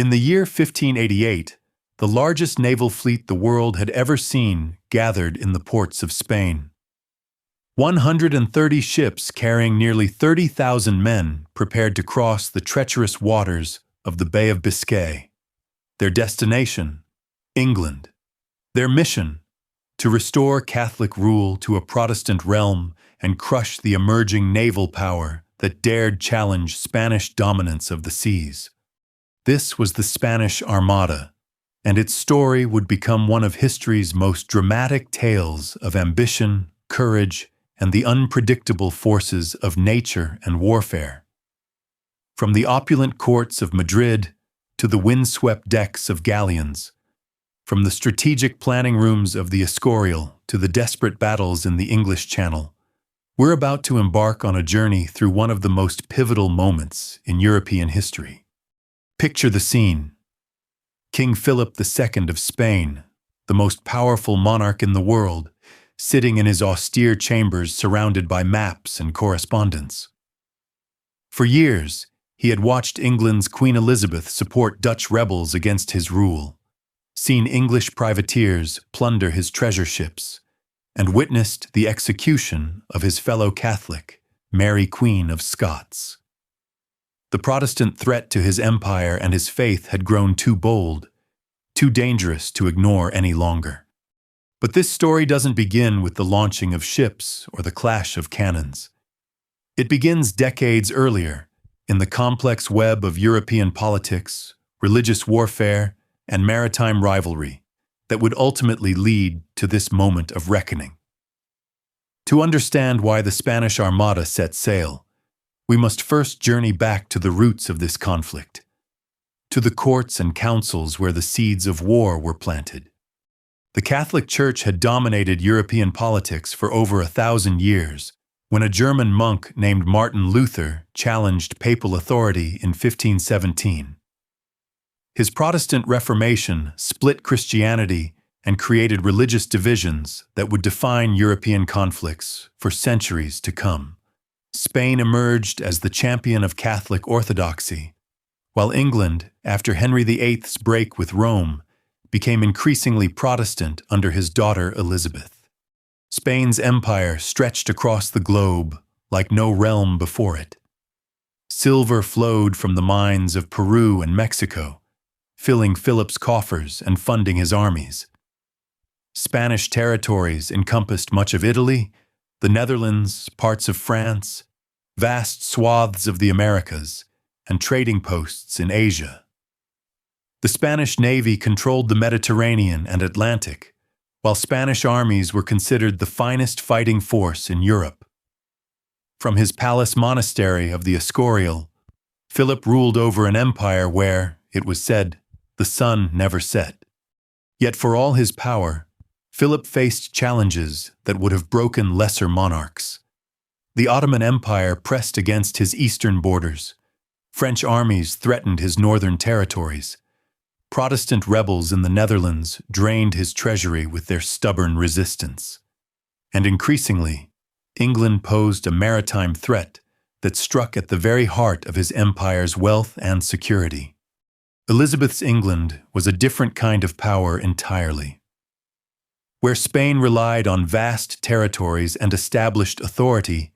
In the year 1588, the largest naval fleet the world had ever seen gathered in the ports of Spain. 130 ships carrying nearly 30,000 men prepared to cross the treacherous waters of the Bay of Biscay. Their destination, England. Their mission, to restore Catholic rule to a Protestant realm and crush the emerging naval power that dared challenge Spanish dominance of the seas. This was the Spanish Armada, and its story would become one of history's most dramatic tales of ambition, courage, and the unpredictable forces of nature and warfare. From the opulent courts of Madrid to the windswept decks of galleons, from the strategic planning rooms of the Escorial to the desperate battles in the English Channel, we're about to embark on a journey through one of the most pivotal moments in European history. Picture the scene. King Philip II of Spain, the most powerful monarch in the world, sitting in his austere chambers surrounded by maps and correspondence. For years, he had watched England's Queen Elizabeth support Dutch rebels against his rule, seen English privateers plunder his treasure ships, and witnessed the execution of his fellow Catholic, Mary Queen of Scots. The Protestant threat to his empire and his faith had grown too bold, too dangerous to ignore any longer. But this story doesn't begin with the launching of ships or the clash of cannons. It begins decades earlier, in the complex web of European politics, religious warfare, and maritime rivalry that would ultimately lead to this moment of reckoning. To understand why the Spanish Armada set sail, we must first journey back to the roots of this conflict, to the courts and councils where the seeds of war were planted. The Catholic Church had dominated European politics for over 1,000 years, when a German monk named Martin Luther challenged papal authority in 1517. His Protestant Reformation split Christianity and created religious divisions that would define European conflicts for centuries to come. Spain emerged as the champion of Catholic orthodoxy, while England, after Henry VIII's break with Rome, became increasingly Protestant under his daughter Elizabeth. Spain's empire stretched across the globe like no realm before it. Silver flowed from the mines of Peru and Mexico, filling Philip's coffers and funding his armies. Spanish territories encompassed much of Italy, the Netherlands, parts of France, vast swaths of the Americas, and trading posts in Asia. The Spanish Navy controlled the Mediterranean and Atlantic, while Spanish armies were considered the finest fighting force in Europe. From his palace monastery of the Escorial, Philip ruled over an empire where, it was said, the sun never set. Yet for all his power, Philip faced challenges that would have broken lesser monarchs. The Ottoman Empire pressed against his eastern borders. French armies threatened his northern territories. Protestant rebels in the Netherlands drained his treasury with their stubborn resistance. And increasingly, England posed a maritime threat that struck at the very heart of his empire's wealth and security. Elizabeth's England was a different kind of power entirely. Where Spain relied on vast territories and established authority,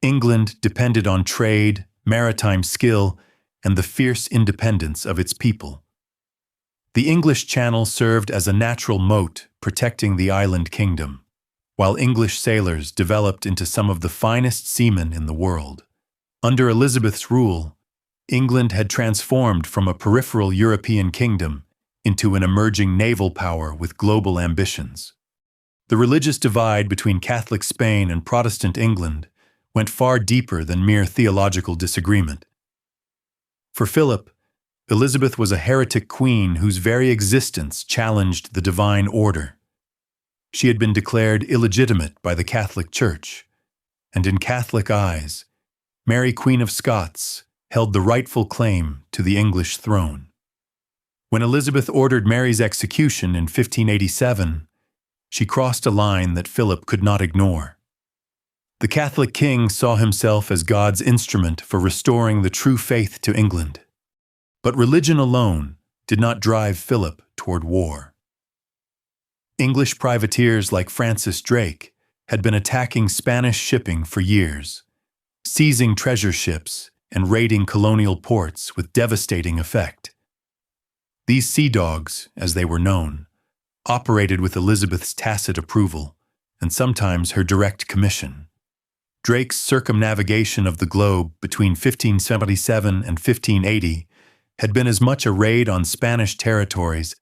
England depended on trade, maritime skill, and the fierce independence of its people. The English Channel served as a natural moat protecting the island kingdom, while English sailors developed into some of the finest seamen in the world. Under Elizabeth's rule, England had transformed from a peripheral European kingdom into an emerging naval power with global ambitions. The religious divide between Catholic Spain and Protestant England went far deeper than mere theological disagreement. For Philip, Elizabeth was a heretic queen whose very existence challenged the divine order. She had been declared illegitimate by the Catholic Church, and in Catholic eyes, Mary Queen of Scots held the rightful claim to the English throne. When Elizabeth ordered Mary's execution in 1587, she crossed a line that Philip could not ignore. The Catholic king saw himself as God's instrument for restoring the true faith to England. But religion alone, did not drive Philip toward war. English privateers like Francis Drake had been attacking Spanish shipping for years, seizing treasure ships and raiding colonial ports with devastating effect. These sea dogs, as they were known, operated with Elizabeth's tacit approval and sometimes her direct commission. Drake's circumnavigation of the globe between 1577 and 1580 had been as much a raid on Spanish territories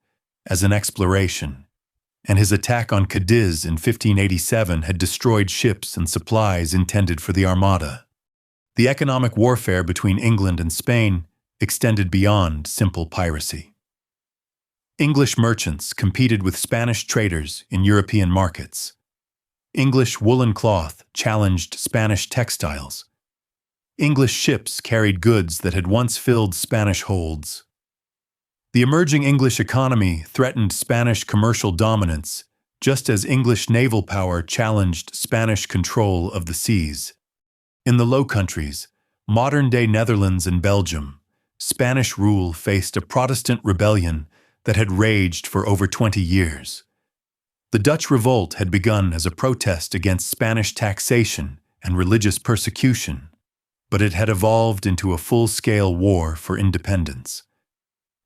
as an exploration, and his attack on Cadiz in 1587 had destroyed ships and supplies intended for the Armada. The economic warfare between England and Spain extended beyond simple piracy. English merchants competed with Spanish traders in European markets. English woolen cloth challenged Spanish textiles. English ships carried goods that had once filled Spanish holds. The emerging English economy threatened Spanish commercial dominance, just as English naval power challenged Spanish control of the seas. In the Low Countries, modern-day Netherlands and Belgium, Spanish rule faced a Protestant rebellion that had raged for over 20 years. The Dutch revolt had begun as a protest against Spanish taxation and religious persecution, but it had evolved into a full-scale war for independence.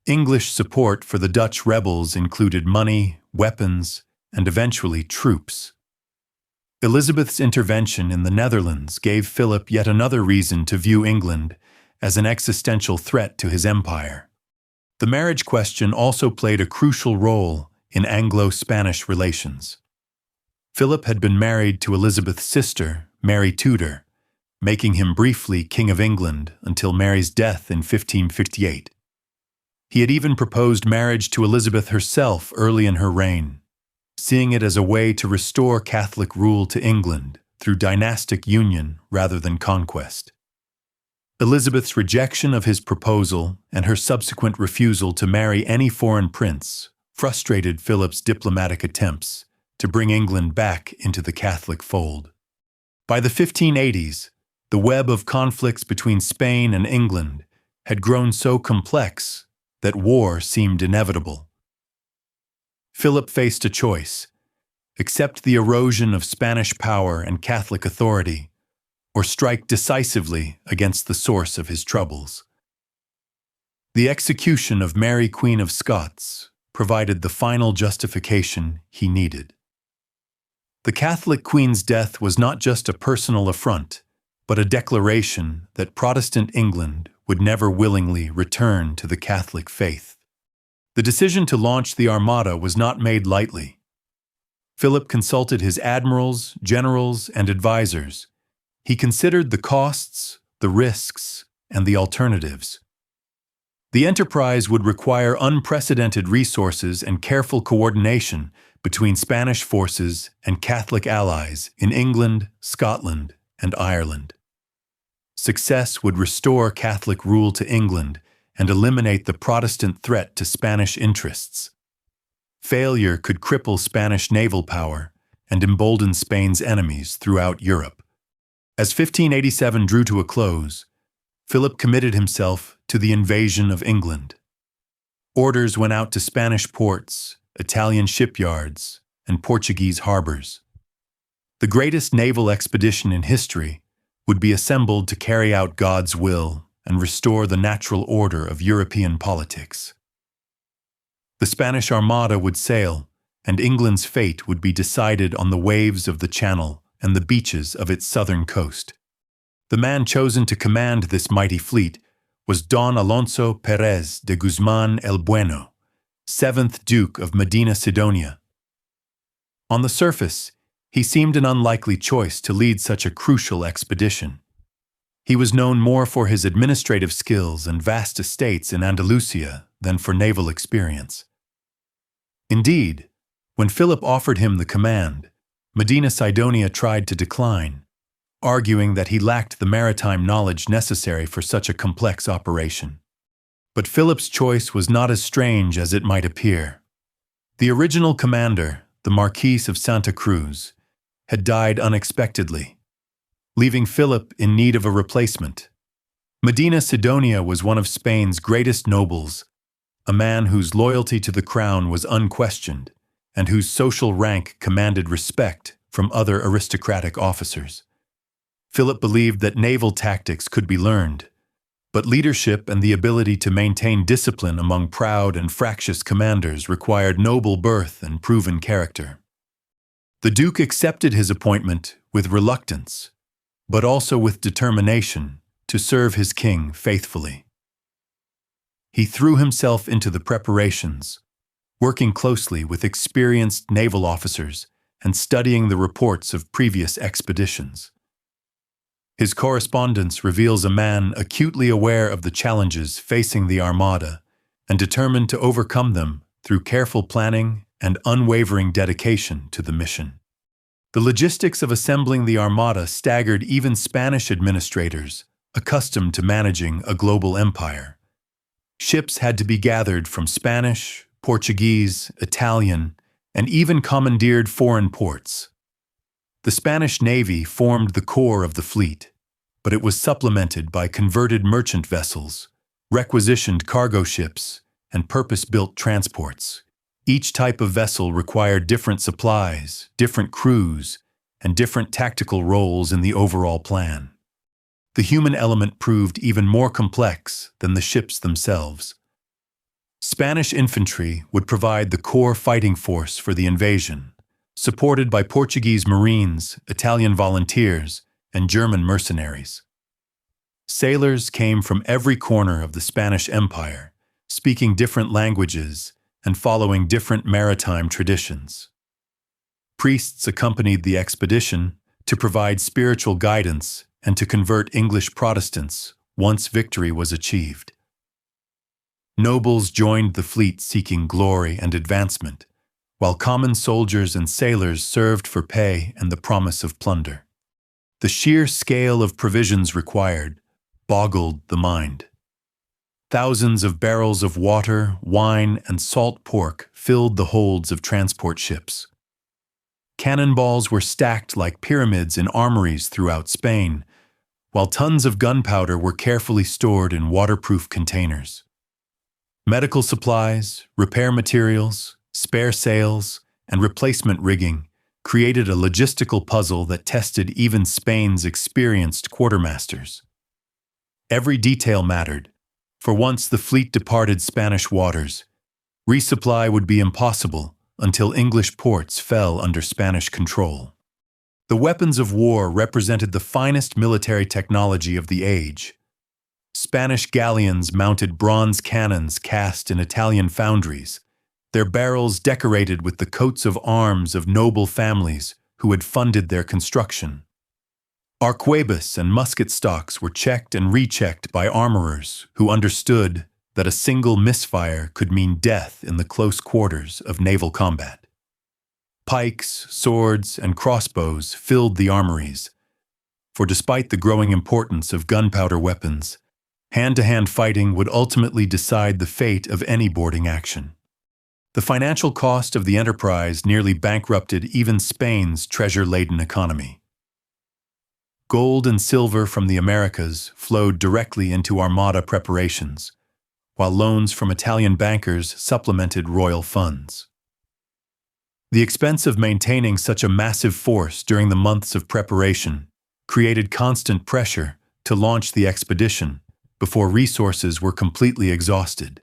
English support for the Dutch rebels included money, weapons, and eventually troops. Elizabeth's intervention in the Netherlands gave Philip yet another reason to view England as an existential threat to his empire. The marriage question also played a crucial role in Anglo-Spanish relations. Philip had been married to Elizabeth's sister, Mary Tudor, making him briefly King of England until Mary's death in 1558. He had even proposed marriage to Elizabeth herself early in her reign, seeing it as a way to restore Catholic rule to England through dynastic union rather than conquest. Elizabeth's rejection of his proposal and her subsequent refusal to marry any foreign prince frustrated Philip's diplomatic attempts to bring England back into the Catholic fold. By the 1580s, the web of conflicts between Spain and England had grown so complex that war seemed inevitable. Philip faced a choice: accept the erosion of Spanish power and Catholic authority, or strike decisively against the source of his troubles. The execution of Mary, Queen of Scots, provided the final justification he needed. The Catholic Queen's death was not just a personal affront, but a declaration that Protestant England would never willingly return to the Catholic faith. The decision to launch the Armada was not made lightly. Philip consulted his admirals, generals, and advisors. He considered the costs, the risks, and the alternatives. The enterprise would require unprecedented resources and careful coordination between Spanish forces and Catholic allies in England, Scotland, and Ireland. Success would restore Catholic rule to England and eliminate the Protestant threat to Spanish interests. Failure could cripple Spanish naval power and embolden Spain's enemies throughout Europe. As 1587 drew to a close, Philip committed himself to the invasion of England. Orders went out to Spanish ports, Italian shipyards, and Portuguese harbors. The greatest naval expedition in history would be assembled to carry out God's will and restore the natural order of European politics. The Spanish Armada would sail, and England's fate would be decided on the waves of the Channel and the beaches of its southern coast. The man chosen to command this mighty fleet was Don Alonso Pérez de Guzmán el Bueno, 7th Duke of Medina Sidonia. On the surface, he seemed an unlikely choice to lead such a crucial expedition. He was known more for his administrative skills and vast estates in Andalusia than for naval experience. Indeed, when Philip offered him the command, Medina Sidonia tried to decline, arguing that he lacked the maritime knowledge necessary for such a complex operation. But Philip's choice was not as strange as it might appear. The original commander, the Marquis of Santa Cruz, had died unexpectedly, leaving Philip in need of a replacement. Medina Sidonia was one of Spain's greatest nobles a man whose loyalty to the crown was unquestioned and whose social rank commanded respect from other aristocratic officers. Philip believed that naval tactics could be learned, but leadership and the ability to maintain discipline among proud and fractious commanders required noble birth and proven character. The Duke accepted his appointment with reluctance, but also with determination to serve his king faithfully. He threw himself into the preparations, working closely with experienced naval officers and studying the reports of previous expeditions. His correspondence reveals a man acutely aware of the challenges facing the Armada and determined to overcome them through careful planning and unwavering dedication to the mission. The logistics of assembling the Armada staggered even Spanish administrators accustomed to managing a global empire. Ships had to be gathered from Spanish, Portuguese, Italian, and even commandeered foreign ports. The Spanish Navy formed the core of the fleet, but it was supplemented by converted merchant vessels, requisitioned cargo ships, and purpose-built transports. Each type of vessel required different supplies, different crews, and different tactical roles in the overall plan. The human element proved even more complex than the ships themselves. Spanish infantry would provide the core fighting force for the invasion, supported by Portuguese Marines, Italian volunteers, and German mercenaries. Sailors came from every corner of the Spanish Empire, speaking different languages and following different maritime traditions. Priests accompanied the expedition to provide spiritual guidance and to convert English Protestants once victory was achieved. Nobles joined the fleet seeking glory and advancement, while common soldiers and sailors served for pay and the promise of plunder. The sheer scale of provisions required boggled the mind. Thousands of barrels of water, wine, and salt pork filled the holds of transport ships. Cannonballs were stacked like pyramids in armories throughout Spain, while tons of gunpowder were carefully stored in waterproof containers. Medical supplies, repair materials, spare sails, and replacement rigging created a logistical puzzle that tested even Spain's experienced quartermasters. Every detail mattered, for once the fleet departed Spanish waters, resupply would be impossible until English ports fell under Spanish control. The weapons of war represented the finest military technology of the age. Spanish galleons mounted bronze cannons cast in Italian foundries, their barrels decorated with the coats of arms of noble families who had funded their construction. Arquebus and musket stocks were checked and rechecked by armorers who understood that a single misfire could mean death in the close quarters of naval combat. Pikes, swords, and crossbows filled the armories, for despite the growing importance of gunpowder weapons, hand-to-hand fighting would ultimately decide the fate of any boarding action. The financial cost of the enterprise nearly bankrupted even Spain's treasure-laden economy. Gold and silver from the Americas flowed directly into Armada preparations, while loans from Italian bankers supplemented royal funds. The expense of maintaining such a massive force during the months of preparation created constant pressure to launch the expedition before resources were completely exhausted.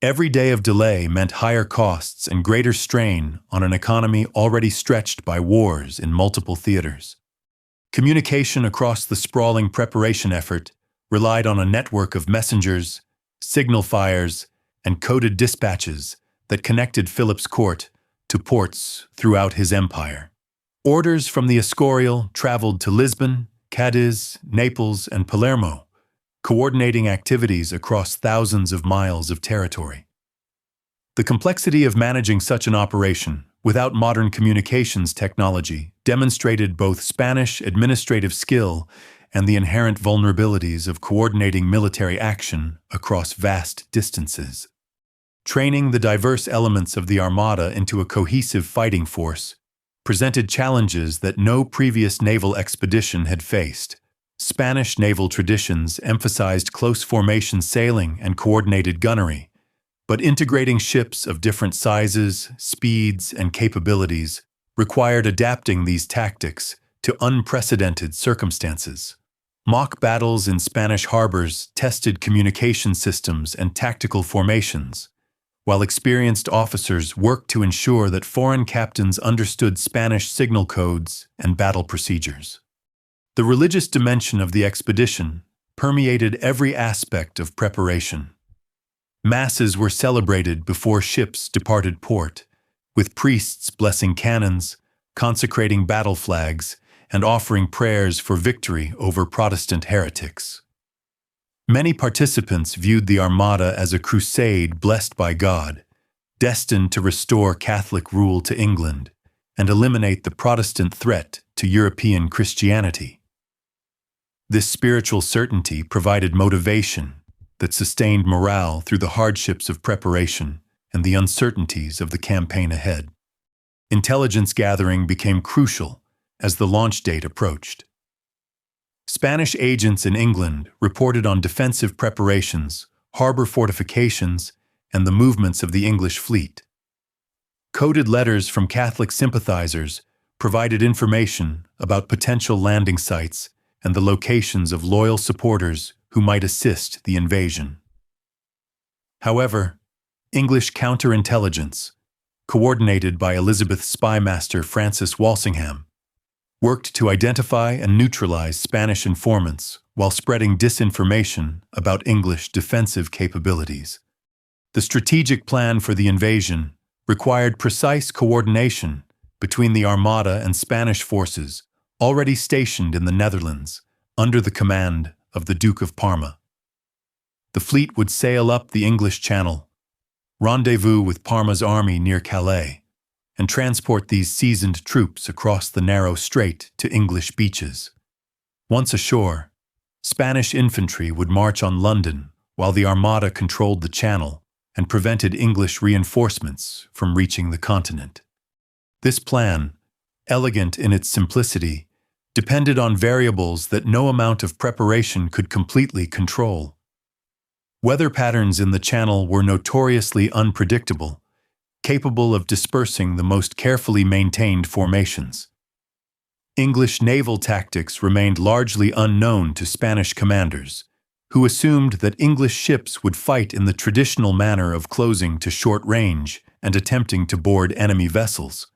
Every day of delay meant higher costs and greater strain on an economy already stretched by wars in multiple theaters. Communication across the sprawling preparation effort relied on a network of messengers, signal fires, and coded dispatches that connected Philip's court to ports throughout his empire. Orders from the Escorial traveled to Lisbon, Cadiz, Naples, and Palermo, coordinating activities across thousands of miles of territory. The complexity of managing such an operation without modern communications technology demonstrated both Spanish administrative skill and the inherent vulnerabilities of coordinating military action across vast distances. Training the diverse elements of the Armada into a cohesive fighting force presented challenges that no previous naval expedition had faced, Spanish naval traditions emphasized close formation sailing and coordinated gunnery, but integrating ships of different sizes, speeds, and capabilities required adapting these tactics to unprecedented circumstances. Mock battles in Spanish harbors tested communication systems and tactical formations, while experienced officers worked to ensure that foreign captains understood Spanish signal codes and battle procedures. The religious dimension of the expedition permeated every aspect of preparation. Masses were celebrated before ships departed port, with priests blessing cannons, consecrating battle flags, and offering prayers for victory over Protestant heretics. Many participants viewed the Armada as a crusade blessed by God, destined to restore Catholic rule to England and eliminate the Protestant threat to European Christianity. This spiritual certainty provided motivation that sustained morale through the hardships of preparation and the uncertainties of the campaign ahead. Intelligence gathering became crucial as the launch date approached. Spanish agents in England reported on defensive preparations, harbor fortifications, and the movements of the English fleet. Coded letters from Catholic sympathizers provided information about potential landing sites and the locations of loyal supporters who might assist the invasion. However, English counterintelligence, coordinated by Elizabeth's spymaster Francis Walsingham, worked to identify and neutralize Spanish informants while spreading disinformation about English defensive capabilities. The strategic plan for the invasion required precise coordination between the Armada and Spanish forces already stationed in the Netherlands under the command of the Duke of Parma. The fleet would sail up the English Channel, rendezvous with Parma's army near Calais, and transport these seasoned troops across the narrow strait to English beaches. Once ashore, Spanish infantry would march on London while the Armada controlled the Channel and prevented English reinforcements from reaching the continent. This plan, elegant in its simplicity, depended on variables that no amount of preparation could completely control. Weather patterns in the Channel were notoriously unpredictable, capable of dispersing the most carefully maintained formations. English naval tactics remained largely unknown to Spanish commanders, who assumed that English ships would fight in the traditional manner of closing to short range and attempting to board enemy vessels.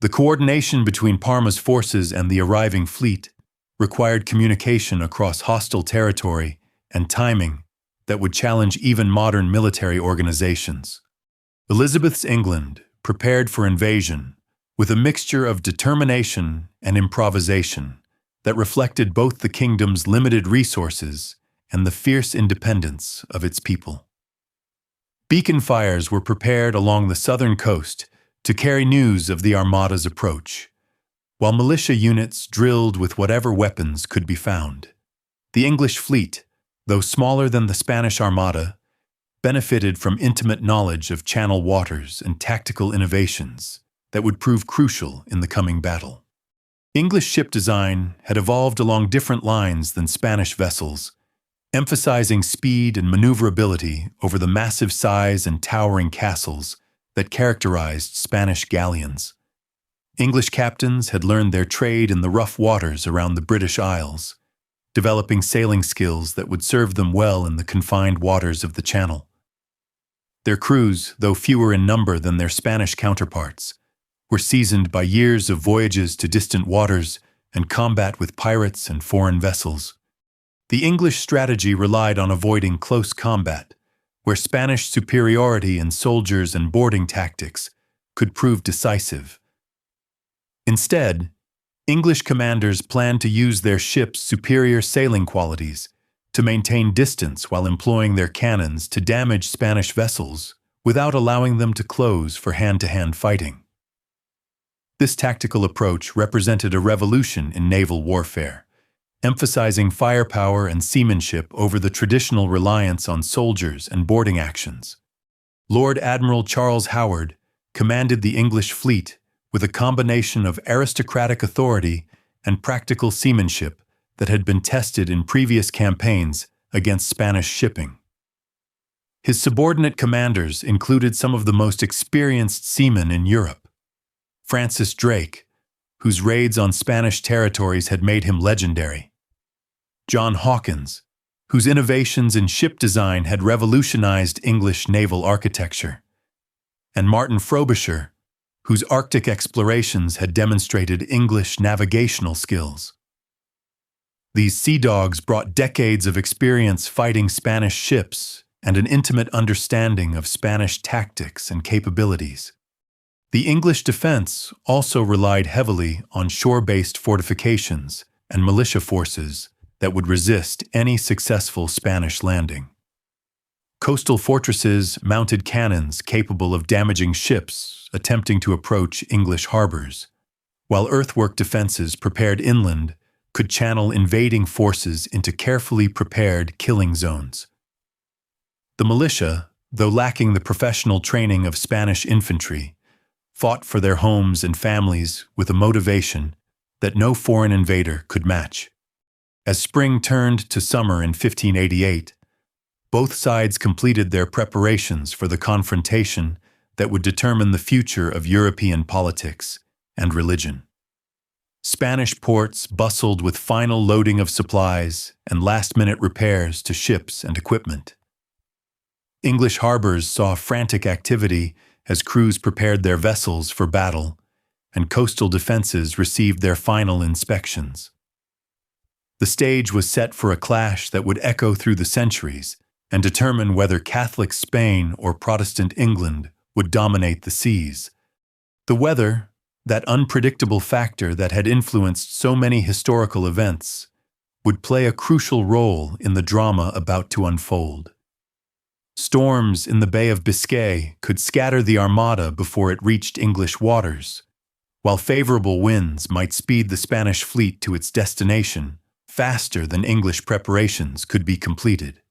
The coordination between Parma's forces and the arriving fleet required communication across hostile territory and timing that would challenge even modern military organizations. Elizabeth's England prepared for invasion with a mixture of determination and improvisation that reflected both the kingdom's limited resources and the fierce independence of its people. Beacon fires were prepared along the southern coast to carry news of the Armada's approach, while militia units drilled with whatever weapons could be found. The English fleet, though smaller than the Spanish Armada, benefited from intimate knowledge of Channel waters and tactical innovations that would prove crucial in the coming battle. English ship design had evolved along different lines than Spanish vessels, emphasizing speed and maneuverability over the massive size and towering castles that characterized Spanish galleons. English captains had learned their trade in the rough waters around the British Isles, developing sailing skills that would serve them well in the confined waters of the Channel. Their crews, though fewer in number than their Spanish counterparts, were seasoned by years of voyages to distant waters and combat with pirates and foreign vessels. The English strategy relied on avoiding close combat, where Spanish superiority in soldiers and boarding tactics could prove decisive. Instead, English commanders planned to use their ships' superior sailing qualities to maintain distance while employing their cannons to damage Spanish vessels without allowing them to close for hand-to-hand fighting. This tactical approach represented a revolution in naval warfare, emphasizing firepower and seamanship over the traditional reliance on soldiers and boarding actions. Lord Admiral Charles Howard commanded the English fleet with a combination of aristocratic authority and practical seamanship that had been tested in previous campaigns against Spanish shipping. His subordinate commanders included some of the most experienced seamen in Europe. Francis Drake, whose raids on Spanish territories had made him legendary. John Hawkins, whose innovations in ship design had revolutionized English naval architecture. And Martin Frobisher, whose Arctic explorations had demonstrated English navigational skills. These sea dogs brought decades of experience fighting Spanish ships and an intimate understanding of Spanish tactics and capabilities. The English defense also relied heavily on shore-based fortifications and militia forces that would resist any successful Spanish landing. Coastal fortresses mounted cannons capable of damaging ships attempting to approach English harbors, while earthwork defenses prepared inland could channel invading forces into carefully prepared killing zones. The militia, though lacking the professional training of Spanish infantry, fought for their homes and families with a motivation that no foreign invader could match. As spring turned to summer in 1588, both sides completed their preparations for the confrontation that would determine the future of European politics and religion. Spanish ports bustled with final loading of supplies and last-minute repairs to ships and equipment. English harbors saw frantic activity as crews prepared their vessels for battle, and coastal defenses received their final inspections. The stage was set for a clash that would echo through the centuries and determine whether Catholic Spain or Protestant England would dominate the seas. The weather, that unpredictable factor that had influenced so many historical events, would play a crucial role in the drama about to unfold. Storms in the Bay of Biscay could scatter the Armada before it reached English waters, while favorable winds might speed the Spanish fleet to its destination faster than English preparations could be completed.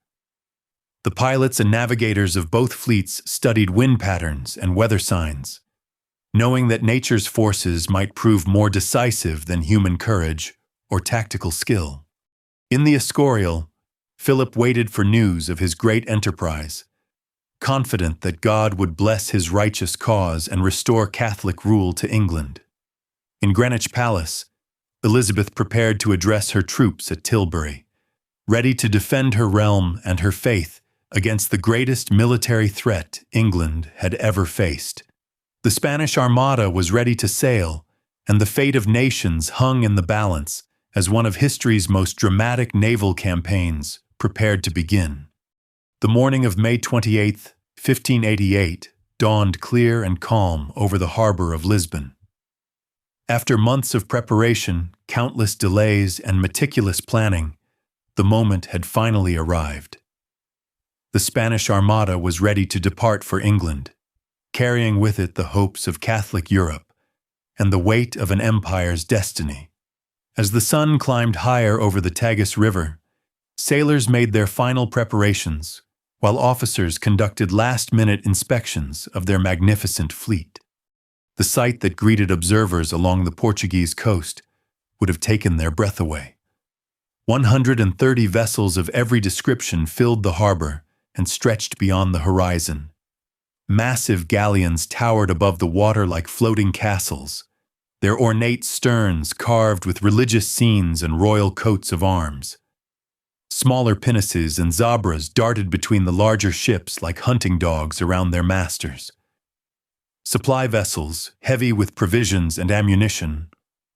The pilots and navigators of both fleets studied wind patterns and weather signs, knowing that nature's forces might prove more decisive than human courage or tactical skill. In the Escorial, Philip waited for news of his great enterprise, confident that God would bless his righteous cause and restore Catholic rule to England. In Greenwich Palace, Elizabeth prepared to address her troops at Tilbury, ready to defend her realm and her faith against the greatest military threat England had ever faced. The Spanish Armada was ready to sail, and the fate of nations hung in the balance as one of history's most dramatic naval campaigns prepared to begin. The morning of May 28, 1588, dawned clear and calm over the harbor of Lisbon. After months of preparation, countless delays, and meticulous planning, the moment had finally arrived. The Spanish Armada was ready to depart for England, carrying with it the hopes of Catholic Europe and the weight of an empire's destiny. As the sun climbed higher over the Tagus River, sailors made their final preparations, while officers conducted last-minute inspections of their magnificent fleet. The sight that greeted observers along the Portuguese coast would have taken their breath away. 130 vessels of every description filled the harbor and stretched beyond the horizon. Massive galleons towered above the water like floating castles, their ornate sterns carved with religious scenes and royal coats of arms. Smaller pinnaces and zabras darted between the larger ships like hunting dogs around their masters. Supply vessels, heavy with provisions and ammunition,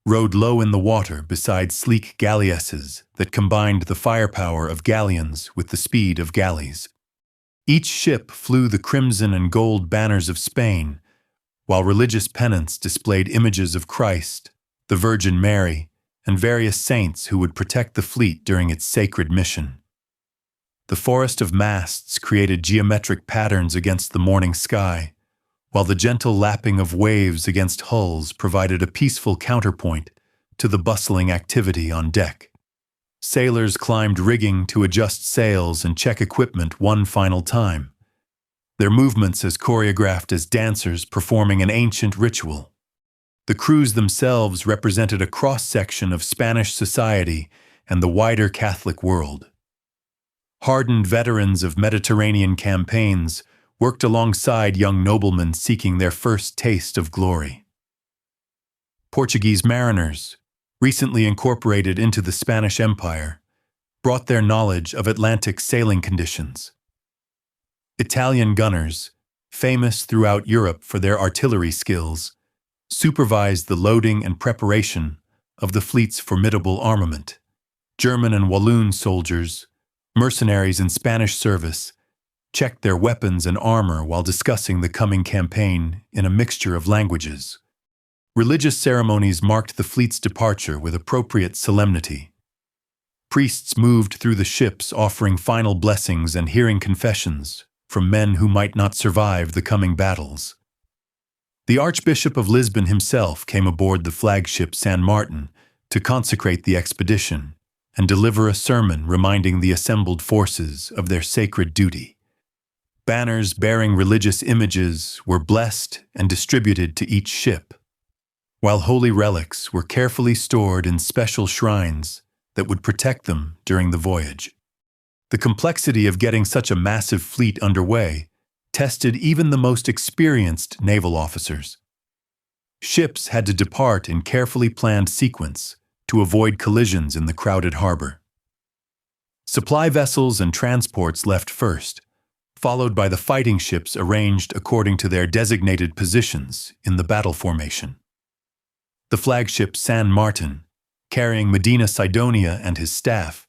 rode low in the water beside sleek galleasses that combined the firepower of galleons with the speed of galleys. Each ship flew the crimson and gold banners of Spain, while religious pennants displayed images of Christ, the Virgin Mary, and various saints who would protect the fleet during its sacred mission. The forest of masts created geometric patterns against the morning sky, while the gentle lapping of waves against hulls provided a peaceful counterpoint to the bustling activity on deck. Sailors climbed rigging to adjust sails and check equipment one final time, their movements as choreographed as dancers performing an ancient ritual. The crews themselves represented a cross-section of Spanish society and the wider Catholic world. Hardened veterans of Mediterranean campaigns worked alongside young noblemen seeking their first taste of glory. Portuguese mariners, recently incorporated into the Spanish Empire, brought their knowledge of Atlantic sailing conditions. Italian gunners, famous throughout Europe for their artillery skills, supervised the loading and preparation of the fleet's formidable armament. German and Walloon soldiers, mercenaries in Spanish service, checked their weapons and armor while discussing the coming campaign in a mixture of languages. Religious ceremonies marked the fleet's departure with appropriate solemnity. Priests moved through the ships offering final blessings and hearing confessions from men who might not survive the coming battles. The Archbishop of Lisbon himself came aboard the flagship San Martin to consecrate the expedition and deliver a sermon reminding the assembled forces of their sacred duty. Banners bearing religious images were blessed and distributed to each ship, while holy relics were carefully stored in special shrines that would protect them during the voyage. The complexity of getting such a massive fleet underway tested even the most experienced naval officers. Ships had to depart in carefully planned sequence to avoid collisions in the crowded harbor. Supply vessels and transports left first, followed by the fighting ships arranged according to their designated positions in the battle formation. The flagship San Martin, carrying Medina Sidonia and his staff,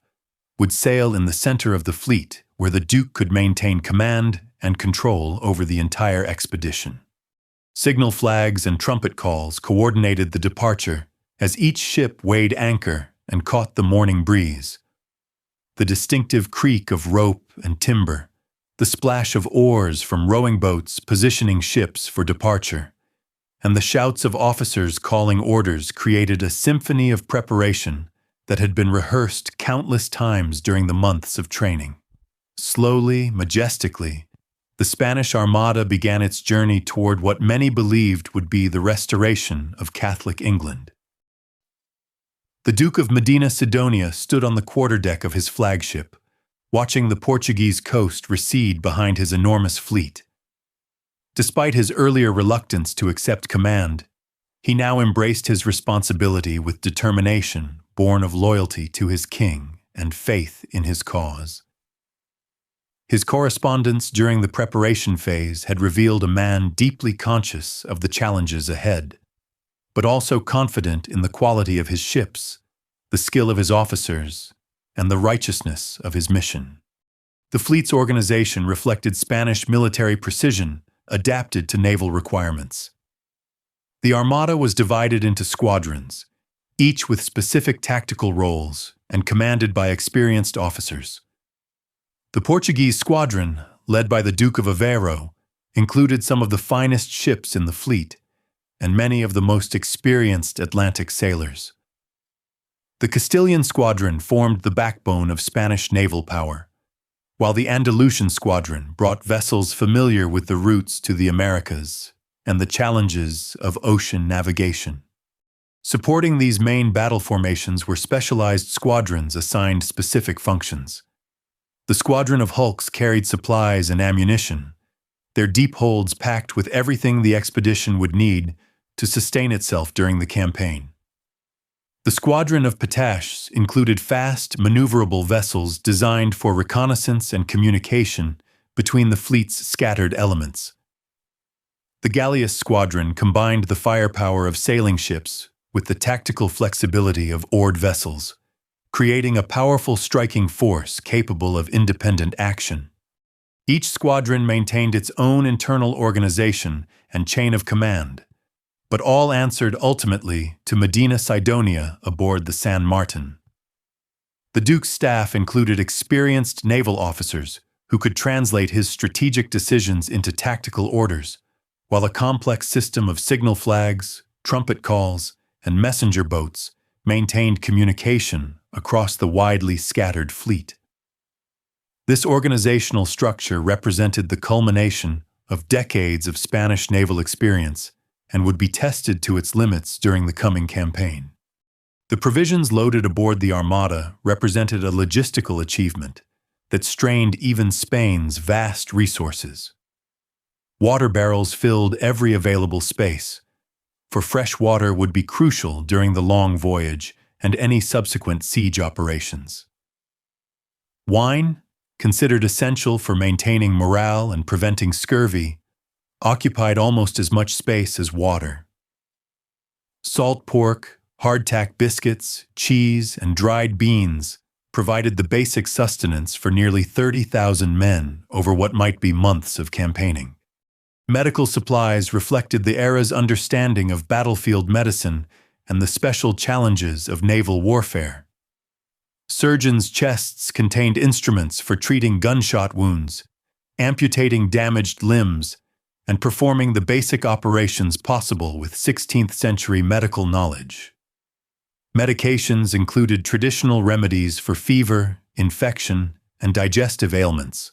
would sail in the center of the fleet where the Duke could maintain command and control over the entire expedition. Signal flags and trumpet calls coordinated the departure as each ship weighed anchor and caught the morning breeze. The distinctive creak of rope and timber, the splash of oars from rowing boats positioning ships for departure, and the shouts of officers calling orders created a symphony of preparation that had been rehearsed countless times during the months of training. Slowly, majestically, the Spanish Armada began its journey toward what many believed would be the restoration of Catholic England. The Duke of Medina Sidonia stood on the quarterdeck of his flagship, watching the Portuguese coast recede behind his enormous fleet. Despite his earlier reluctance to accept command, he now embraced his responsibility with determination born of loyalty to his king and faith in his cause. His correspondence during the preparation phase had revealed a man deeply conscious of the challenges ahead, but also confident in the quality of his ships, the skill of his officers, and the righteousness of his mission. The fleet's organization reflected Spanish military precision adapted to naval requirements. The Armada was divided into squadrons, each with specific tactical roles and commanded by experienced officers. The Portuguese squadron, led by the Duke of Aveiro, included some of the finest ships in the fleet and many of the most experienced Atlantic sailors. The Castilian squadron formed the backbone of Spanish naval power, while the Andalusian squadron brought vessels familiar with the routes to the Americas and the challenges of ocean navigation. Supporting these main battle formations were specialized squadrons assigned specific functions. The squadron of hulks carried supplies and ammunition, their deep holds packed with everything the expedition would need to sustain itself during the campaign. The squadron of pataches included fast, maneuverable vessels designed for reconnaissance and communication between the fleet's scattered elements. The galleass squadron combined the firepower of sailing ships with the tactical flexibility of oared vessels, creating a powerful striking force capable of independent action. Each squadron maintained its own internal organization and chain of command, but all answered ultimately to Medina Sidonia aboard the San Martin. The Duke's staff included experienced naval officers who could translate his strategic decisions into tactical orders, while a complex system of signal flags, trumpet calls, and messenger boats maintained communication across the widely scattered fleet. This organizational structure represented the culmination of decades of Spanish naval experience and would be tested to its limits during the coming campaign. The provisions loaded aboard the Armada represented a logistical achievement that strained even Spain's vast resources. Water barrels filled every available space, for fresh water would be crucial during the long voyage and any subsequent siege operations. Wine, considered essential for maintaining morale and preventing scurvy, occupied almost as much space as water. Salt pork, hardtack biscuits, cheese, and dried beans provided the basic sustenance for nearly 30,000 men over what might be months of campaigning. Medical supplies reflected the era's understanding of battlefield medicine and the special challenges of naval warfare. Surgeons' chests contained instruments for treating gunshot wounds, amputating damaged limbs, and performing the basic operations possible with 16th-century medical knowledge. Medications included traditional remedies for fever, infection, and digestive ailments,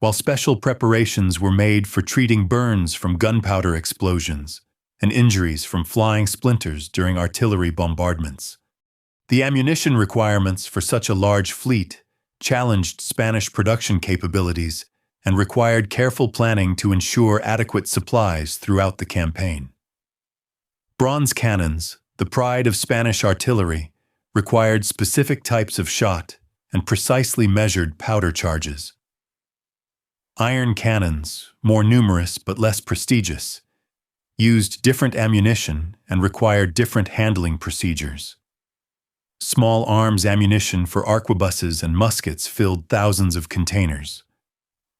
while special preparations were made for treating burns from gunpowder explosions and injuries from flying splinters during artillery bombardments. The ammunition requirements for such a large fleet challenged Spanish production capabilities and required careful planning to ensure adequate supplies throughout the campaign. Bronze cannons, the pride of Spanish artillery, required specific types of shot and precisely measured powder charges. Iron cannons, more numerous but less prestigious, used different ammunition and required different handling procedures. Small arms ammunition for arquebuses and muskets filled thousands of containers,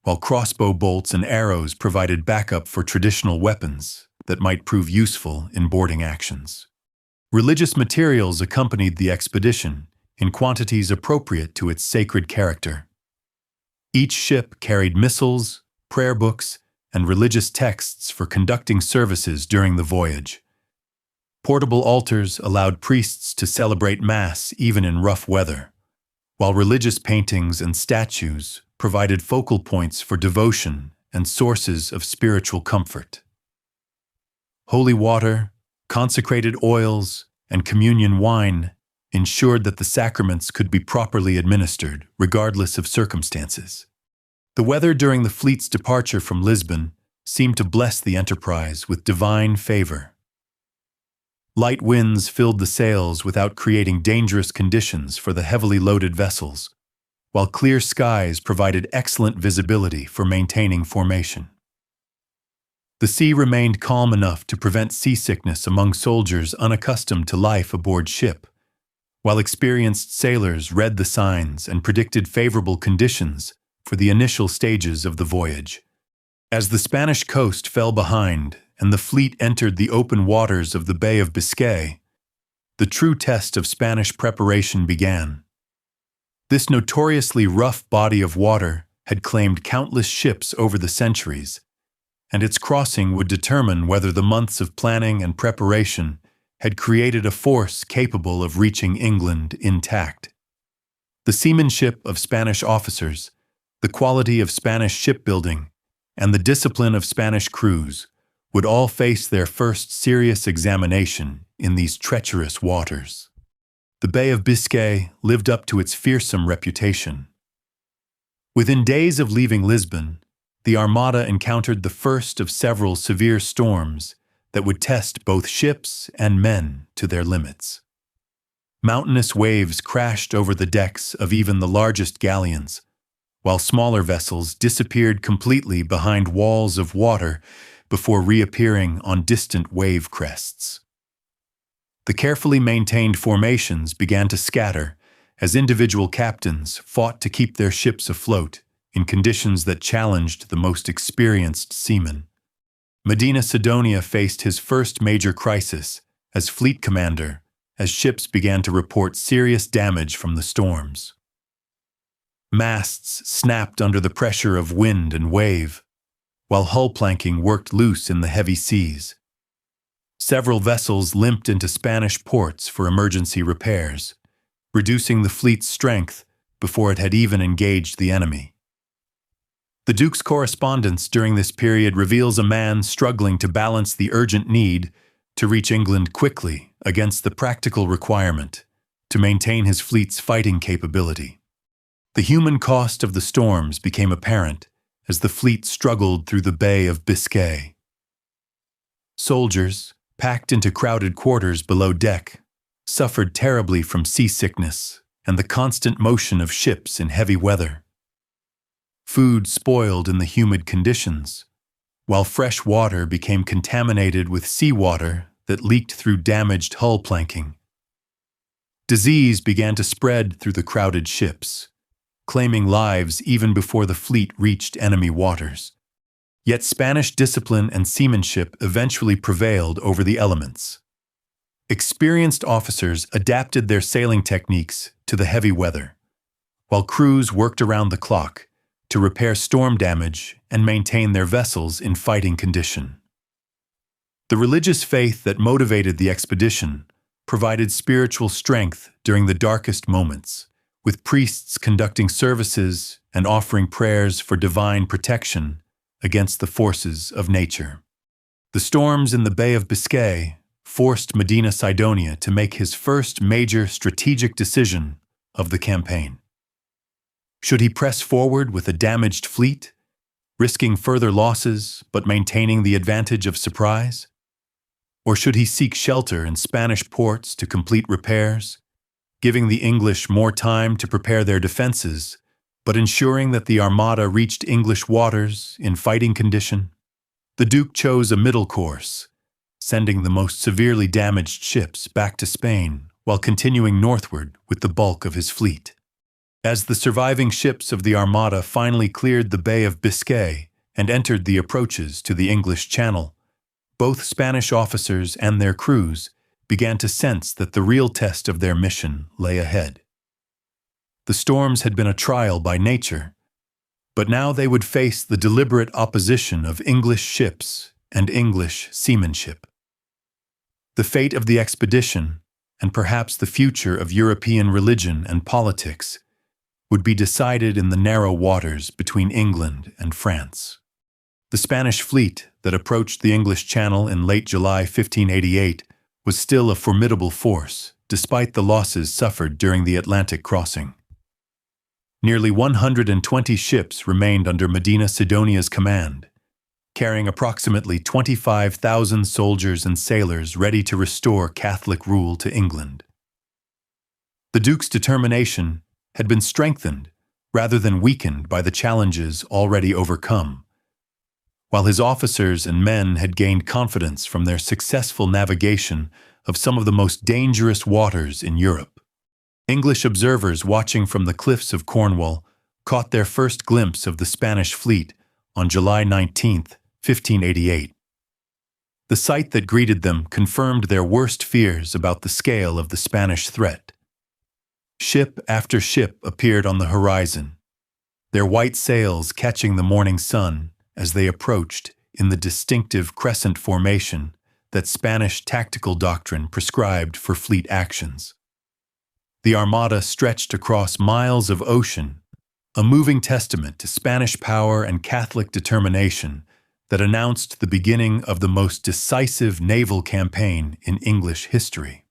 while crossbow bolts and arrows provided backup for traditional weapons that might prove useful in boarding actions. Religious materials accompanied the expedition in quantities appropriate to its sacred character. Each ship carried missals, prayer books, and religious texts for conducting services during the voyage. Portable altars allowed priests to celebrate Mass even in rough weather, while religious paintings and statues provided focal points for devotion and sources of spiritual comfort. Holy water, consecrated oils, and communion wine ensured that the sacraments could be properly administered, regardless of circumstances. The weather during the fleet's departure from Lisbon seemed to bless the enterprise with divine favor. Light winds filled the sails without creating dangerous conditions for the heavily loaded vessels, while clear skies provided excellent visibility for maintaining formation. The sea remained calm enough to prevent seasickness among soldiers unaccustomed to life aboard ship, while experienced sailors read the signs and predicted favorable conditions for the initial stages of the voyage. As the Spanish coast fell behind and the fleet entered the open waters of the Bay of Biscay, the true test of Spanish preparation began. This notoriously rough body of water had claimed countless ships over the centuries, and its crossing would determine whether the months of planning and preparation had created a force capable of reaching England intact. The seamanship of Spanish officers, the quality of Spanish shipbuilding, and the discipline of Spanish crews would all face their first serious examination in these treacherous waters. The Bay of Biscay lived up to its fearsome reputation. Within days of leaving Lisbon, the Armada encountered the first of several severe storms that would test both ships and men to their limits. Mountainous waves crashed over the decks of even the largest galleons, while smaller vessels disappeared completely behind walls of water before reappearing on distant wave crests. The carefully maintained formations began to scatter as individual captains fought to keep their ships afloat in conditions that challenged the most experienced seamen. Medina Sidonia faced his first major crisis as fleet commander as ships began to report serious damage from the storms. Masts snapped under the pressure of wind and wave, while hull planking worked loose in the heavy seas. Several vessels limped into Spanish ports for emergency repairs, reducing the fleet's strength before it had even engaged the enemy. The Duke's correspondence during this period reveals a man struggling to balance the urgent need to reach England quickly against the practical requirement to maintain his fleet's fighting capability. The human cost of the storms became apparent as the fleet struggled through the Bay of Biscay. Soldiers, packed into crowded quarters below deck, suffered terribly from seasickness and the constant motion of ships in heavy weather. Food spoiled in the humid conditions, while fresh water became contaminated with seawater that leaked through damaged hull planking. Disease began to spread through the crowded ships, claiming lives even before the fleet reached enemy waters. Yet Spanish discipline and seamanship eventually prevailed over the elements. Experienced officers adapted their sailing techniques to the heavy weather, while crews worked around the clock to repair storm damage and maintain their vessels in fighting condition. The religious faith that motivated the expedition provided spiritual strength during the darkest moments, with priests conducting services and offering prayers for divine protection against the forces of nature. The storms in the Bay of Biscay forced Medina Sidonia to make his first major strategic decision of the campaign. Should he press forward with a damaged fleet, risking further losses but maintaining the advantage of surprise? Or should he seek shelter in Spanish ports to complete repairs, giving the English more time to prepare their defenses, but ensuring that the Armada reached English waters in fighting condition? The Duke chose a middle course, sending the most severely damaged ships back to Spain while continuing northward with the bulk of his fleet. As the surviving ships of the Armada finally cleared the Bay of Biscay and entered the approaches to the English Channel, both Spanish officers and their crews began to sense that the real test of their mission lay ahead. The storms had been a trial by nature, but now they would face the deliberate opposition of English ships and English seamanship. The fate of the expedition, and perhaps the future of European religion and politics, would be decided in the narrow waters between England and France. The Spanish fleet that approached the English Channel in late July 1588 was still a formidable force, despite the losses suffered during the Atlantic crossing. Nearly 120 ships remained under Medina Sidonia's command, carrying approximately 25,000 soldiers and sailors ready to restore Catholic rule to England. The Duke's determination had been strengthened rather than weakened by the challenges already overcome, while his officers and men had gained confidence from their successful navigation of some of the most dangerous waters in Europe. English observers watching from the cliffs of Cornwall caught their first glimpse of the Spanish fleet on July 19, 1588. The sight that greeted them confirmed their worst fears about the scale of the Spanish threat. Ship after ship appeared on the horizon, their white sails catching the morning sun as they approached in the distinctive crescent formation that Spanish tactical doctrine prescribed for fleet actions. The Armada stretched across miles of ocean, a moving testament to Spanish power and Catholic determination that announced the beginning of the most decisive naval campaign in English history.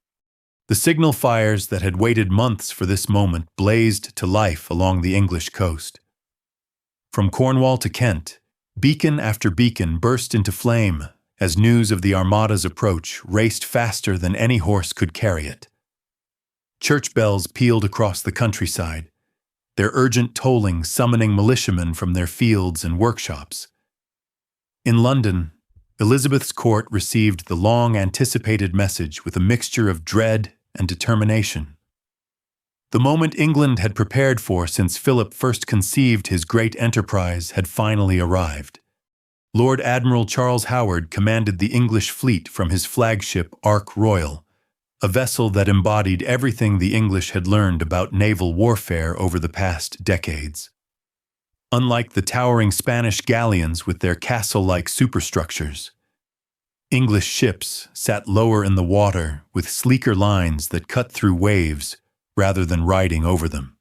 The signal fires that had waited months for this moment blazed to life along the English coast. From Cornwall to Kent, beacon after beacon burst into flame as news of the Armada's approach raced faster than any horse could carry it. Church bells pealed across the countryside, their urgent tolling summoning militiamen from their fields and workshops. In London, Elizabeth's court received the long-anticipated message with a mixture of dread and determination. The moment England had prepared for since Philip first conceived his great enterprise had finally arrived. Lord Admiral Charles Howard commanded the English fleet from his flagship Ark Royal, a vessel that embodied everything the English had learned about naval warfare over the past decades. Unlike the towering Spanish galleons with their castle-like superstructures, English ships sat lower in the water with sleeker lines that cut through waves rather than riding over them.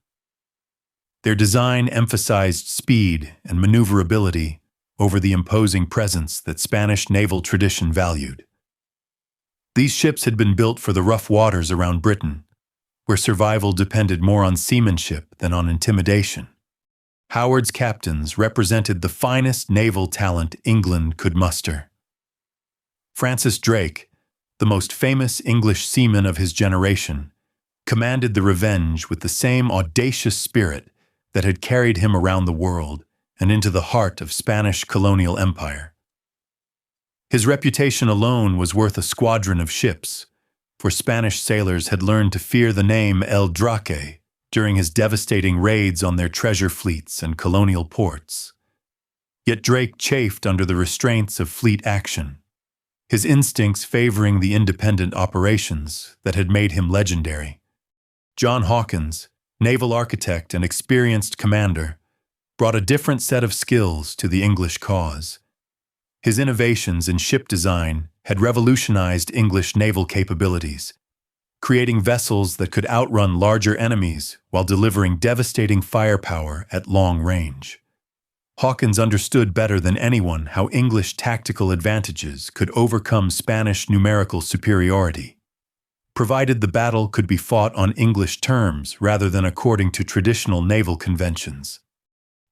Their design emphasized speed and maneuverability over the imposing presence that Spanish naval tradition valued. These ships had been built for the rough waters around Britain, where survival depended more on seamanship than on intimidation. Howard's captains represented the finest naval talent England could muster. Francis Drake, the most famous English seaman of his generation, commanded the Revenge with the same audacious spirit that had carried him around the world and into the heart of Spanish colonial empire. His reputation alone was worth a squadron of ships, for Spanish sailors had learned to fear the name El Draque during his devastating raids on their treasure fleets and colonial ports. Yet Drake chafed under the restraints of fleet action, his instincts favoring the independent operations that had made him legendary. John Hawkins, naval architect and experienced commander, brought a different set of skills to the English cause. His innovations in ship design had revolutionized English naval capabilities, creating vessels that could outrun larger enemies while delivering devastating firepower at long range. Hawkins understood better than anyone how English tactical advantages could overcome Spanish numerical superiority, provided the battle could be fought on English terms rather than according to traditional naval conventions.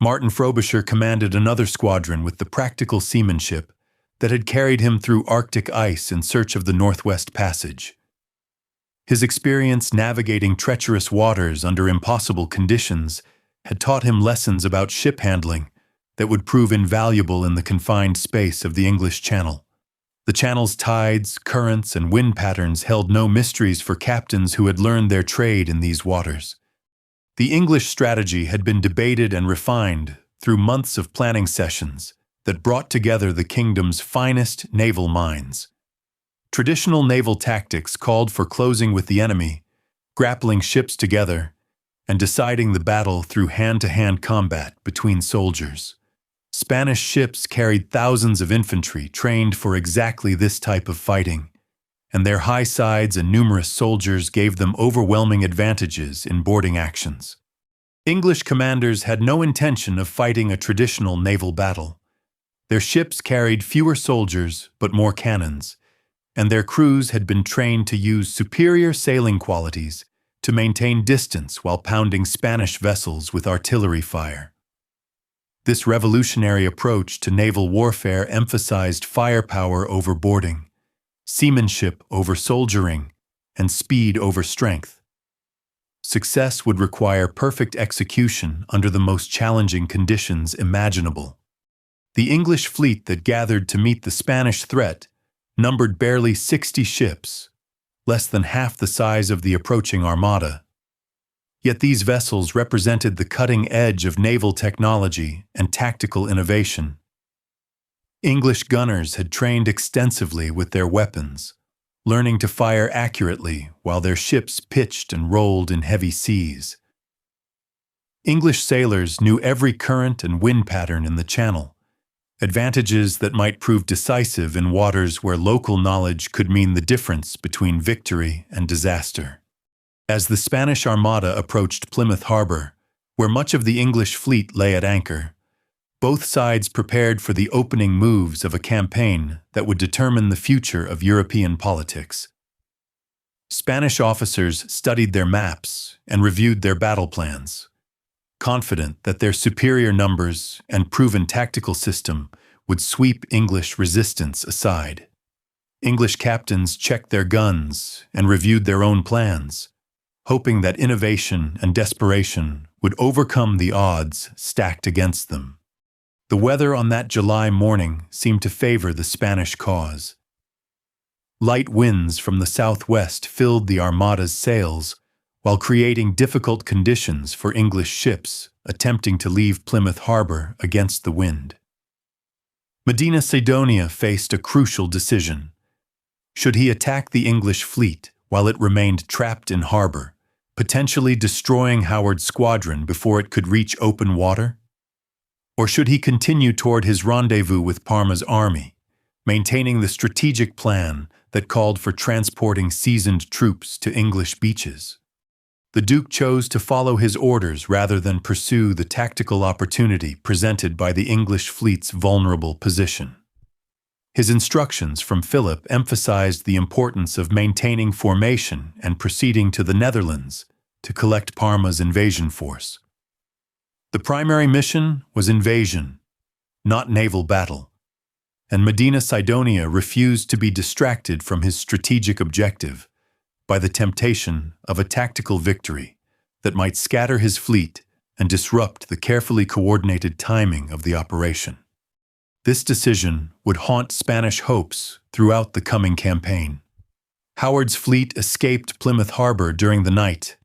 Martin Frobisher commanded another squadron with the practical seamanship that had carried him through Arctic ice in search of the Northwest Passage. His experience navigating treacherous waters under impossible conditions had taught him lessons about ship handling that would prove invaluable in the confined space of the English Channel. The Channel's tides, currents, and wind patterns held no mysteries for captains who had learned their trade in these waters. The English strategy had been debated and refined through months of planning sessions that brought together the kingdom's finest naval minds. Traditional naval tactics called for closing with the enemy, grappling ships together, and deciding the battle through hand-to-hand combat between soldiers. Spanish ships carried thousands of infantry trained for exactly this type of fighting, and their high sides and numerous soldiers gave them overwhelming advantages in boarding actions. English commanders had no intention of fighting a traditional naval battle. Their ships carried fewer soldiers but more cannons, and their crews had been trained to use superior sailing qualities to maintain distance while pounding Spanish vessels with artillery fire. This revolutionary approach to naval warfare emphasized firepower over boarding, seamanship over soldiering, and speed over strength. Success would require perfect execution under the most challenging conditions imaginable. The English fleet that gathered to meet the Spanish threat numbered barely 60 ships, less than half the size of the approaching Armada. Yet these vessels represented the cutting edge of naval technology and tactical innovation. English gunners had trained extensively with their weapons, learning to fire accurately while their ships pitched and rolled in heavy seas. English sailors knew every current and wind pattern in the Channel, advantages that might prove decisive in waters where local knowledge could mean the difference between victory and disaster. As the Spanish Armada approached Plymouth Harbor, where much of the English fleet lay at anchor, both sides prepared for the opening moves of a campaign that would determine the future of European politics. Spanish officers studied their maps and reviewed their battle plans, confident that their superior numbers and proven tactical system would sweep English resistance aside. English captains checked their guns and reviewed their own plans, hoping that innovation and desperation would overcome the odds stacked against them. The weather on that July morning seemed to favor the Spanish cause. Light winds from the southwest filled the Armada's sails, while creating difficult conditions for English ships attempting to leave Plymouth Harbor against the wind. Medina Sidonia faced a crucial decision. Should he attack the English fleet while it remained trapped in harbor, potentially destroying Howard's squadron before it could reach open water? Or should he continue toward his rendezvous with Parma's army, maintaining the strategic plan that called for transporting seasoned troops to English beaches? The Duke chose to follow his orders rather than pursue the tactical opportunity presented by the English fleet's vulnerable position. His instructions from Philip emphasized the importance of maintaining formation and proceeding to the Netherlands to collect Parma's invasion force. The primary mission was invasion, not naval battle, and Medina Sidonia refused to be distracted from his strategic objective by the temptation of a tactical victory that might scatter his fleet and disrupt the carefully coordinated timing of the operation. This decision would haunt Spanish hopes throughout the coming campaign. Howard's fleet escaped Plymouth Harbor during the night,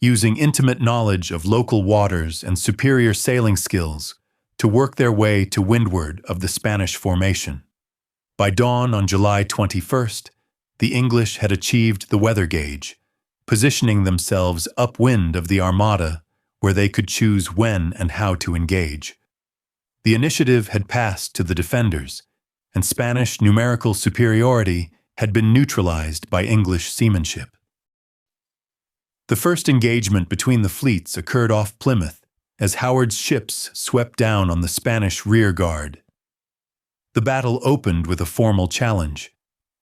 using intimate knowledge of local waters and superior sailing skills to work their way to windward of the Spanish formation. By dawn on July 21st, the English had achieved the weather gauge, positioning themselves upwind of the Armada where they could choose when and how to engage. The initiative had passed to the defenders, and Spanish numerical superiority had been neutralized by English seamanship. The first engagement between the fleets occurred off Plymouth as Howard's ships swept down on the Spanish rear guard. The battle opened with a formal challenge,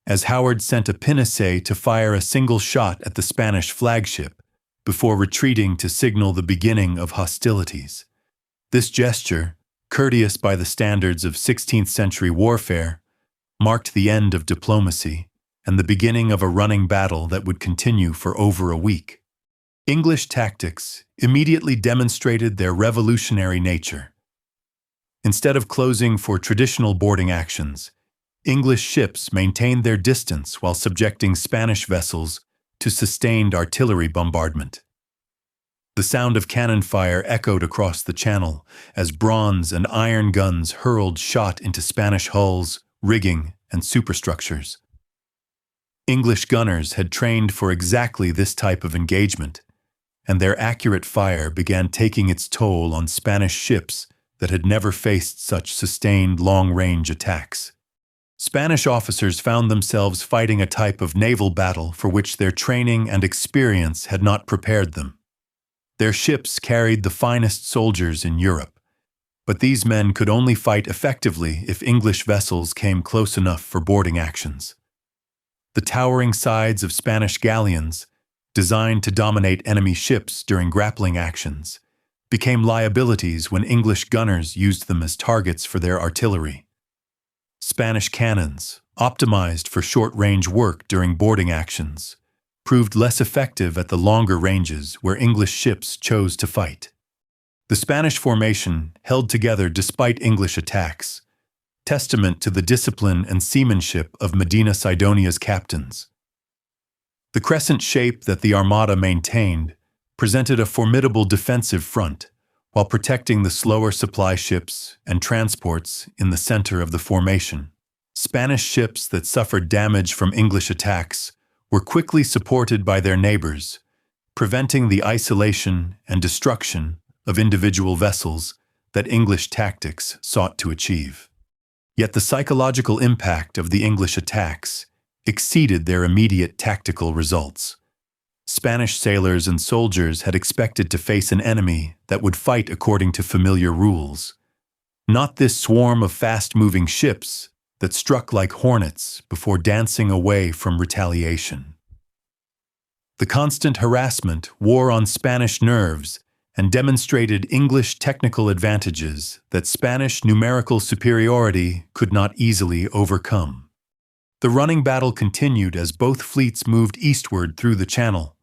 as Howard sent a pinnace to fire a single shot at the Spanish flagship before retreating to signal the beginning of hostilities. This gesture, courteous by the standards of 16th-century warfare, marked the end of diplomacy and the beginning of a running battle that would continue for over a week. English tactics immediately demonstrated their revolutionary nature. Instead of closing for traditional boarding actions, English ships maintained their distance while subjecting Spanish vessels to sustained artillery bombardment. The sound of cannon fire echoed across the channel as bronze and iron guns hurled shot into Spanish hulls, rigging, and superstructures. English gunners had trained for exactly this type of engagement, and their accurate fire began taking its toll on Spanish ships that had never faced such sustained long-range attacks. Spanish officers found themselves fighting a type of naval battle for which their training and experience had not prepared them. Their ships carried the finest soldiers in Europe, but these men could only fight effectively if English vessels came close enough for boarding actions. The towering sides of Spanish galleons, designed to dominate enemy ships during grappling actions, became liabilities when English gunners used them as targets for their artillery. Spanish cannons, optimized for short-range work during boarding actions, proved less effective at the longer ranges where English ships chose to fight. The Spanish formation held together despite English attacks, testament to the discipline and seamanship of Medina Sidonia's captains. The crescent shape that the Armada maintained presented a formidable defensive front, while protecting the slower supply ships and transports in the center of the formation. Spanish ships that suffered damage from English attacks were quickly supported by their neighbors, preventing the isolation and destruction of individual vessels that English tactics sought to achieve. Yet the psychological impact of the English attacks exceeded their immediate tactical results. Spanish sailors and soldiers had expected to face an enemy that would fight according to familiar rules, not this swarm of fast-moving ships that struck like hornets before dancing away from retaliation. The constant harassment wore on Spanish nerves and demonstrated English technical advantages that Spanish numerical superiority could not easily overcome. The running battle continued as both fleets moved eastward through the Channel.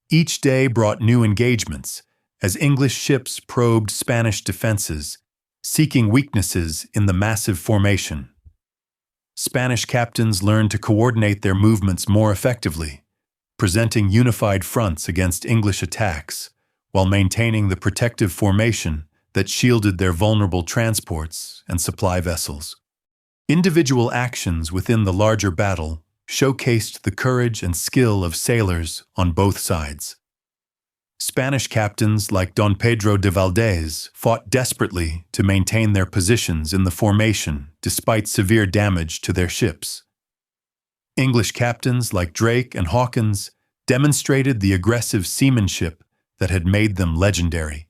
Each day brought new engagements as English ships probed Spanish defenses, seeking weaknesses in the massive formation. Spanish captains learned to coordinate their movements more effectively, presenting unified fronts against English attacks, while maintaining the protective formation that shielded their vulnerable transports and supply vessels. Individual actions within the larger battle showcased the courage and skill of sailors on both sides. Spanish captains like Don Pedro de Valdez fought desperately to maintain their positions in the formation despite severe damage to their ships. English captains like Drake and Hawkins demonstrated the aggressive seamanship that had made them legendary,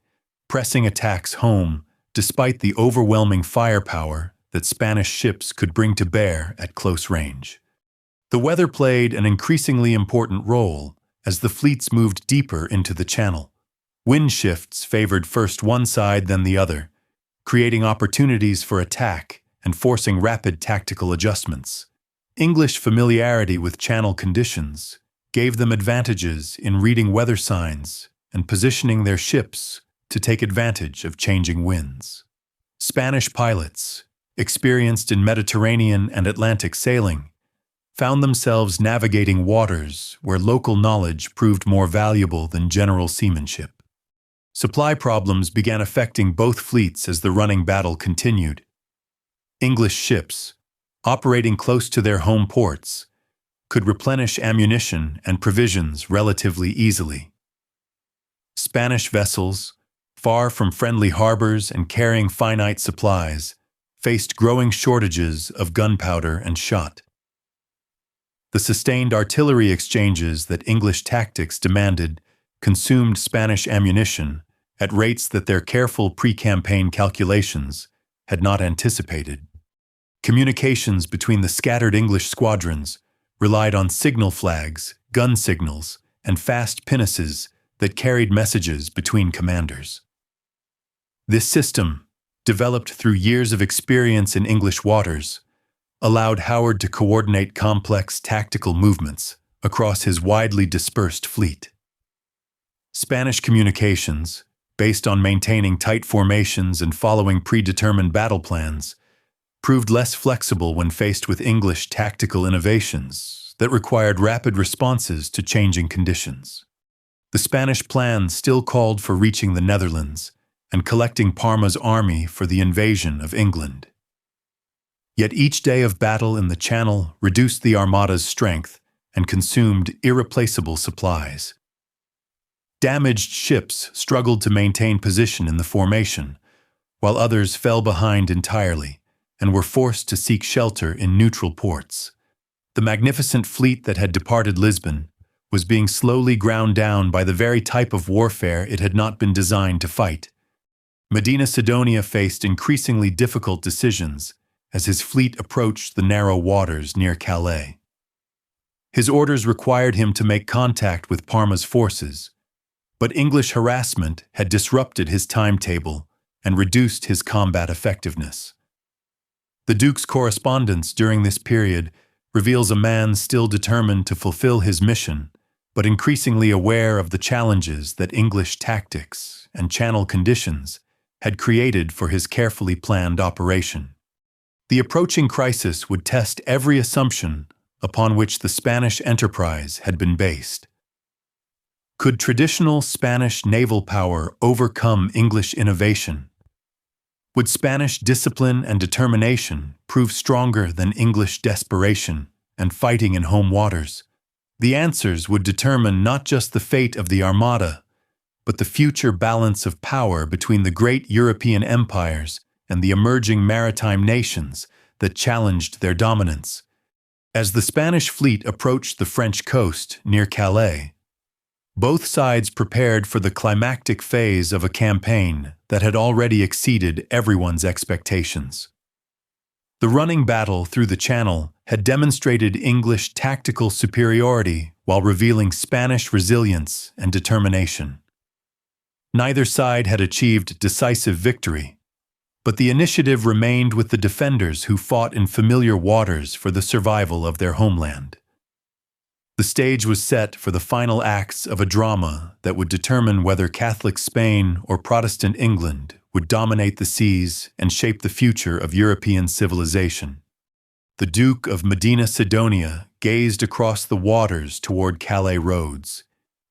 pressing attacks home despite the overwhelming firepower that Spanish ships could bring to bear at close range. The weather played an increasingly important role as the fleets moved deeper into the channel. Wind shifts favored first one side then the other, creating opportunities for attack and forcing rapid tactical adjustments. English familiarity with channel conditions gave them advantages in reading weather signs and positioning their ships to take advantage of changing winds. Spanish pilots, experienced in Mediterranean and Atlantic sailing, found themselves navigating waters where local knowledge proved more valuable than general seamanship. Supply problems began affecting both fleets as the running battle continued. English ships, operating close to their home ports, could replenish ammunition and provisions relatively easily. Spanish vessels, far from friendly harbors and carrying finite supplies, faced growing shortages of gunpowder and shot. The sustained artillery exchanges that English tactics demanded consumed Spanish ammunition at rates that their careful pre-campaign calculations had not anticipated. Communications between the scattered English squadrons relied on signal flags, gun signals, and fast pinnaces that carried messages between commanders. This system, developed through years of experience in English waters, allowed Howard to coordinate complex tactical movements across his widely dispersed fleet. Spanish communications, based on maintaining tight formations and following predetermined battle plans, proved less flexible when faced with English tactical innovations that required rapid responses to changing conditions. The Spanish plan still called for reaching the Netherlands and collecting Parma's army for the invasion of England. Yet each day of battle in the Channel reduced the Armada's strength and consumed irreplaceable supplies. Damaged ships struggled to maintain position in the formation, while others fell behind entirely and were forced to seek shelter in neutral ports. The magnificent fleet that had departed Lisbon was being slowly ground down by the very type of warfare it had not been designed to fight. Medina Sidonia faced increasingly difficult decisions as his fleet approached the narrow waters near Calais. His orders required him to make contact with Parma's forces, but English harassment had disrupted his timetable and reduced his combat effectiveness. The Duke's correspondence during this period reveals a man still determined to fulfill his mission, but increasingly aware of the challenges that English tactics and channel conditions had created for his carefully planned operation. The approaching crisis would test every assumption upon which the Spanish enterprise had been based. Could traditional Spanish naval power overcome English innovation? Would Spanish discipline and determination prove stronger than English desperation and fighting in home waters? The answers would determine not just the fate of the Armada, but the future balance of power between the great European empires and the emerging maritime nations that challenged their dominance. As the Spanish fleet approached the French coast near Calais, both sides prepared for the climactic phase of a campaign that had already exceeded everyone's expectations. The running battle through the Channel had demonstrated English tactical superiority while revealing Spanish resilience and determination. Neither side had achieved decisive victory, but the initiative remained with the defenders who fought in familiar waters for the survival of their homeland. The stage was set for the final acts of a drama that would determine whether Catholic Spain or Protestant England would dominate the seas and shape the future of European civilization. The Duke of Medina Sidonia gazed across the waters toward Calais roads,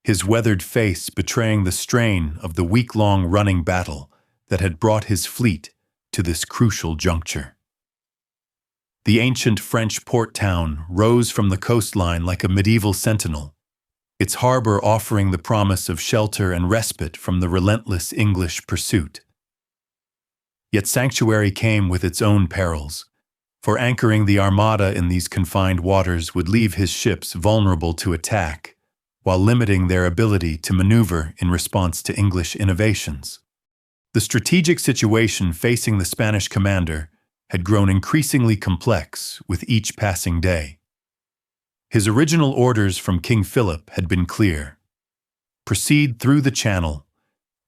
his weathered face betraying the strain of the week-long running battle that had brought his fleet to this crucial juncture. The ancient French port town rose from the coastline like a medieval sentinel, its harbor offering the promise of shelter and respite from the relentless English pursuit. Yet sanctuary came with its own perils, for anchoring the Armada in these confined waters would leave his ships vulnerable to attack, while limiting their ability to maneuver in response to English innovations. The strategic situation facing the Spanish commander had grown increasingly complex with each passing day. His original orders from King Philip had been clear. Proceed through the Channel,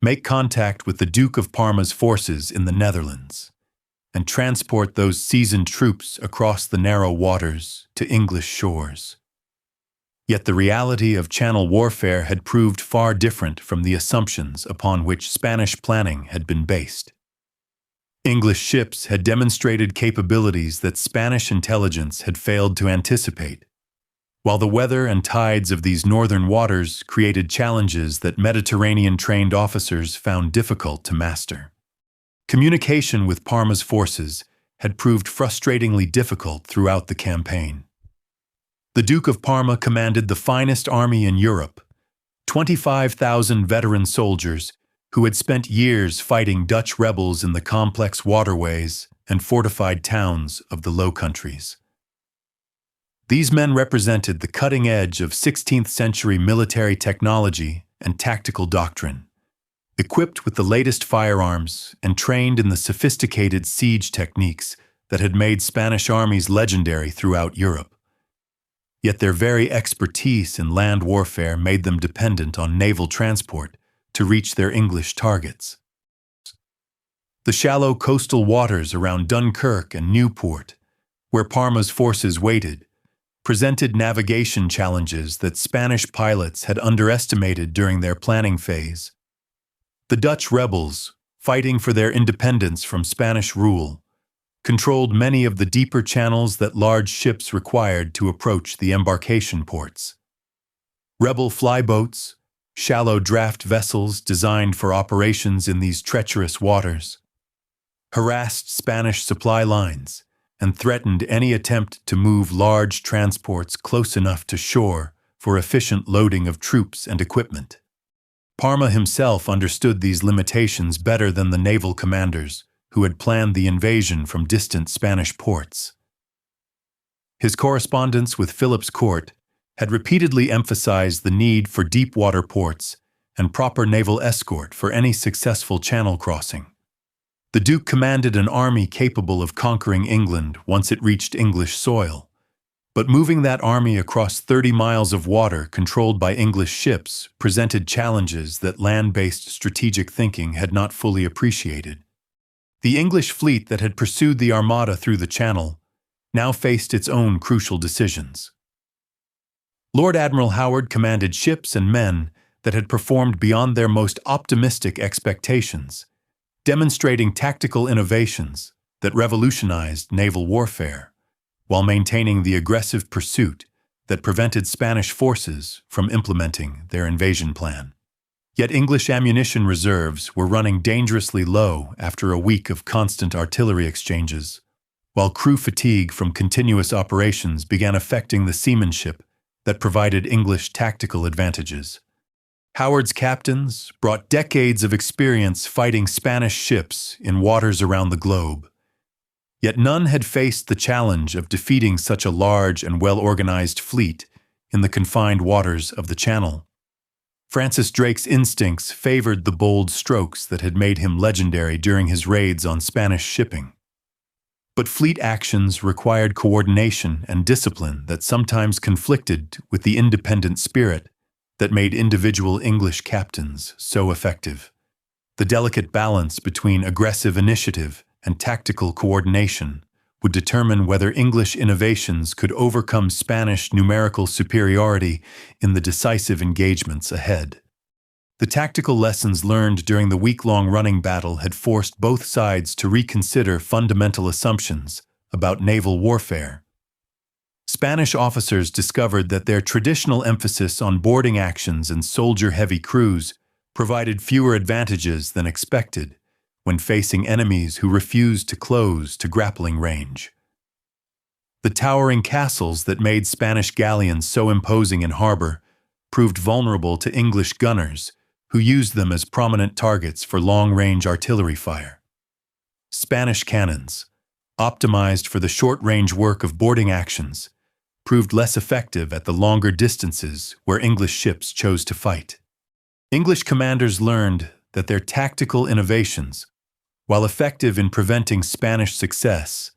make contact with the Duke of Parma's forces in the Netherlands, and transport those seasoned troops across the narrow waters to English shores. Yet the reality of Channel warfare had proved far different from the assumptions upon which Spanish planning had been based. English ships had demonstrated capabilities that Spanish intelligence had failed to anticipate, while the weather and tides of these northern waters created challenges that Mediterranean-trained officers found difficult to master. Communication with Parma's forces had proved frustratingly difficult throughout the campaign. The Duke of Parma commanded the finest army in Europe, 25,000 veteran soldiers who had spent years fighting Dutch rebels in the complex waterways and fortified towns of the Low Countries. These men represented the cutting edge of 16th-century military technology and tactical doctrine, equipped with the latest firearms and trained in the sophisticated siege techniques that had made Spanish armies legendary throughout Europe. Yet their very expertise in land warfare made them dependent on naval transport to reach their English targets. The shallow coastal waters around Dunkirk and Newport, where Parma's forces waited, presented navigation challenges that Spanish pilots had underestimated during their planning phase. The Dutch rebels, fighting for their independence from Spanish rule, controlled many of the deeper channels that large ships required to approach the embarkation ports. Rebel flyboats, shallow draft vessels designed for operations in these treacherous waters, harassed Spanish supply lines and threatened any attempt to move large transports close enough to shore for efficient loading of troops and equipment. Parma himself understood these limitations better than the naval commanders who had planned the invasion from distant Spanish ports. His correspondence with Philip's court had repeatedly emphasized the need for deep-water ports and proper naval escort for any successful channel crossing. The Duke commanded an army capable of conquering England once it reached English soil, but moving that army across 30 miles of water controlled by English ships presented challenges that land-based strategic thinking had not fully appreciated. The English fleet that had pursued the Armada through the Channel now faced its own crucial decisions. Lord Admiral Howard commanded ships and men that had performed beyond their most optimistic expectations, demonstrating tactical innovations that revolutionized naval warfare, while maintaining the aggressive pursuit that prevented Spanish forces from implementing their invasion plan. Yet English ammunition reserves were running dangerously low after a week of constant artillery exchanges, while crew fatigue from continuous operations began affecting the seamanship that provided English tactical advantages. Howard's captains brought decades of experience fighting Spanish ships in waters around the globe, yet none had faced the challenge of defeating such a large and well-organized fleet in the confined waters of the Channel. Francis Drake's instincts favored the bold strokes that had made him legendary during his raids on Spanish shipping. But fleet actions required coordination and discipline that sometimes conflicted with the independent spirit that made individual English captains so effective. The delicate balance between aggressive initiative and tactical coordination would determine whether English innovations could overcome Spanish numerical superiority in the decisive engagements ahead. The tactical lessons learned during the week-long running battle had forced both sides to reconsider fundamental assumptions about naval warfare. Spanish officers discovered that their traditional emphasis on boarding actions and soldier-heavy crews provided fewer advantages than expected when facing enemies who refused to close to grappling range. The towering castles that made Spanish galleons so imposing in harbor proved vulnerable to English gunners who used them as prominent targets for long-range artillery fire. Spanish cannons, optimized for the short-range work of boarding actions, proved less effective at the longer distances where English ships chose to fight. English commanders learned that their tactical innovations, while effective in preventing Spanish success,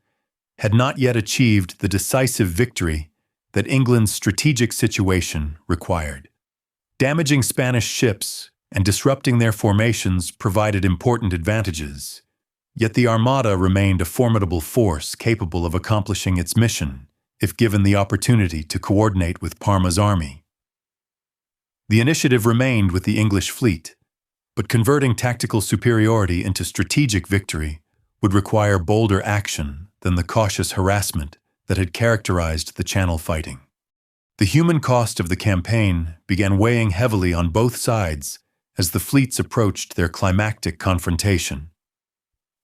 had not yet achieved the decisive victory that England's strategic situation required. Damaging Spanish ships and disrupting their formations provided important advantages, yet the Armada remained a formidable force capable of accomplishing its mission if given the opportunity to coordinate with Parma's army. The initiative remained with the English fleet, but converting tactical superiority into strategic victory would require bolder action than the cautious harassment that had characterized the Channel fighting. The human cost of the campaign began weighing heavily on both sides as the fleets approached their climactic confrontation.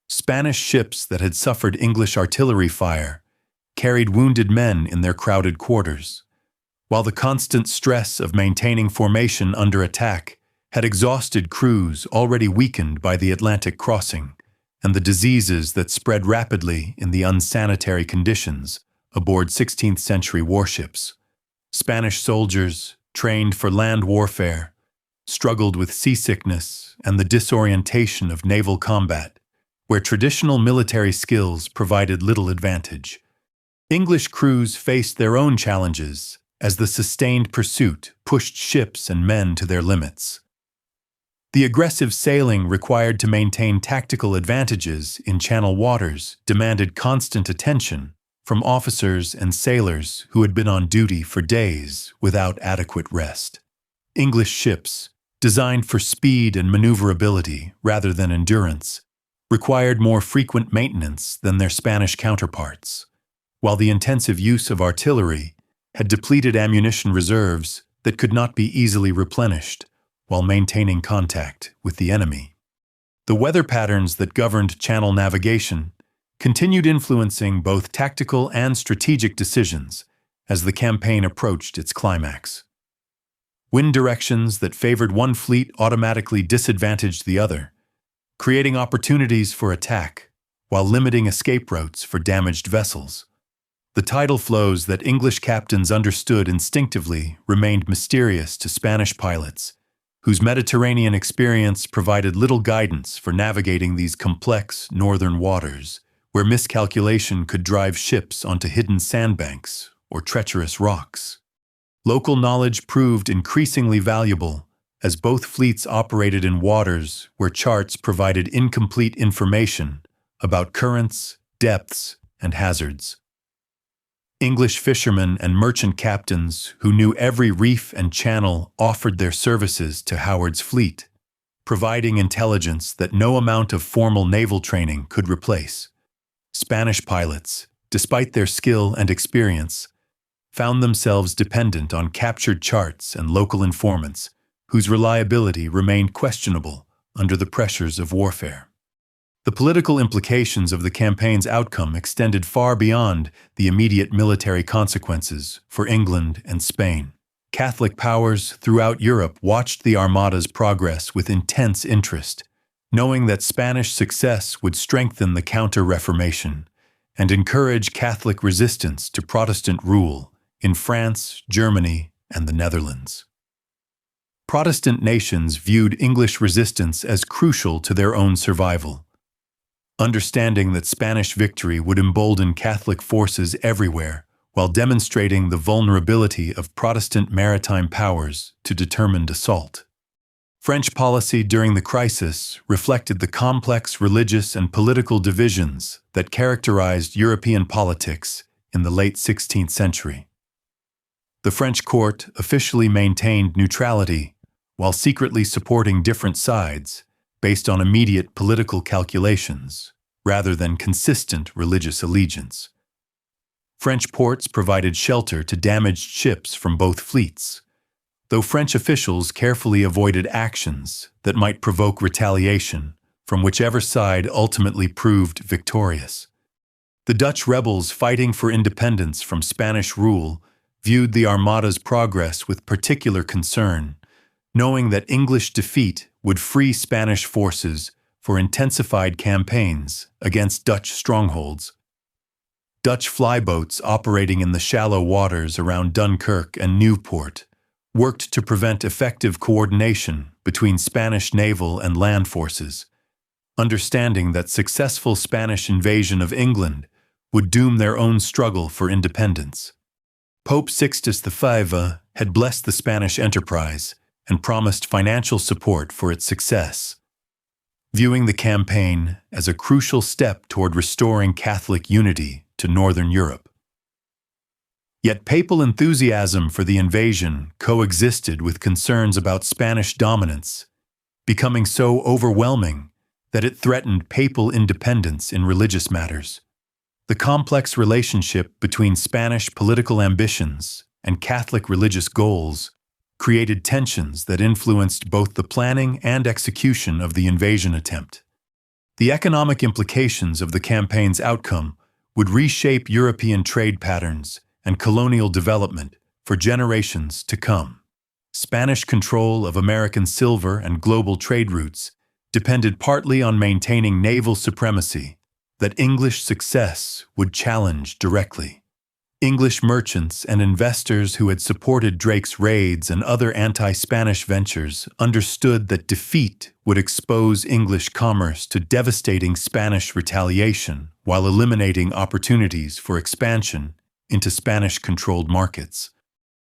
Spanish ships that had suffered English artillery fire carried wounded men in their crowded quarters, while the constant stress of maintaining formation under attack had exhausted crews already weakened by the Atlantic crossing and the diseases that spread rapidly in the unsanitary conditions aboard 16th-century warships. Spanish soldiers, trained for land warfare, struggled with seasickness and the disorientation of naval combat, where traditional military skills provided little advantage. English crews faced their own challenges as the sustained pursuit pushed ships and men to their limits. The aggressive sailing required to maintain tactical advantages in Channel waters demanded constant attention from officers and sailors who had been on duty for days without adequate rest. English ships, designed for speed and maneuverability rather than endurance, required more frequent maintenance than their Spanish counterparts, while the intensive use of artillery had depleted ammunition reserves that could not be easily replenished while maintaining contact with the enemy. The weather patterns that governed Channel navigation continued influencing both tactical and strategic decisions as the campaign approached its climax. Wind directions that favored one fleet automatically disadvantaged the other, creating opportunities for attack while limiting escape routes for damaged vessels. The tidal flows that English captains understood instinctively remained mysterious to Spanish pilots, whose Mediterranean experience provided little guidance for navigating these complex northern waters, where miscalculation could drive ships onto hidden sandbanks or treacherous rocks. Local knowledge proved increasingly valuable as both fleets operated in waters where charts provided incomplete information about currents, depths, and hazards. English fishermen and merchant captains who knew every reef and channel offered their services to Howard's fleet, providing intelligence that no amount of formal naval training could replace. Spanish pilots, despite their skill and experience, found themselves dependent on captured charts and local informants whose reliability remained questionable under the pressures of warfare. The political implications of the campaign's outcome extended far beyond the immediate military consequences for England and Spain. Catholic powers throughout Europe watched the Armada's progress with intense interest, knowing that Spanish success would strengthen the Counter-Reformation and encourage Catholic resistance to Protestant rule in France, Germany, and the Netherlands. Protestant nations viewed English resistance as crucial to their own survival, understanding that Spanish victory would embolden Catholic forces everywhere while demonstrating the vulnerability of Protestant maritime powers to determined assault. French policy during the crisis reflected the complex religious and political divisions that characterized European politics in the late 16th century. The French court officially maintained neutrality while secretly supporting different sides based on immediate political calculations rather than consistent religious allegiance. French ports provided shelter to damaged ships from both fleets, though French officials carefully avoided actions that might provoke retaliation from whichever side ultimately proved victorious. The Dutch rebels fighting for independence from Spanish rule viewed the Armada's progress with particular concern, knowing that English defeat would free Spanish forces for intensified campaigns against Dutch strongholds. Dutch flyboats operating in the shallow waters around Dunkirk and Nieuwpoort worked to prevent effective coordination between Spanish naval and land forces, understanding that successful Spanish invasion of England would doom their own struggle for independence. Pope Sixtus V had blessed the Spanish enterprise and promised financial support for its success, viewing the campaign as a crucial step toward restoring Catholic unity to Northern Europe. Yet papal enthusiasm for the invasion coexisted with concerns about Spanish dominance, becoming so overwhelming that it threatened papal independence in religious matters. The complex relationship between Spanish political ambitions and Catholic religious goals created tensions that influenced both the planning and execution of the invasion attempt. The economic implications of the campaign's outcome would reshape European trade patterns and colonial development for generations to come. Spanish control of American silver and global trade routes depended partly on maintaining naval supremacy that English success would challenge directly. English merchants and investors who had supported Drake's raids and other anti-Spanish ventures understood that defeat would expose English commerce to devastating Spanish retaliation while eliminating opportunities for expansion into Spanish-controlled markets.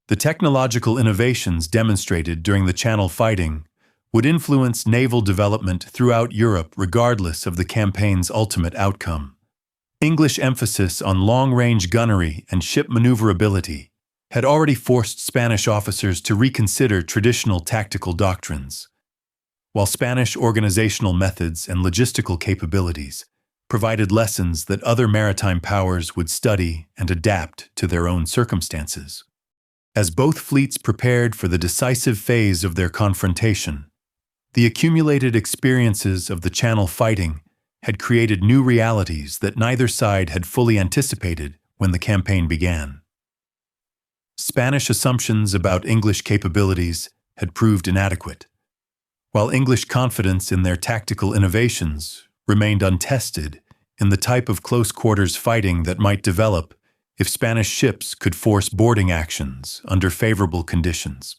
The technological innovations demonstrated during the Channel fighting would influence naval development throughout Europe regardless of the campaign's ultimate outcome. English emphasis on long-range gunnery and ship maneuverability had already forced Spanish officers to reconsider traditional tactical doctrines, while Spanish organizational methods and logistical capabilities provided lessons that other maritime powers would study and adapt to their own circumstances. As both fleets prepared for the decisive phase of their confrontation, the accumulated experiences of the Channel fighting had created new realities that neither side had fully anticipated when the campaign began. Spanish assumptions about English capabilities had proved inadequate, while English confidence in their tactical innovations remained untested in the type of close-quarters fighting that might develop if Spanish ships could force boarding actions under favorable conditions.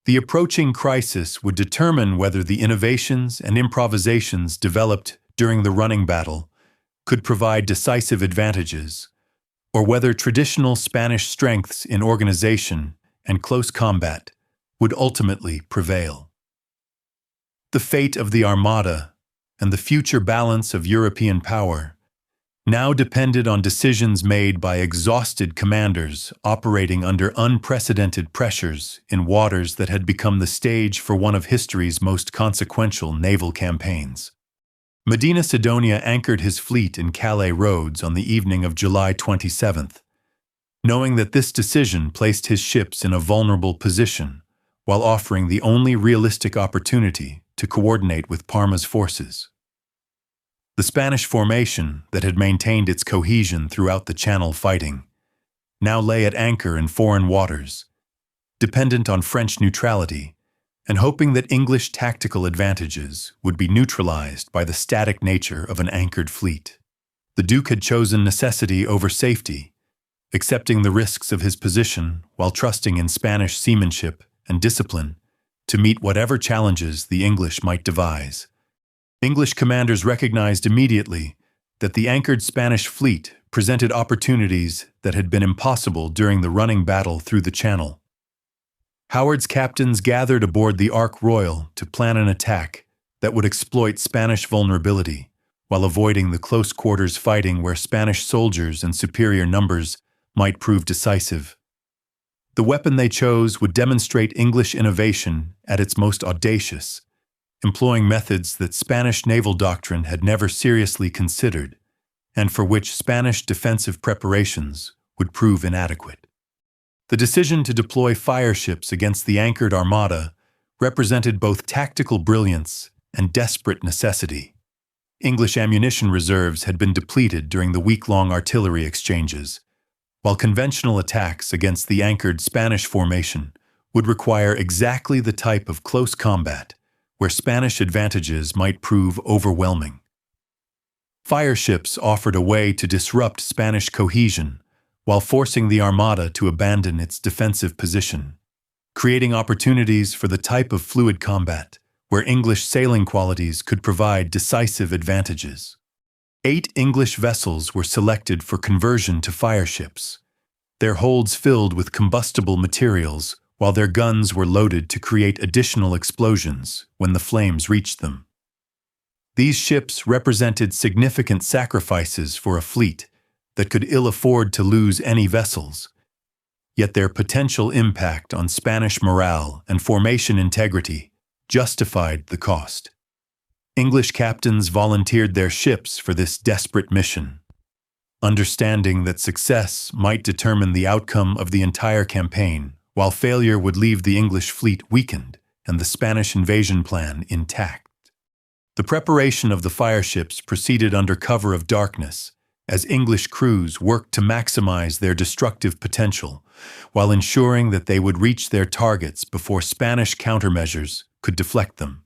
The approaching crisis would determine whether the innovations and improvisations developed during the running battle could provide decisive advantages, or whether traditional Spanish strengths in organization and close combat would ultimately prevail. The fate of the Armada and the future balance of European power now depended on decisions made by exhausted commanders operating under unprecedented pressures in waters that had become the stage for one of history's most consequential naval campaigns. Medina Sidonia anchored his fleet in Calais roads on the evening of July 27th, knowing that this decision placed his ships in a vulnerable position while offering the only realistic opportunity to coordinate with Parma's forces. The Spanish formation that had maintained its cohesion throughout the Channel fighting now lay at anchor in foreign waters, dependent on French neutrality and hoping that English tactical advantages would be neutralized by the static nature of an anchored fleet. The Duke had chosen necessity over safety, accepting the risks of his position while trusting in Spanish seamanship and discipline to meet whatever challenges the English might devise. English commanders recognized immediately that the anchored Spanish fleet presented opportunities that had been impossible during the running battle through the Channel. Howard's captains gathered aboard the Ark Royal to plan an attack that would exploit Spanish vulnerability while avoiding the close-quarters fighting where Spanish soldiers in superior numbers might prove decisive. The weapon they chose would demonstrate English innovation at its most audacious, employing methods that Spanish naval doctrine had never seriously considered, and for which Spanish defensive preparations would prove inadequate. The decision to deploy fire ships against the anchored Armada represented both tactical brilliance and desperate necessity. English ammunition reserves had been depleted during the week-long artillery exchanges, while conventional attacks against the anchored Spanish formation would require exactly the type of close combat where Spanish advantages might prove overwhelming. Fire ships offered a way to disrupt Spanish cohesion while forcing the Armada to abandon its defensive position, creating opportunities for the type of fluid combat where English sailing qualities could provide decisive advantages. 8 English vessels were selected for conversion to fireships, their holds filled with combustible materials while their guns were loaded to create additional explosions when the flames reached them. These ships represented significant sacrifices for a fleet that could ill afford to lose any vessels, yet their potential impact on Spanish morale and formation integrity justified the cost. English captains volunteered their ships for this desperate mission, understanding that success might determine the outcome of the entire campaign, while failure would leave the English fleet weakened and the Spanish invasion plan intact. The preparation of the fireships proceeded under cover of darkness, as English crews worked to maximize their destructive potential, while ensuring that they would reach their targets before Spanish countermeasures could deflect them.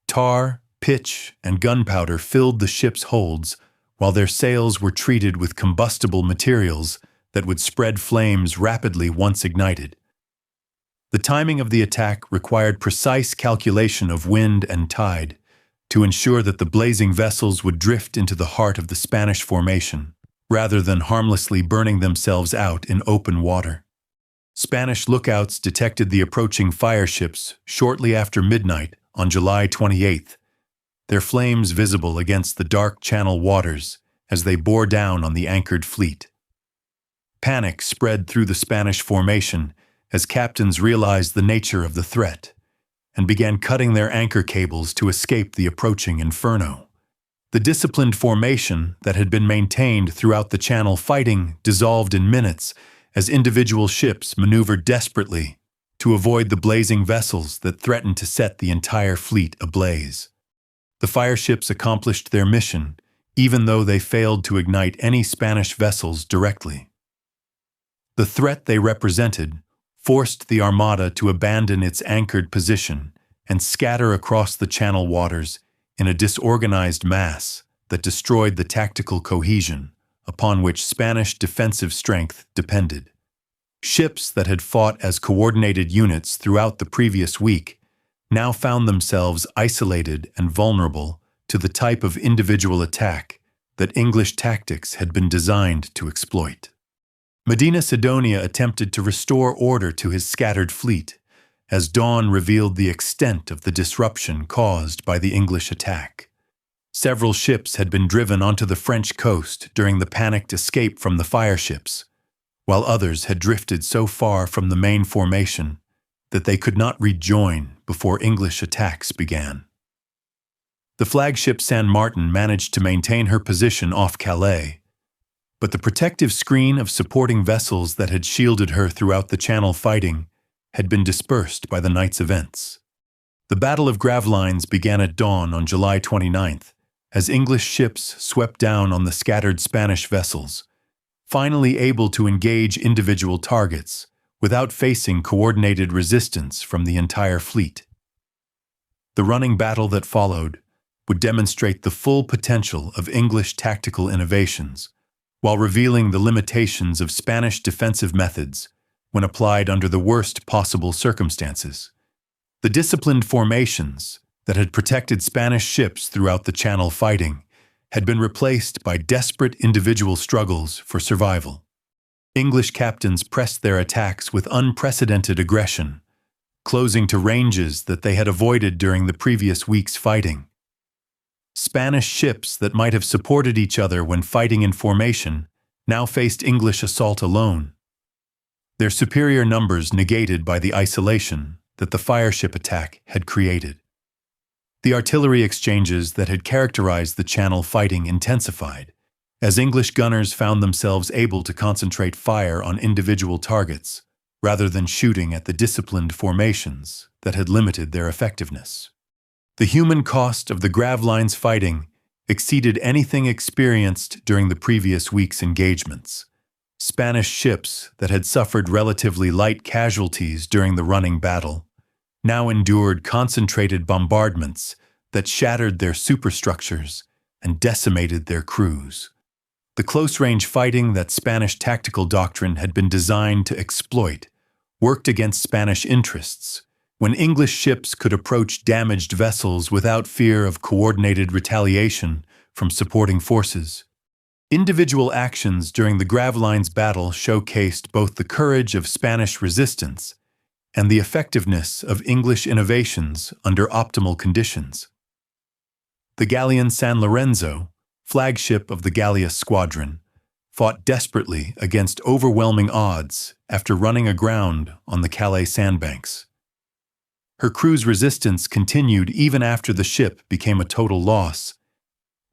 Tar, pitch, and gunpowder filled the ship's holds, while their sails were treated with combustible materials that would spread flames rapidly once ignited. The timing of the attack required precise calculation of wind and tide to ensure that the blazing vessels would drift into the heart of the Spanish formation, rather than harmlessly burning themselves out in open water. Spanish lookouts detected the approaching fireships shortly after midnight on July 28th, their flames visible against the dark channel waters as they bore down on the anchored fleet. Panic spread through the Spanish formation as captains realized the nature of the threat and began cutting their anchor cables to escape the approaching inferno. The disciplined formation that had been maintained throughout the channel fighting dissolved in minutes as individual ships maneuvered desperately to avoid the blazing vessels that threatened to set the entire fleet ablaze. The fireships accomplished their mission, even though they failed to ignite any Spanish vessels directly. The threat they represented forced the Armada to abandon its anchored position and scatter across the channel waters in a disorganized mass that destroyed the tactical cohesion upon which Spanish defensive strength depended. Ships that had fought as coordinated units throughout the previous week now found themselves isolated and vulnerable to the type of individual attack that English tactics had been designed to exploit. Medina Sidonia attempted to restore order to his scattered fleet, as dawn revealed the extent of the disruption caused by the English attack. Several ships had been driven onto the French coast during the panicked escape from the fireships, while others had drifted so far from the main formation that they could not rejoin before English attacks began. The flagship San Martin managed to maintain her position off Calais, but the protective screen of supporting vessels that had shielded her throughout the Channel fighting had been dispersed by the night's events. The Battle of Gravelines began at dawn on July 29th, as English ships swept down on the scattered Spanish vessels, finally able to engage individual targets without facing coordinated resistance from the entire fleet. The running battle that followed would demonstrate the full potential of English tactical innovations, while revealing the limitations of Spanish defensive methods when applied under the worst possible circumstances. The disciplined formations that had protected Spanish ships throughout the Channel fighting had been replaced by desperate individual struggles for survival. English captains pressed their attacks with unprecedented aggression, closing to ranges that they had avoided during the previous week's fighting. Spanish ships that might have supported each other when fighting in formation now faced English assault alone, their superior numbers negated by the isolation that the fireship attack had created. The artillery exchanges that had characterized the Channel fighting intensified, as English gunners found themselves able to concentrate fire on individual targets rather than shooting at the disciplined formations that had limited their effectiveness. The human cost of the Gravelines fighting exceeded anything experienced during the previous week's engagements. Spanish ships that had suffered relatively light casualties during the running battle now endured concentrated bombardments that shattered their superstructures and decimated their crews. The close-range fighting that Spanish tactical doctrine had been designed to exploit worked against Spanish interests, when English ships could approach damaged vessels without fear of coordinated retaliation from supporting forces. Individual actions during the Graveline's battle showcased both the courage of Spanish resistance and the effectiveness of English innovations under optimal conditions. The galleon San Lorenzo, flagship of the Galleass Squadron, fought desperately against overwhelming odds after running aground on the Calais sandbanks. Her crew's resistance continued even after the ship became a total loss,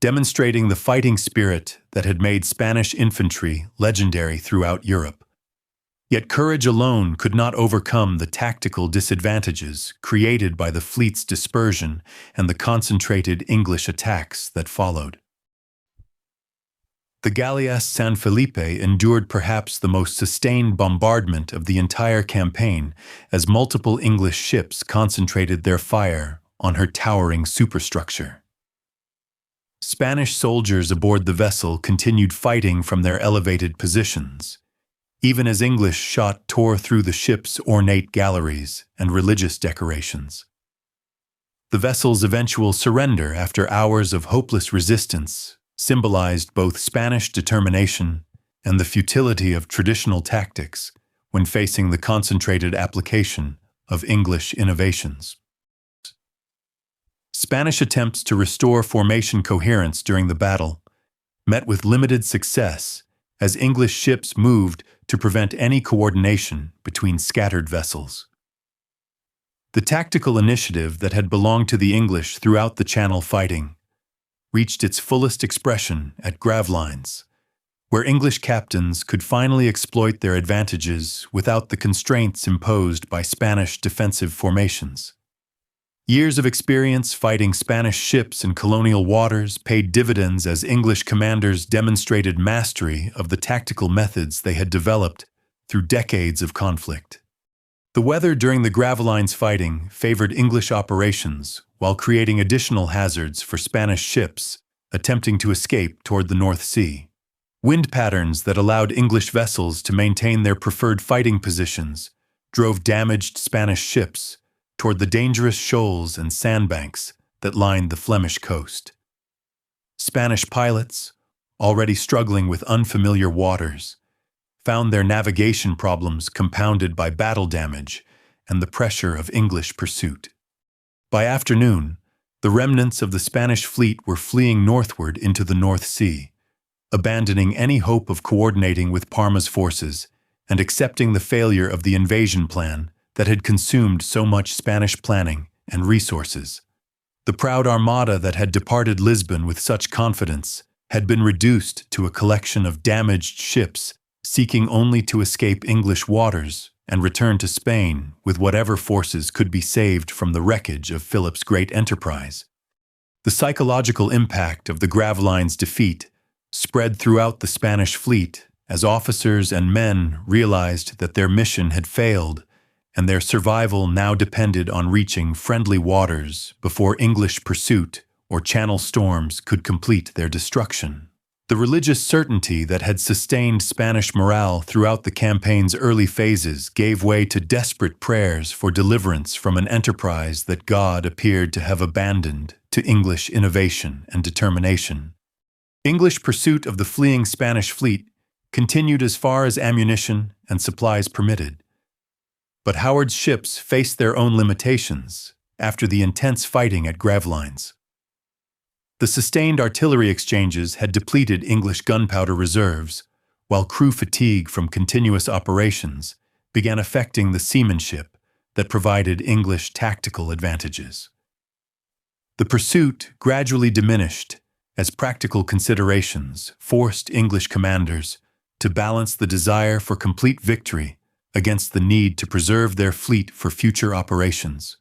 demonstrating the fighting spirit that had made Spanish infantry legendary throughout Europe. Yet courage alone could not overcome the tactical disadvantages created by the fleet's dispersion and the concentrated English attacks that followed. The Galleass San Felipe endured perhaps the most sustained bombardment of the entire campaign as multiple English ships concentrated their fire on her towering superstructure. Spanish soldiers aboard the vessel continued fighting from their elevated positions, even as English shot tore through the ship's ornate galleries and religious decorations. The vessel's eventual surrender after hours of hopeless resistance symbolized both Spanish determination and the futility of traditional tactics when facing the concentrated application of English innovations. Spanish attempts to restore formation coherence during the battle met with limited success as English ships moved to prevent any coordination between scattered vessels. The tactical initiative that had belonged to the English throughout the Channel fighting reached its fullest expression at Gravelines, where English captains could finally exploit their advantages without the constraints imposed by Spanish defensive formations. Years of experience fighting Spanish ships in colonial waters paid dividends as English commanders demonstrated mastery of the tactical methods they had developed through decades of conflict. The weather during the Gravelines fighting favored English operations while creating additional hazards for Spanish ships attempting to escape toward the North Sea. Wind patterns that allowed English vessels to maintain their preferred fighting positions drove damaged Spanish ships toward the dangerous shoals and sandbanks that lined the Flemish coast. Spanish pilots, already struggling with unfamiliar waters, found their navigation problems compounded by battle damage and the pressure of English pursuit. By afternoon, the remnants of the Spanish fleet were fleeing northward into the North Sea, abandoning any hope of coordinating with Parma's forces and accepting the failure of the invasion plan that had consumed so much Spanish planning and resources. The proud Armada that had departed Lisbon with such confidence had been reduced to a collection of damaged ships seeking only to escape English waters and return to Spain with whatever forces could be saved from the wreckage of Philip's great enterprise. The psychological impact of the Graveline's defeat spread throughout the Spanish fleet as officers and men realized that their mission had failed and their survival now depended on reaching friendly waters before English pursuit or Channel storms could complete their destruction. The religious certainty that had sustained Spanish morale throughout the campaign's early phases gave way to desperate prayers for deliverance from an enterprise that God appeared to have abandoned to English innovation and determination. English pursuit of the fleeing Spanish fleet continued as far as ammunition and supplies permitted. But Howard's ships faced their own limitations after the intense fighting at Gravelines. The sustained artillery exchanges had depleted English gunpowder reserves, while crew fatigue from continuous operations began affecting the seamanship that provided English tactical advantages. The pursuit gradually diminished as practical considerations forced English commanders to balance the desire for complete victory against the need to preserve their fleet for future operations.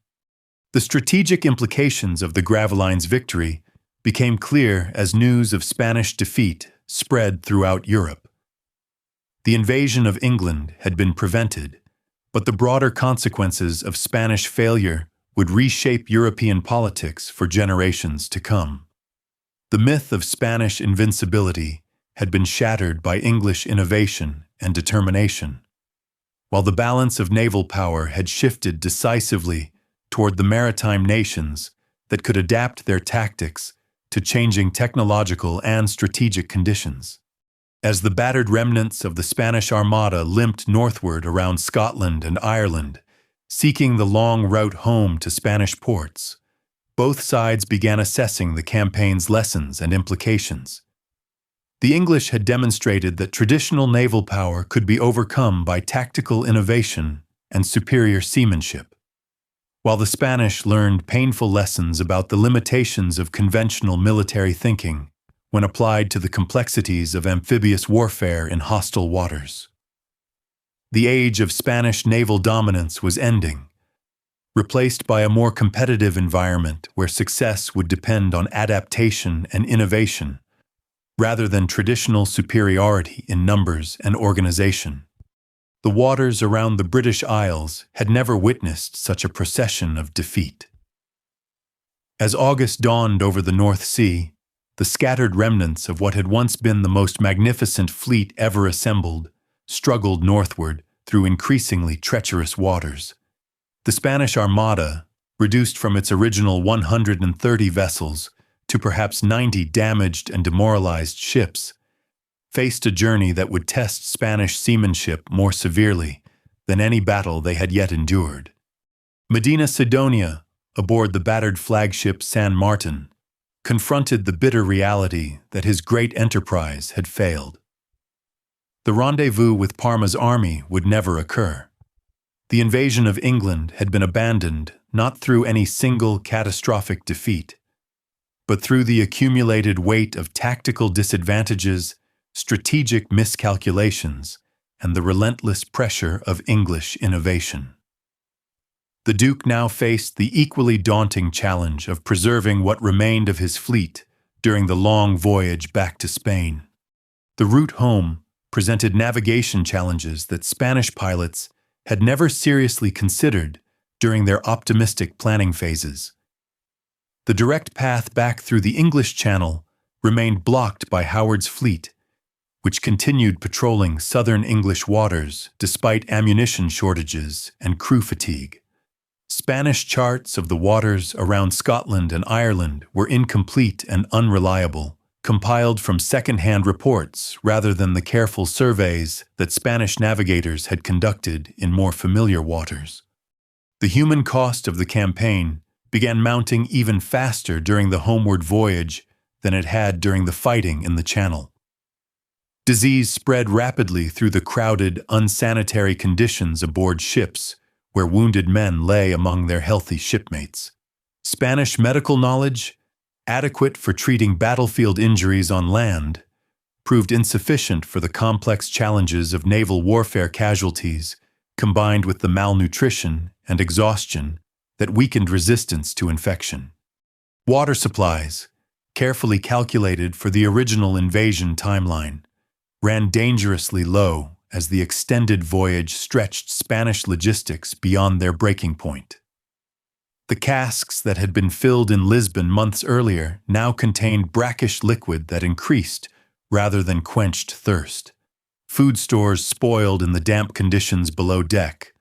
The strategic implications of the Graveline's victory became clear as news of Spanish defeat spread throughout Europe. The invasion of England had been prevented, but the broader consequences of Spanish failure would reshape European politics for generations to come. The myth of Spanish invincibility had been shattered by English innovation and determination, while the balance of naval power had shifted decisively toward the maritime nations that could adapt their tactics to changing technological and strategic conditions. As the battered remnants of the Spanish Armada limped northward around Scotland and Ireland, seeking the long route home to Spanish ports, both sides began assessing the campaign's lessons and implications. The English had demonstrated that traditional naval power could be overcome by tactical innovation and superior seamanship, while the Spanish learned painful lessons about the limitations of conventional military thinking when applied to the complexities of amphibious warfare in hostile waters. The age of Spanish naval dominance was ending, replaced by a more competitive environment where success would depend on adaptation and innovation, rather than traditional superiority in numbers and organization. The waters around the British Isles had never witnessed such a procession of defeat. As August dawned over the North Sea, the scattered remnants of what had once been the most magnificent fleet ever assembled struggled northward through increasingly treacherous waters. The Spanish Armada, reduced from its original 130 vessels to perhaps 90 damaged and demoralized ships, faced a journey that would test Spanish seamanship more severely than any battle they had yet endured. Medina Sidonia, aboard the battered flagship San Martin, confronted the bitter reality that his great enterprise had failed. The rendezvous with Parma's army would never occur. The invasion of England had been abandoned not through any single catastrophic defeat, but through the accumulated weight of tactical disadvantages, strategic miscalculations, and the relentless pressure of English innovation. The Duke now faced the equally daunting challenge of preserving what remained of his fleet during the long voyage back to Spain. The route home presented navigation challenges that Spanish pilots had never seriously considered during their optimistic planning phases. The direct path back through the English Channel remained blocked by Howard's fleet, which continued patrolling southern English waters despite ammunition shortages and crew fatigue. Spanish charts of the waters around Scotland and Ireland were incomplete and unreliable, compiled from second-hand reports rather than the careful surveys that Spanish navigators had conducted in more familiar waters. The human cost of the campaign began mounting even faster during the homeward voyage than it had during the fighting in the Channel. Disease spread rapidly through the crowded, unsanitary conditions aboard ships where wounded men lay among their healthy shipmates. Spanish medical knowledge, adequate for treating battlefield injuries on land, proved insufficient for the complex challenges of naval warfare casualties, combined with the malnutrition and exhaustion that weakened resistance to infection. Water supplies, carefully calculated for the original invasion timeline, ran dangerously low as the extended voyage stretched Spanish logistics beyond their breaking point. The casks that had been filled in Lisbon months earlier now contained brackish liquid that increased rather than quenched thirst. Food stores spoiled in the damp conditions below deck,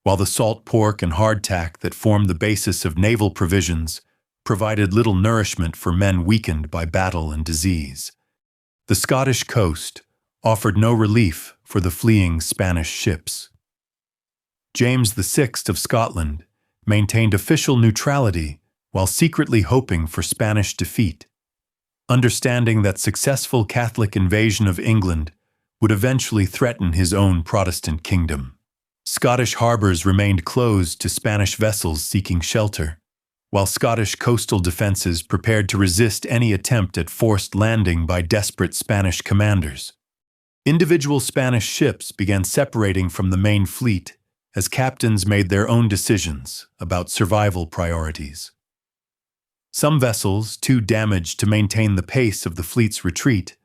while the salt pork and hardtack that formed the basis of naval provisions provided little nourishment for men weakened by battle and disease. The Scottish coast offered no relief for the fleeing Spanish ships. James VI of Scotland maintained official neutrality while secretly hoping for Spanish defeat, understanding that successful Catholic invasion of England would eventually threaten his own Protestant kingdom. Scottish harbors remained closed to Spanish vessels seeking shelter, while Scottish coastal defenses prepared to resist any attempt at forced landing by desperate Spanish commanders. Individual Spanish ships began separating from the main fleet as captains made their own decisions about survival priorities. Some vessels, too damaged to maintain the pace of the fleet's retreat,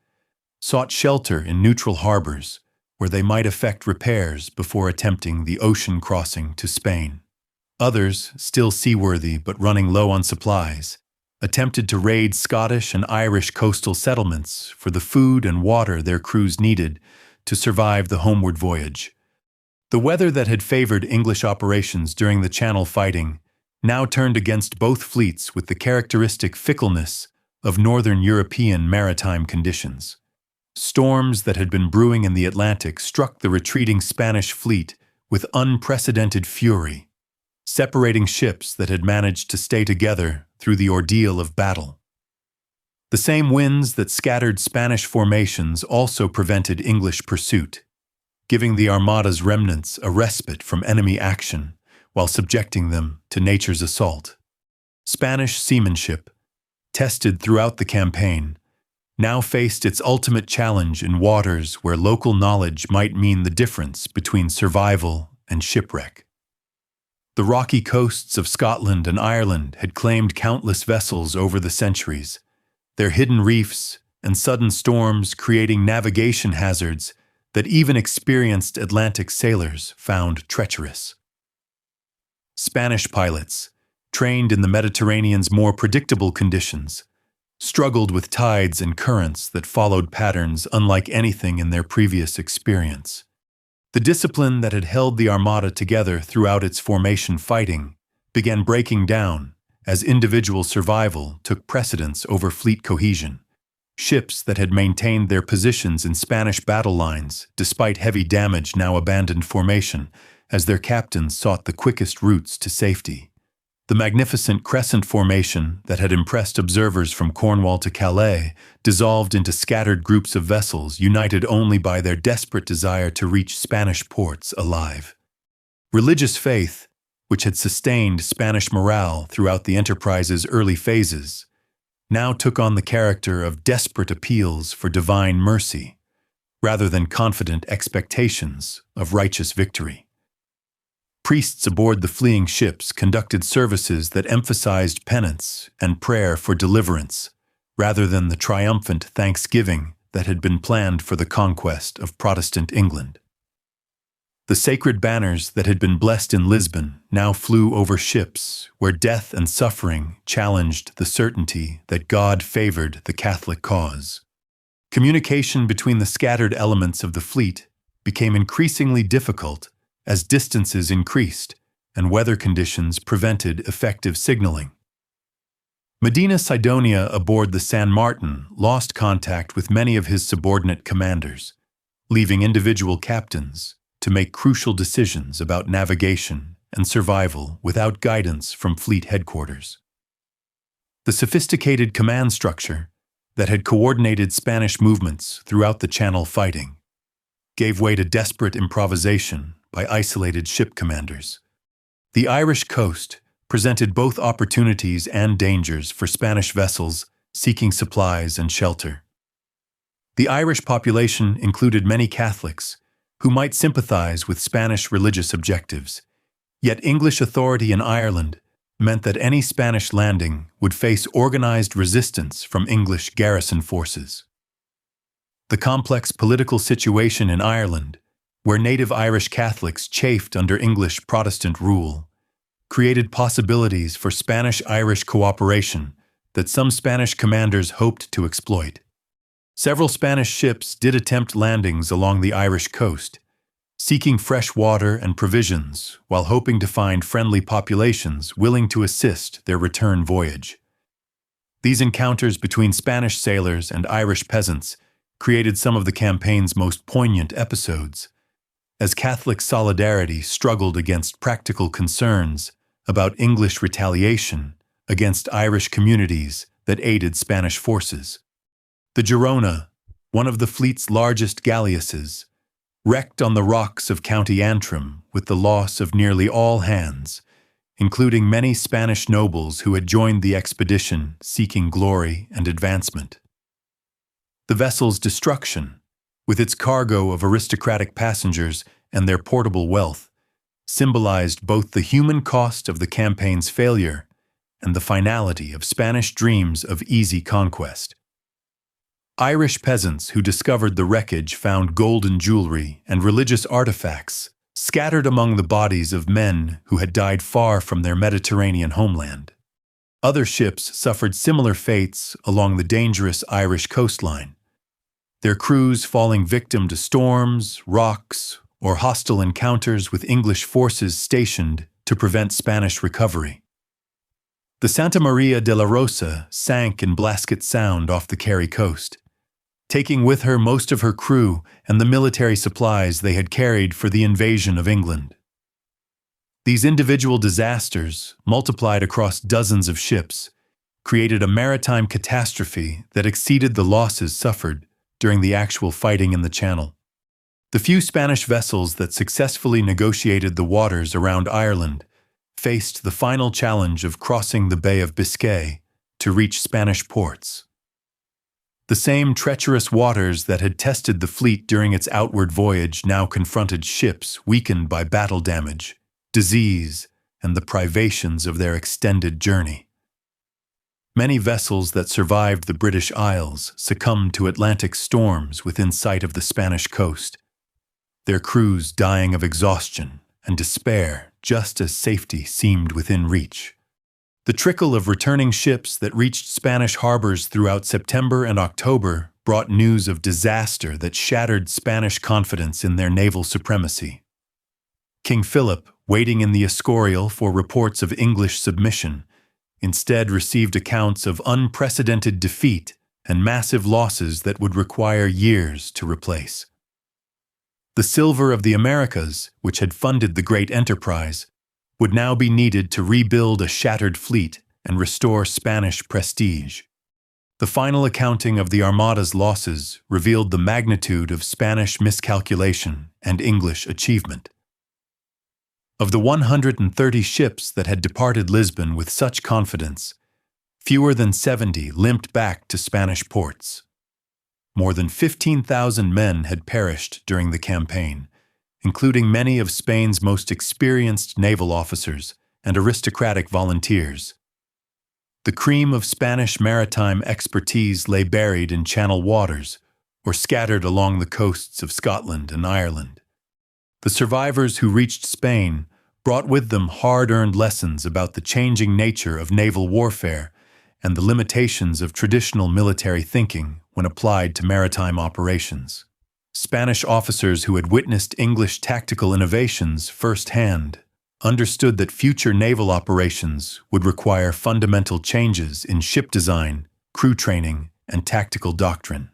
sought shelter in neutral harbors where they might effect repairs before attempting the ocean crossing to Spain. Others, still seaworthy but running low on supplies, attempted to raid Scottish and Irish coastal settlements for the food and water their crews needed to survive the homeward voyage. The weather that had favored English operations during the Channel fighting now turned against both fleets with the characteristic fickleness of northern European maritime conditions. Storms that had been brewing in the Atlantic struck the retreating Spanish fleet with unprecedented fury, separating ships that had managed to stay together through the ordeal of battle. The same winds that scattered Spanish formations also prevented English pursuit, giving the Armada's remnants a respite from enemy action while subjecting them to nature's assault. Spanish seamanship, tested throughout the campaign, now faced its ultimate challenge in waters where local knowledge might mean the difference between survival and shipwreck. The rocky coasts of Scotland and Ireland had claimed countless vessels over the centuries, their hidden reefs and sudden storms creating navigation hazards that even experienced Atlantic sailors found treacherous. Spanish pilots, trained in the Mediterranean's more predictable conditions, struggled with tides and currents that followed patterns unlike anything in their previous experience. The discipline that had held the Armada together throughout its formation fighting began breaking down as individual survival took precedence over fleet cohesion. Ships that had maintained their positions in Spanish battle lines despite heavy damage now abandoned formation as their captains sought the quickest routes to safety. The magnificent crescent formation that had impressed observers from Cornwall to Calais dissolved into scattered groups of vessels united only by their desperate desire to reach Spanish ports alive. Religious faith, which had sustained Spanish morale throughout the enterprise's early phases, now took on the character of desperate appeals for divine mercy, rather than confident expectations of righteous victory. Priests aboard the fleeing ships conducted services that emphasized penance and prayer for deliverance, rather than the triumphant thanksgiving that had been planned for the conquest of Protestant England. The sacred banners that had been blessed in Lisbon now flew over ships where death and suffering challenged the certainty that God favored the Catholic cause. Communication between the scattered elements of the fleet became increasingly difficult as distances increased and weather conditions prevented effective signaling. Medina Sidonia aboard the San Martin lost contact with many of his subordinate commanders, leaving individual captains to make crucial decisions about navigation and survival without guidance from fleet headquarters. The sophisticated command structure that had coordinated Spanish movements throughout the Channel fighting gave way to desperate improvisation by isolated ship commanders. The Irish coast presented both opportunities and dangers for Spanish vessels seeking supplies and shelter. The Irish population included many Catholics who might sympathize with Spanish religious objectives, yet English authority in Ireland meant that any Spanish landing would face organized resistance from English garrison forces. The complex political situation in Ireland, where native Irish Catholics chafed under English Protestant rule, created possibilities for Spanish-Irish cooperation that some Spanish commanders hoped to exploit. Several Spanish ships did attempt landings along the Irish coast, seeking fresh water and provisions while hoping to find friendly populations willing to assist their return voyage. These encounters between Spanish sailors and Irish peasants created some of the campaign's most poignant episodes, as Catholic solidarity struggled against practical concerns about English retaliation against Irish communities that aided Spanish forces. The Girona, one of the fleet's largest galleasses, wrecked on the rocks of County Antrim with the loss of nearly all hands, including many Spanish nobles who had joined the expedition seeking glory and advancement. The vessel's destruction, with its cargo of aristocratic passengers and their portable wealth, symbolized both the human cost of the campaign's failure and the finality of Spanish dreams of easy conquest. Irish peasants who discovered the wreckage found golden jewelry and religious artifacts scattered among the bodies of men who had died far from their Mediterranean homeland. Other ships suffered similar fates along the dangerous Irish coastline, their crews falling victim to storms, rocks, or hostile encounters with English forces stationed to prevent Spanish recovery. The Santa Maria de la Rosa sank in Blasket Sound off the Kerry coast, taking with her most of her crew and the military supplies they had carried for the invasion of England. These individual disasters, multiplied across dozens of ships, created a maritime catastrophe that exceeded the losses suffered during the actual fighting in the Channel. The few Spanish vessels that successfully negotiated the waters around Ireland faced the final challenge of crossing the Bay of Biscay to reach Spanish ports. The same treacherous waters that had tested the fleet during its outward voyage now confronted ships weakened by battle damage, disease, and the privations of their extended journey. Many vessels that survived the British Isles succumbed to Atlantic storms within sight of the Spanish coast, their crews dying of exhaustion and despair just as safety seemed within reach. The trickle of returning ships that reached Spanish harbors throughout September and October brought news of disaster that shattered Spanish confidence in their naval supremacy. King Philip, waiting in the Escorial for reports of English submission, instead received accounts of unprecedented defeat and massive losses that would require years to replace. The silver of the Americas, which had funded the great enterprise, would now be needed to rebuild a shattered fleet and restore Spanish prestige. The final accounting of the Armada's losses revealed the magnitude of Spanish miscalculation and English achievement. Of the 130 ships that had departed Lisbon with such confidence, fewer than 70 limped back to Spanish ports. More than 15,000 men had perished during the campaign, including many of Spain's most experienced naval officers and aristocratic volunteers. The cream of Spanish maritime expertise lay buried in Channel waters or scattered along the coasts of Scotland and Ireland. The survivors who reached Spain brought with them hard-earned lessons about the changing nature of naval warfare and the limitations of traditional military thinking when applied to maritime operations. Spanish officers who had witnessed English tactical innovations firsthand understood that future naval operations would require fundamental changes in ship design, crew training, and tactical doctrine.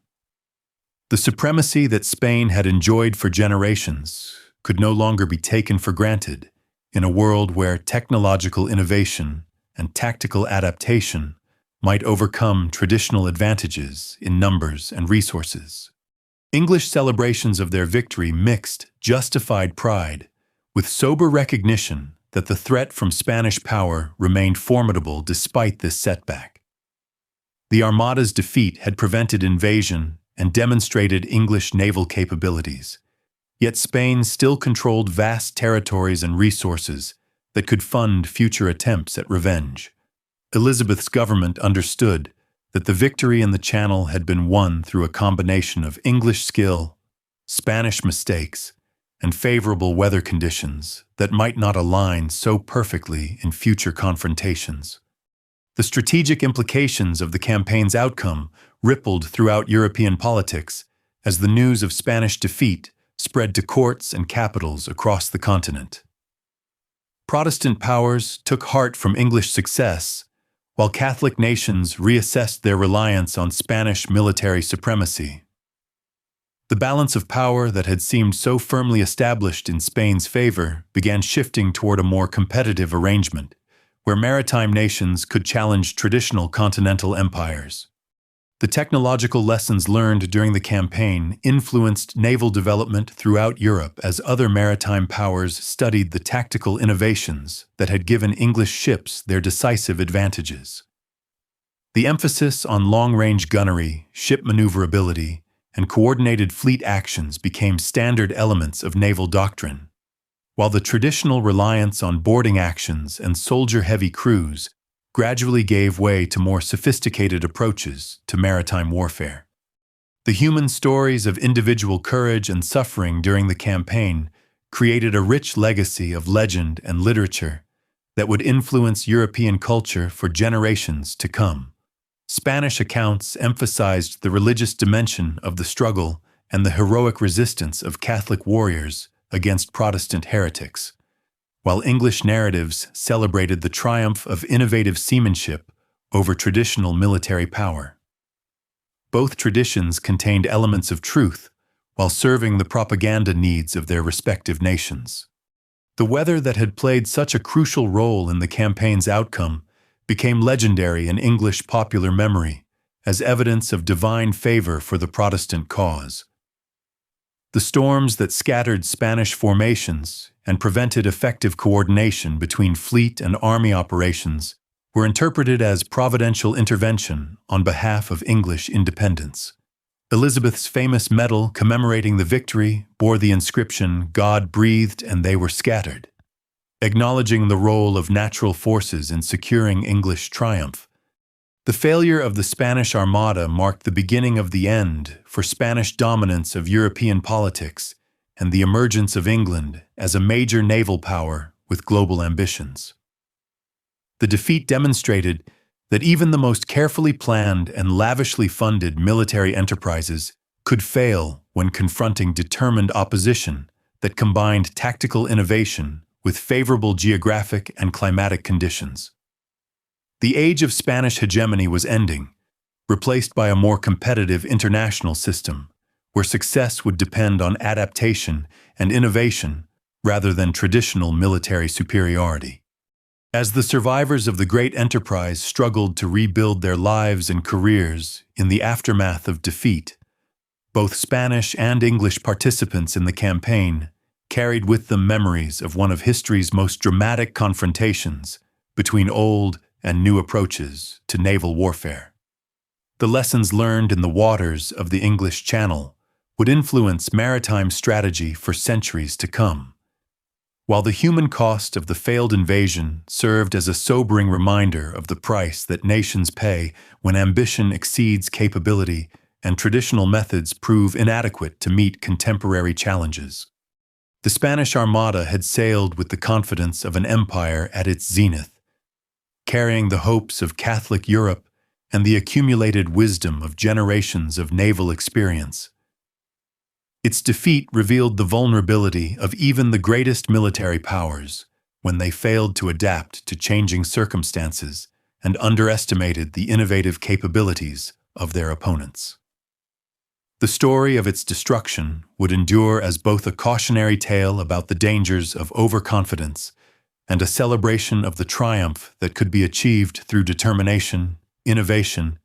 The supremacy that Spain had enjoyed for generations could no longer be taken for granted in a world where technological innovation and tactical adaptation might overcome traditional advantages in numbers and resources. English celebrations of their victory mixed justified pride with sober recognition that the threat from Spanish power remained formidable despite this setback. The Armada's defeat had prevented invasion and demonstrated English naval capabilities, yet Spain still controlled vast territories and resources that could fund future attempts at revenge. Elizabeth's government understood that the victory in the Channel had been won through a combination of English skill, Spanish mistakes, and favorable weather conditions that might not align so perfectly in future confrontations. The strategic implications of the campaign's outcome rippled throughout European politics as the news of Spanish defeat spread to courts and capitals across the continent. Protestant powers took heart from English success, while Catholic nations reassessed their reliance on Spanish military supremacy. The balance of power that had seemed so firmly established in Spain's favor began shifting toward a more competitive arrangement, where maritime nations could challenge traditional continental empires. The technological lessons learned during the campaign influenced naval development throughout Europe as other maritime powers studied the tactical innovations that had given English ships their decisive advantages. The emphasis on long-range gunnery, ship maneuverability, and coordinated fleet actions became standard elements of naval doctrine, while the traditional reliance on boarding actions and soldier-heavy crews gradually gave way to more sophisticated approaches to maritime warfare. The human stories of individual courage and suffering during the campaign created a rich legacy of legend and literature that would influence European culture for generations to come. Spanish accounts emphasized the religious dimension of the struggle and the heroic resistance of Catholic warriors against Protestant heretics, while English narratives celebrated the triumph of innovative seamanship over traditional military power. Both traditions contained elements of truth, while serving the propaganda needs of their respective nations. The weather that had played such a crucial role in the campaign's outcome became legendary in English popular memory as evidence of divine favor for the Protestant cause. The storms that scattered Spanish formations and prevented effective coordination between fleet and army operations were interpreted as providential intervention on behalf of English independence. Elizabeth's famous medal commemorating the victory bore the inscription, "God breathed and they were scattered," acknowledging the role of natural forces in securing English triumph. The failure of the Spanish Armada marked the beginning of the end for Spanish dominance of European politics and the emergence of England as a major naval power with global ambitions. The defeat demonstrated that even the most carefully planned and lavishly funded military enterprises could fail when confronting determined opposition that combined tactical innovation with favorable geographic and climatic conditions. The age of Spanish hegemony was ending, replaced by a more competitive international system, where success would depend on adaptation and innovation rather than traditional military superiority. As the survivors of the great enterprise struggled to rebuild their lives and careers in the aftermath of defeat, both Spanish and English participants in the campaign carried with them memories of one of history's most dramatic confrontations between old and new approaches to naval warfare. The lessons learned in the waters of the English Channel would influence maritime strategy for centuries to come, while the human cost of the failed invasion served as a sobering reminder of the price that nations pay when ambition exceeds capability and traditional methods prove inadequate to meet contemporary challenges. The Spanish Armada had sailed with the confidence of an empire at its zenith, carrying the hopes of Catholic Europe and the accumulated wisdom of generations of naval experience. Its defeat revealed the vulnerability of even the greatest military powers when they failed to adapt to changing circumstances and underestimated the innovative capabilities of their opponents. The story of its destruction would endure as both a cautionary tale about the dangers of overconfidence and a celebration of the triumph that could be achieved through determination, innovation,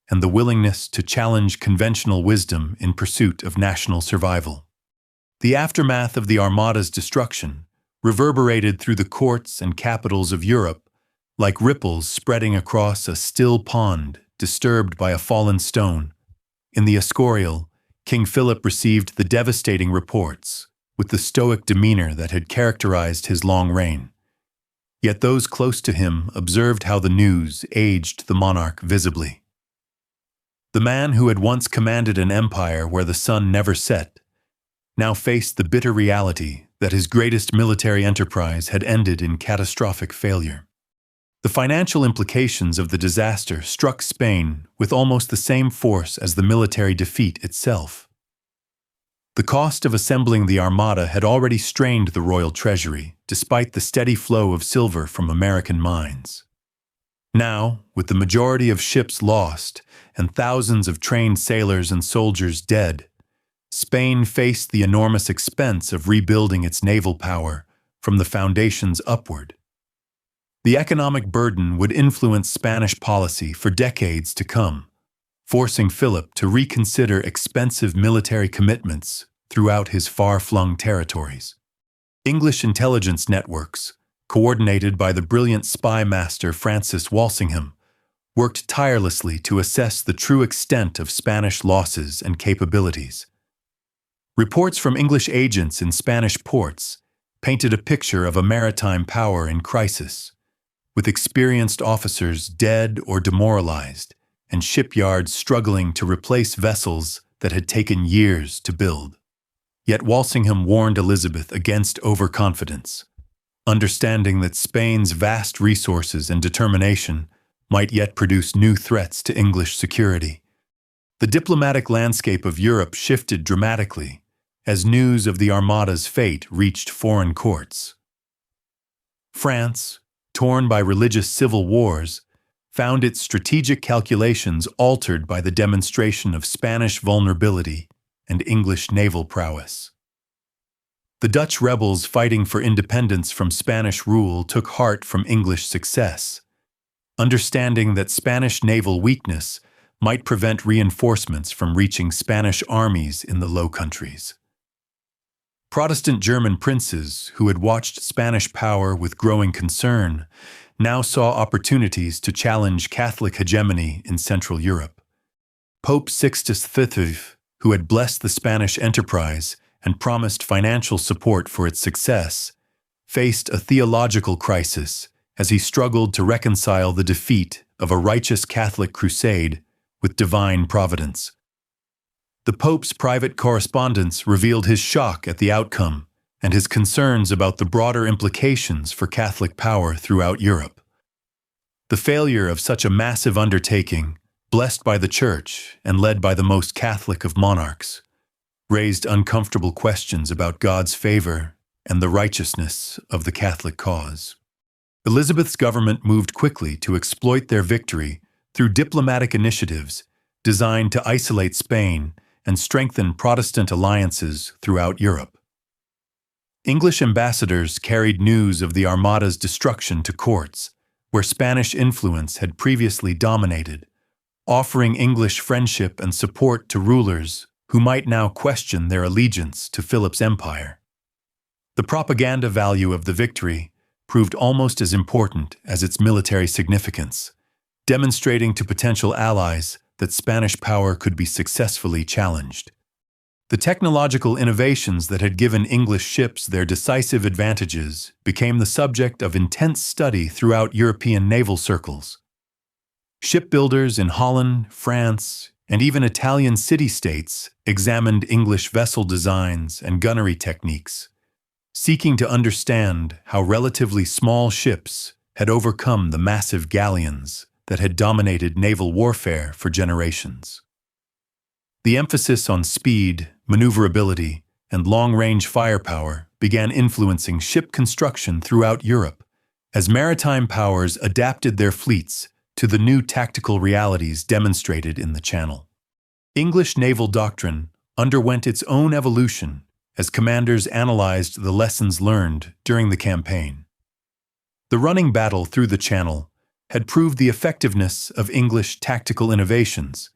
and the willingness to challenge conventional wisdom in pursuit of national survival. The aftermath of the Armada's destruction reverberated through the courts and capitals of Europe like ripples spreading across a still pond disturbed by a fallen stone. In the Escorial, King Philip received the devastating reports with the stoic demeanor that had characterized his long reign. Yet those close to him observed how the news aged the monarch visibly. The man who had once commanded an empire where the sun never set now faced the bitter reality that his greatest military enterprise had ended in catastrophic failure. The financial implications of the disaster struck Spain with almost the same force as the military defeat itself. The cost of assembling the Armada had already strained the royal treasury, despite the steady flow of silver from American mines. Now, with the majority of ships lost and thousands of trained sailors and soldiers dead, Spain faced the enormous expense of rebuilding its naval power from the foundations upward. The economic burden would influence Spanish policy for decades to come, forcing Philip to reconsider expensive military commitments throughout his far-flung territories. English intelligence networks, coordinated by the brilliant spy master Francis Walsingham, worked tirelessly to assess the true extent of Spanish losses and capabilities. Reports from English agents in Spanish ports painted a picture of a maritime power in crisis, with experienced officers dead or demoralized and shipyards struggling to replace vessels that had taken years to build. Yet Walsingham warned Elizabeth against overconfidence, understanding that Spain's vast resources and determination might yet produce new threats to English security. The diplomatic landscape of Europe shifted dramatically as news of the Armada's fate reached foreign courts. France, torn by religious civil wars, found its strategic calculations altered by the demonstration of Spanish vulnerability and English naval prowess. The Dutch rebels fighting for independence from Spanish rule took heart from English success, understanding that Spanish naval weakness might prevent reinforcements from reaching Spanish armies in the Low Countries. Protestant German princes, who had watched Spanish power with growing concern, now saw opportunities to challenge Catholic hegemony in Central Europe. Pope Sixtus V, who had blessed the Spanish enterprise and promised financial support for its success, faced a theological crisis as he struggled to reconcile the defeat of a righteous Catholic crusade with divine providence. The Pope's private correspondence revealed his shock at the outcome and his concerns about the broader implications for Catholic power throughout Europe. The failure of such a massive undertaking, blessed by the Church and led by the most Catholic of monarchs, raised uncomfortable questions about God's favor and the righteousness of the Catholic cause. Elizabeth's government moved quickly to exploit their victory through diplomatic initiatives designed to isolate Spain and strengthen Protestant alliances throughout Europe. English ambassadors carried news of the Armada's destruction to courts, where Spanish influence had previously dominated, offering English friendship and support to rulers who might now question their allegiance to Philip's empire. The propaganda value of the victory proved almost as important as its military significance, demonstrating to potential allies that Spanish power could be successfully challenged. The technological innovations that had given English ships their decisive advantages became the subject of intense study throughout European naval circles. Shipbuilders in Holland, France, and even Italian city-states examined English vessel designs and gunnery techniques, seeking to understand how relatively small ships had overcome the massive galleons that had dominated naval warfare for generations. The emphasis on speed, maneuverability, and long-range firepower began influencing ship construction throughout Europe as maritime powers adapted their fleets to the new tactical realities demonstrated in the Channel. English naval doctrine underwent its own evolution as commanders analyzed the lessons learned during the campaign. The running battle through the Channel had proved the effectiveness of English tactical innovations,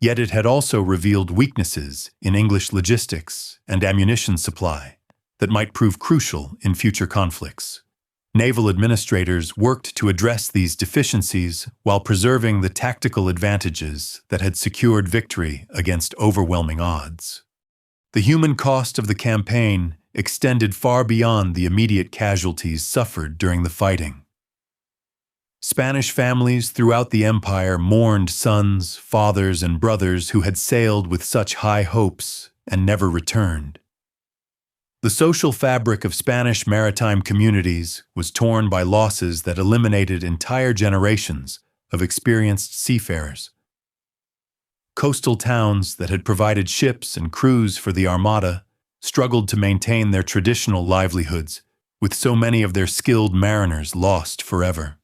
yet it had also revealed weaknesses in English logistics and ammunition supply that might prove crucial in future conflicts. Naval administrators worked to address these deficiencies while preserving the tactical advantages that had secured victory against overwhelming odds. The human cost of the campaign extended far beyond the immediate casualties suffered during the fighting. Spanish families throughout the empire mourned sons, fathers, and brothers who had sailed with such high hopes and never returned. The social fabric of Spanish maritime communities was torn by losses that eliminated entire generations of experienced seafarers. Coastal towns that had provided ships and crews for the Armada struggled to maintain their traditional livelihoods, with so many of their skilled mariners lost forever.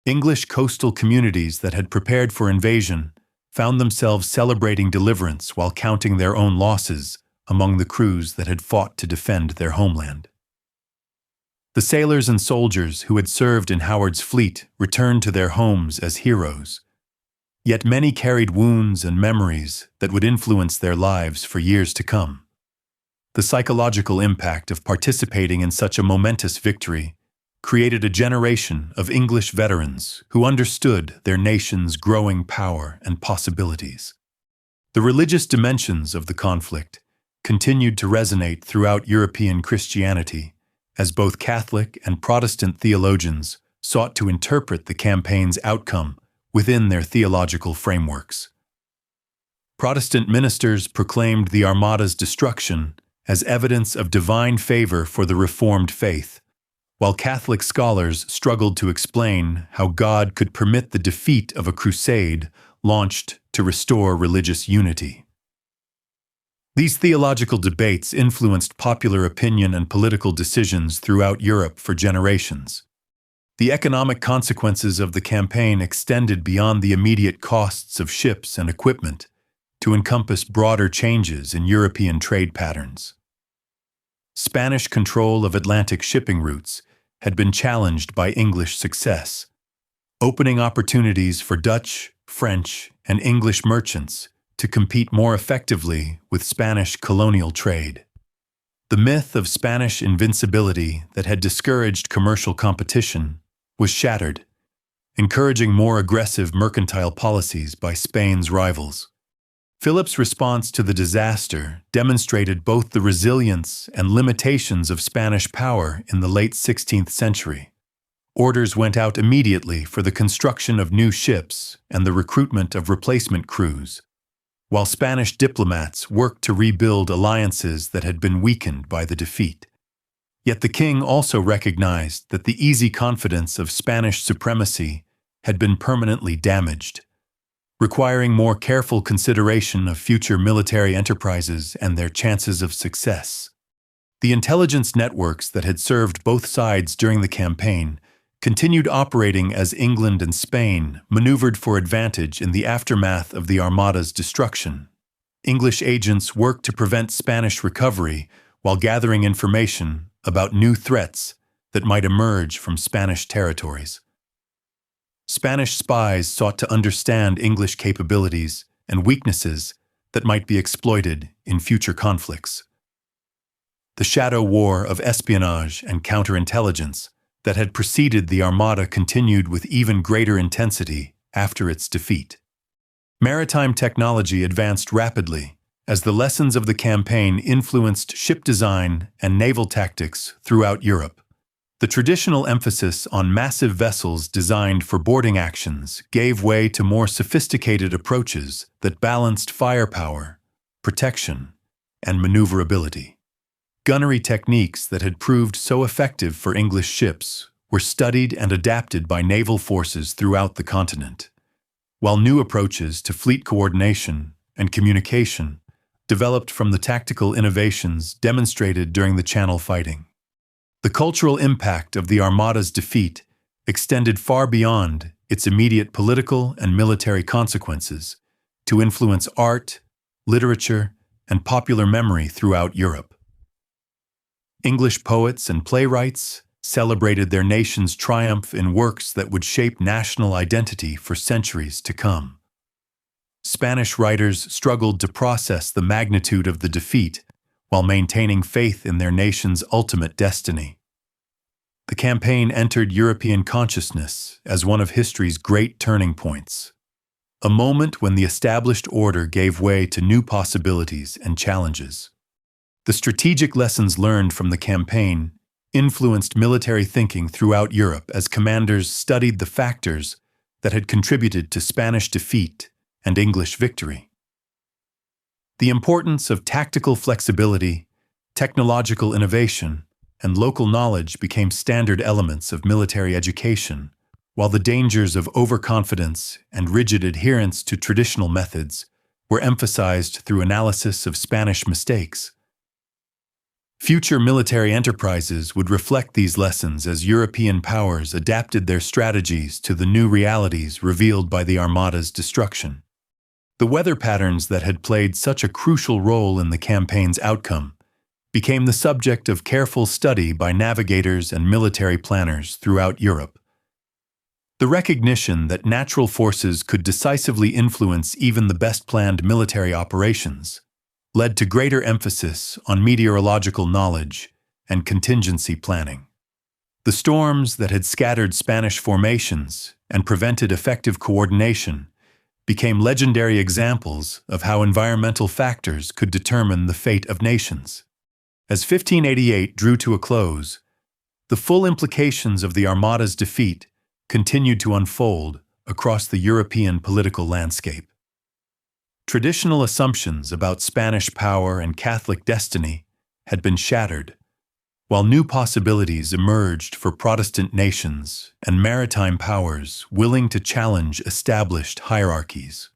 English coastal communities that had prepared for invasion found themselves celebrating deliverance while counting their own losses among the crews that had fought to defend their homeland. The sailors and soldiers who had served in Howard's fleet returned to their homes as heroes, yet many carried wounds and memories that would influence their lives for years to come. The psychological impact of participating in such a momentous victory created a generation of English veterans who understood their nation's growing power and possibilities. The religious dimensions of the conflict continued to resonate throughout European Christianity as both Catholic and Protestant theologians sought to interpret the campaign's outcome within their theological frameworks. Protestant ministers proclaimed the Armada's destruction as evidence of divine favor for the Reformed faith, while Catholic scholars struggled to explain how God could permit the defeat of a crusade launched to restore religious unity. These theological debates influenced popular opinion and political decisions throughout Europe for generations. The economic consequences of the campaign extended beyond the immediate costs of ships and equipment to encompass broader changes in European trade patterns. Spanish control of Atlantic shipping routes had been challenged by English success, opening opportunities for Dutch, French, and English merchants to compete more effectively with Spanish colonial trade. The myth of Spanish invincibility that had discouraged commercial competition was shattered, encouraging more aggressive mercantile policies by Spain's rivals. Philip's response to the disaster demonstrated both the resilience and limitations of Spanish power in the late 16th century. Orders went out immediately for the construction of new ships and the recruitment of replacement crews, while Spanish diplomats worked to rebuild alliances that had been weakened by the defeat. Yet the king also recognized that the easy confidence of Spanish supremacy had been permanently damaged, requiring more careful consideration of future military enterprises and their chances of success. The intelligence networks that had served both sides during the campaign continued operating as England and Spain maneuvered for advantage in the aftermath of the Armada's destruction. English agents worked to prevent Spanish recovery while gathering information about new threats that might emerge from Spanish territories. Spanish spies sought to understand English capabilities and weaknesses that might be exploited in future conflicts. The shadow war of espionage and counterintelligence that had preceded the Armada continued with even greater intensity after its defeat. Maritime technology advanced rapidly as the lessons of the campaign influenced ship design and naval tactics throughout Europe. The traditional emphasis on massive vessels designed for boarding actions gave way to more sophisticated approaches that balanced firepower, protection, and maneuverability. Gunnery techniques that had proved so effective for English ships were studied and adapted by naval forces throughout the continent, while new approaches to fleet coordination and communication developed from the tactical innovations demonstrated during the Channel fighting. The cultural impact of the Armada's defeat extended far beyond its immediate political and military consequences to influence art, literature, and popular memory throughout Europe. English poets and playwrights celebrated their nation's triumph in works that would shape national identity for centuries to come. Spanish writers struggled to process the magnitude of the defeat while maintaining faith in their nation's ultimate destiny. The campaign entered European consciousness as one of history's great turning points, a moment when the established order gave way to new possibilities and challenges. The strategic lessons learned from the campaign influenced military thinking throughout Europe as commanders studied the factors that had contributed to Spanish defeat and English victory. The importance of tactical flexibility, technological innovation, and local knowledge became standard elements of military education, while the dangers of overconfidence and rigid adherence to traditional methods were emphasized through analysis of Spanish mistakes. Future military enterprises would reflect these lessons as European powers adapted their strategies to the new realities revealed by the Armada's destruction. The weather patterns that had played such a crucial role in the campaign's outcome became the subject of careful study by navigators and military planners throughout Europe. The recognition that natural forces could decisively influence even the best-planned military operations led to greater emphasis on meteorological knowledge and contingency planning. The storms that had scattered Spanish formations and prevented effective coordination became legendary examples of how environmental factors could determine the fate of nations. As 1588 drew to a close, the full implications of the Armada's defeat continued to unfold across the European political landscape. Traditional assumptions about Spanish power and Catholic destiny had been shattered, while new possibilities emerged for Protestant nations and maritime powers willing to challenge established hierarchies.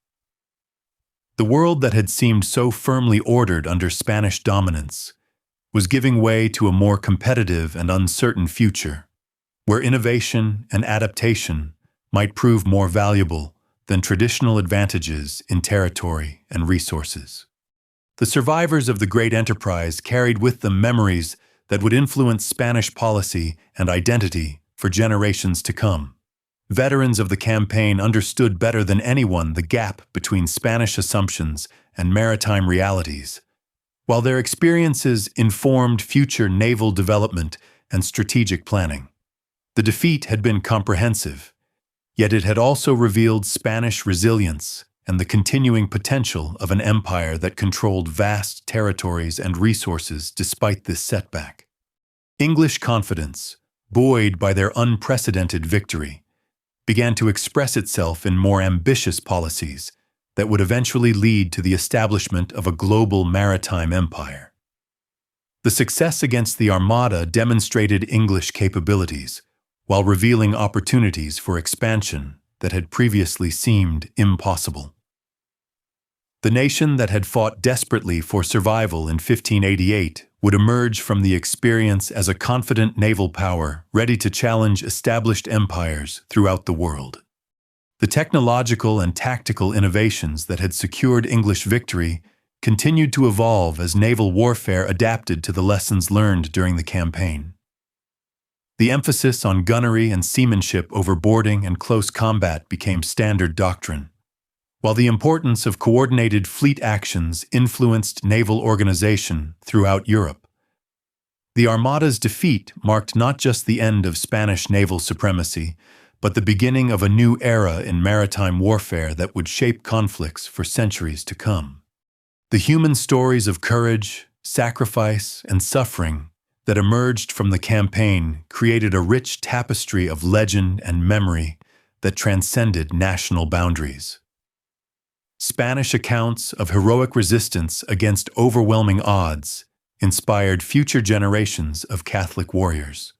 The world that had seemed so firmly ordered under Spanish dominance was giving way to a more competitive and uncertain future, where innovation and adaptation might prove more valuable than traditional advantages in territory and resources. The survivors of the great enterprise carried with them memories that would influence Spanish policy and identity for generations to come. Veterans of the campaign understood better than anyone the gap between Spanish assumptions and maritime realities, while their experiences informed future naval development and strategic planning. The defeat had been comprehensive, yet it had also revealed Spanish resilience and the continuing potential of an empire that controlled vast territories and resources despite this setback. English confidence, buoyed by their unprecedented victory, began to express itself in more ambitious policies that would eventually lead to the establishment of a global maritime empire. The success against the Armada demonstrated English capabilities, while revealing opportunities for expansion that had previously seemed impossible. The nation that had fought desperately for survival in 1588 would emerge from the experience as a confident naval power ready to challenge established empires throughout the world. The technological and tactical innovations that had secured English victory continued to evolve as naval warfare adapted to the lessons learned during the campaign. The emphasis on gunnery and seamanship over boarding and close combat became standard doctrine, while the importance of coordinated fleet actions influenced naval organization throughout Europe. The Armada's defeat marked not just the end of Spanish naval supremacy, but the beginning of a new era in maritime warfare that would shape conflicts for centuries to come. The human stories of courage, sacrifice, and suffering that emerged from the campaign created a rich tapestry of legend and memory that transcended national boundaries. Spanish accounts of heroic resistance against overwhelming odds inspired future generations of Catholic warriors,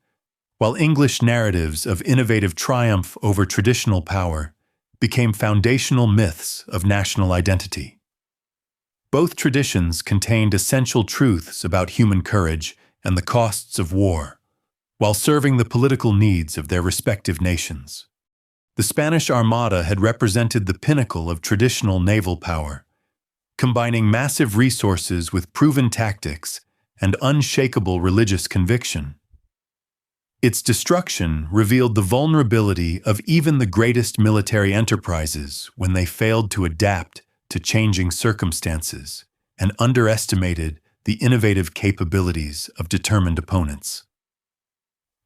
while English narratives of innovative triumph over traditional power became foundational myths of national identity. Both traditions contained essential truths about human courage and the costs of war, while serving the political needs of their respective nations. The Spanish Armada had represented the pinnacle of traditional naval power, combining massive resources with proven tactics and unshakable religious conviction. Its destruction revealed the vulnerability of even the greatest military enterprises when they failed to adapt to changing circumstances and underestimated the innovative capabilities of determined opponents.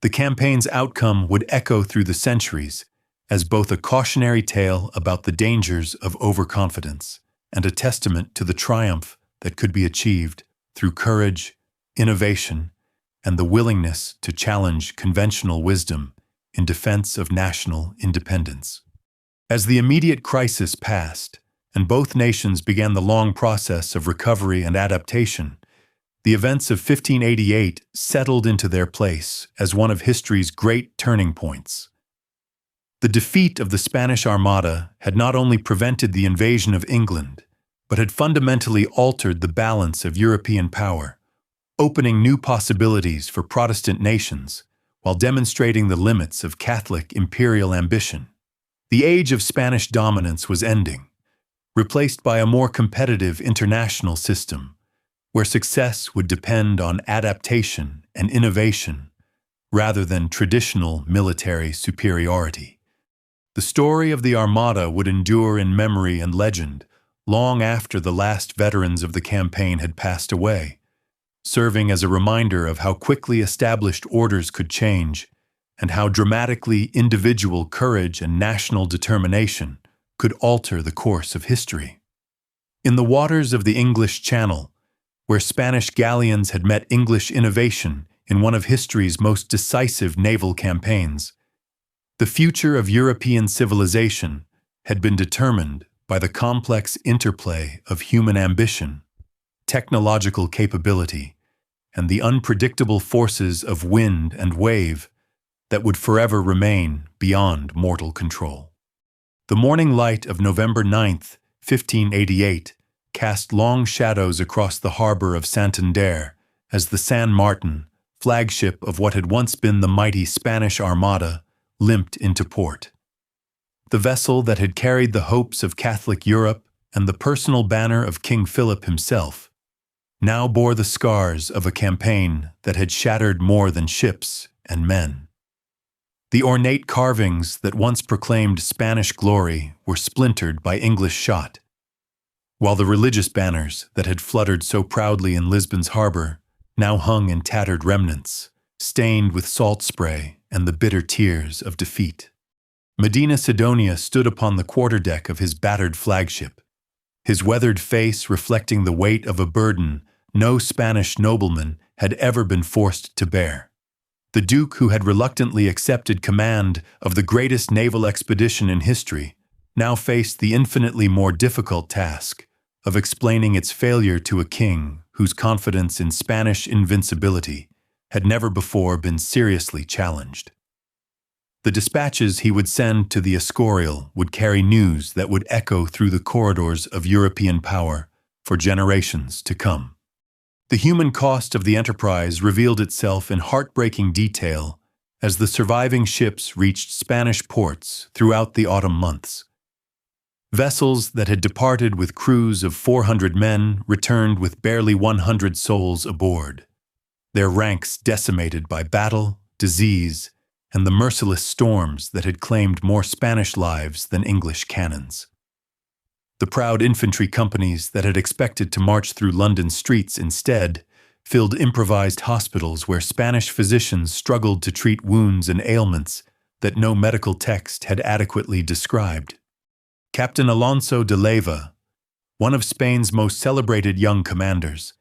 The campaign's outcome would echo through the centuries as both a cautionary tale about the dangers of overconfidence and a testament to the triumph that could be achieved through courage, innovation, and the willingness to challenge conventional wisdom in defense of national independence. As the immediate crisis passed, and both nations began the long process of recovery and adaptation, the events of 1588 settled into their place as one of history's great turning points. The defeat of the Spanish Armada had not only prevented the invasion of England, but had fundamentally altered the balance of European power, opening new possibilities for Protestant nations while demonstrating the limits of Catholic imperial ambition. The age of Spanish dominance was ending, replaced by a more competitive international system, where success would depend on adaptation and innovation rather than traditional military superiority. The story of the Armada would endure in memory and legend long after the last veterans of the campaign had passed away, serving as a reminder of how quickly established orders could change and how dramatically individual courage and national determination could alter the course of history. In the waters of the English Channel, where Spanish galleons had met English innovation in one of history's most decisive naval campaigns, the future of European civilization had been determined by the complex interplay of human ambition, technological capability, and the unpredictable forces of wind and wave that would forever remain beyond mortal control. The morning light of November 9th, 1588, cast long shadows across the harbor of Santander as the San Martin, flagship of what had once been the mighty Spanish Armada, limped into port. The vessel that had carried the hopes of Catholic Europe and the personal banner of King Philip himself now bore the scars of a campaign that had shattered more than ships and men. The ornate carvings that once proclaimed Spanish glory were splintered by English shot, while the religious banners that had fluttered so proudly in Lisbon's harbor now hung in tattered remnants, stained with salt spray and the bitter tears of defeat. Medina Sidonia stood upon the quarterdeck of his battered flagship, his weathered face reflecting the weight of a burden no Spanish nobleman had ever been forced to bear. The Duke, who had reluctantly accepted command of the greatest naval expedition in history, now faced the infinitely more difficult task of explaining its failure to a king whose confidence in Spanish invincibility had never before been seriously challenged. The dispatches he would send to the Escorial would carry news that would echo through the corridors of European power for generations to come. The human cost of the enterprise revealed itself in heartbreaking detail as the surviving ships reached Spanish ports throughout the autumn months. Vessels that had departed with crews of 400 men returned with barely 100 souls aboard, their ranks decimated by battle, disease, and the merciless storms that had claimed more Spanish lives than English cannons. The proud infantry companies that had expected to march through London streets instead filled improvised hospitals where Spanish physicians struggled to treat wounds and ailments that no medical text had adequately described. Captain Alonso de Leyva, one of Spain's most celebrated young commanders,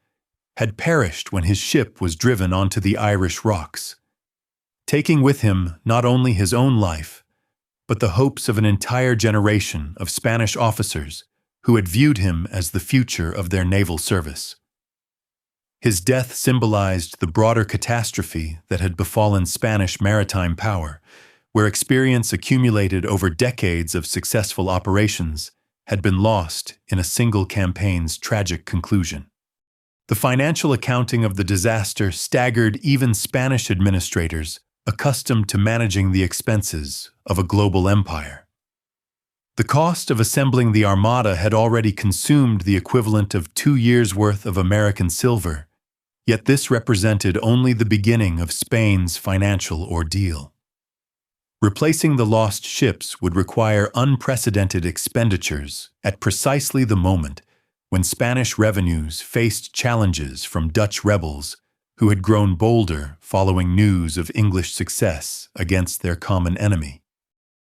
had perished when his ship was driven onto the Irish rocks, taking with him not only his own life, but the hopes of an entire generation of Spanish officers who had viewed him as the future of their naval service. His death symbolized the broader catastrophe that had befallen Spanish maritime power, where experience accumulated over decades of successful operations had been lost in a single campaign's tragic conclusion. The financial accounting of the disaster staggered even Spanish administrators accustomed to managing the expenses of a global empire. The cost of assembling the Armada had already consumed the equivalent of 2 years' worth of American silver, yet this represented only the beginning of Spain's financial ordeal. Replacing the lost ships would require unprecedented expenditures at precisely the moment when Spanish revenues faced challenges from Dutch rebels who had grown bolder following news of English success against their common enemy.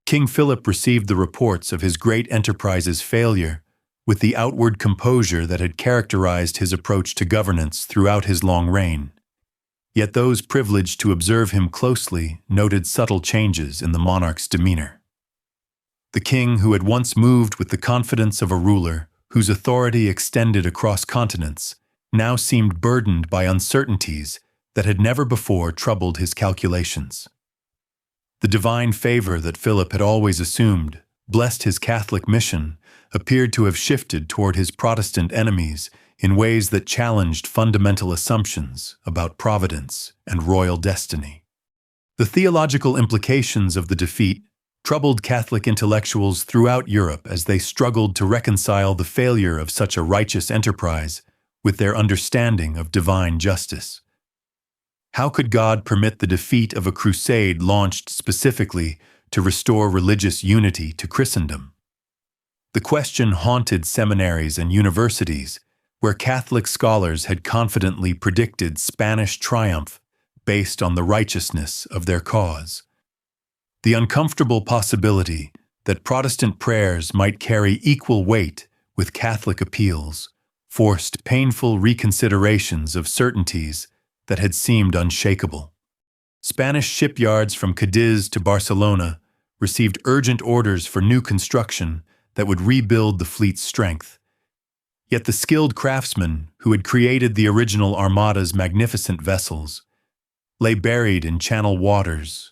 King Philip received the reports of his great enterprise's failure with the outward composure that had characterized his approach to governance throughout his long reign. Yet those privileged to observe him closely noted subtle changes in the monarch's demeanor. The king, who had once moved with the confidence of a ruler whose authority extended across continents, now seemed burdened by uncertainties that had never before troubled his calculations. The divine favor that Philip had always assumed, blessed his Catholic mission, appeared to have shifted toward his Protestant enemies in ways that challenged fundamental assumptions about providence and royal destiny. The theological implications of the defeat troubled Catholic intellectuals throughout Europe as they struggled to reconcile the failure of such a righteous enterprise with their understanding of divine justice. How could God permit the defeat of a crusade launched specifically to restore religious unity to Christendom? The question haunted seminaries and universities, where Catholic scholars had confidently predicted Spanish triumph based on the righteousness of their cause. The uncomfortable possibility that Protestant prayers might carry equal weight with Catholic appeals forced painful reconsiderations of certainties that had seemed unshakable. Spanish shipyards from Cadiz to Barcelona received urgent orders for new construction that would rebuild the fleet's strength. Yet the skilled craftsmen who had created the original Armada's magnificent vessels lay buried in channel waters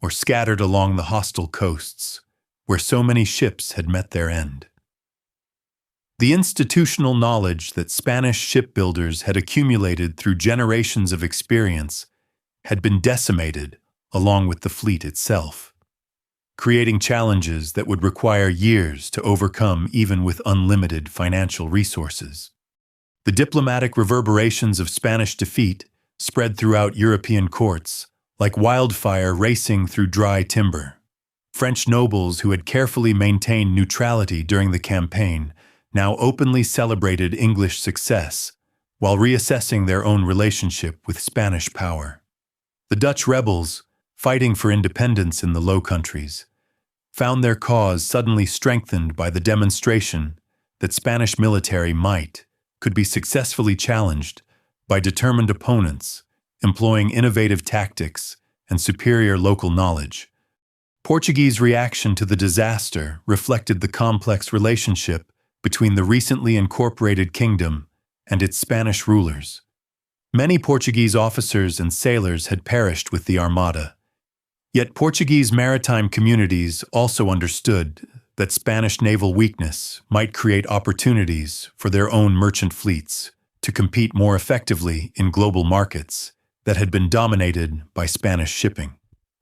or scattered along the hostile coasts where so many ships had met their end. The institutional knowledge that Spanish shipbuilders had accumulated through generations of experience had been decimated along with the fleet itself, creating challenges that would require years to overcome even with unlimited financial resources. The diplomatic reverberations of Spanish defeat spread throughout European courts, like wildfire racing through dry timber. French nobles who had carefully maintained neutrality during the campaign now openly celebrated English success while reassessing their own relationship with Spanish power. The Dutch rebels, fighting for independence in the Low Countries, found their cause suddenly strengthened by the demonstration that Spanish military might could be successfully challenged by determined opponents employing innovative tactics and superior local knowledge. Portuguese reaction to the disaster reflected the complex relationship between the recently incorporated kingdom and its Spanish rulers. Many Portuguese officers and sailors had perished with the Armada, yet Portuguese maritime communities also understood that Spanish naval weakness might create opportunities for their own merchant fleets to compete more effectively in global markets that had been dominated by Spanish shipping.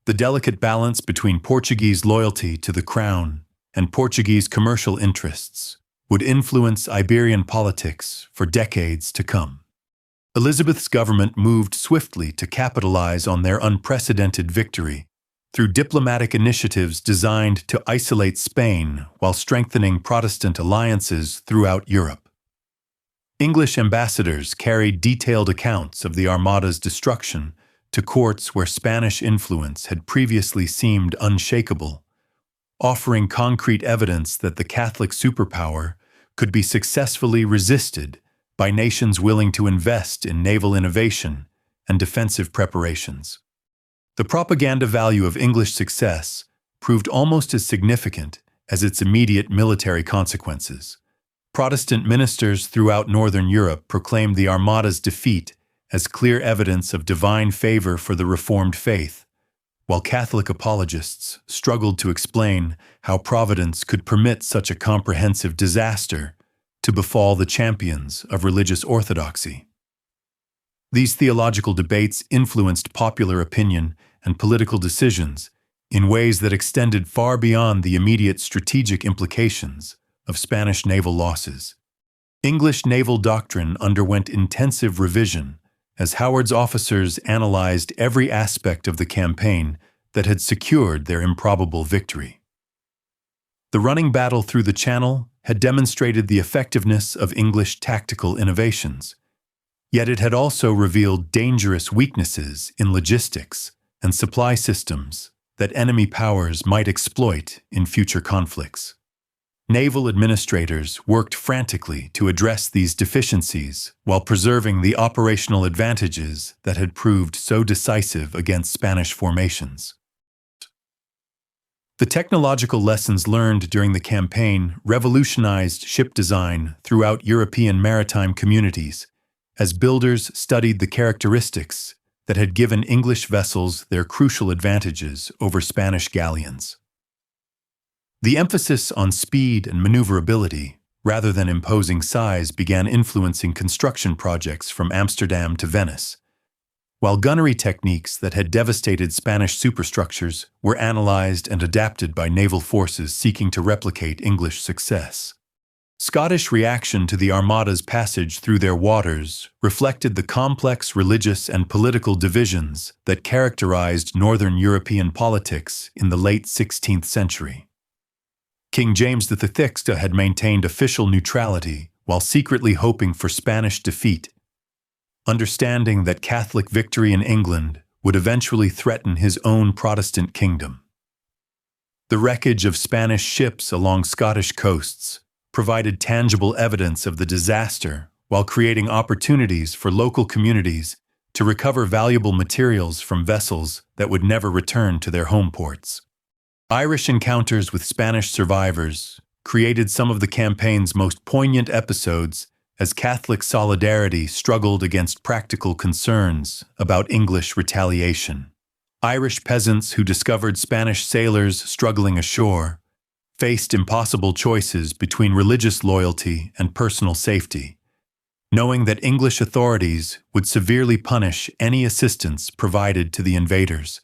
The delicate balance between Portuguese loyalty to the crown and Portuguese commercial interests would influence Iberian politics for decades to come. Elizabeth's government moved swiftly to capitalize on their unprecedented victory through diplomatic initiatives designed to isolate Spain while strengthening Protestant alliances throughout Europe. English ambassadors carried detailed accounts of the Armada's destruction to courts where Spanish influence had previously seemed unshakable, offering concrete evidence that the Catholic superpower could be successfully resisted by nations willing to invest in naval innovation and defensive preparations. The propaganda value of English success proved almost as significant as its immediate military consequences. Protestant ministers throughout Northern Europe proclaimed the Armada's defeat as clear evidence of divine favor for the Reformed faith, while Catholic apologists struggled to explain how Providence could permit such a comprehensive disaster to befall the champions of religious orthodoxy. These theological debates influenced popular opinion and political decisions in ways that extended far beyond the immediate strategic implications of Spanish naval losses. English naval doctrine underwent intensive revision as Howard's officers analyzed every aspect of the campaign that had secured their improbable victory. The running battle through the Channel had demonstrated the effectiveness of English tactical innovations, yet it had also revealed dangerous weaknesses in logistics and supply systems that enemy powers might exploit in future conflicts. Naval administrators worked frantically to address these deficiencies while preserving the operational advantages that had proved so decisive against Spanish formations. The technological lessons learned during the campaign revolutionized ship design throughout European maritime communities as builders studied the characteristics that had given English vessels their crucial advantages over Spanish galleons. The emphasis on speed and maneuverability, rather than imposing size, began influencing construction projects from Amsterdam to Venice, while gunnery techniques that had devastated Spanish superstructures were analyzed and adapted by naval forces seeking to replicate English success. Scottish reaction to the Armada's passage through their waters reflected the complex religious and political divisions that characterized Northern European politics in the late 16th century. King James VI had maintained official neutrality while secretly hoping for Spanish defeat, understanding that Catholic victory in England would eventually threaten his own Protestant kingdom. The wreckage of Spanish ships along Scottish coasts provided tangible evidence of the disaster while creating opportunities for local communities to recover valuable materials from vessels that would never return to their home ports. Irish encounters with Spanish survivors created some of the campaign's most poignant episodes as Catholic solidarity struggled against practical concerns about English retaliation. Irish peasants who discovered Spanish sailors struggling ashore faced impossible choices between religious loyalty and personal safety, knowing that English authorities would severely punish any assistance provided to the invaders.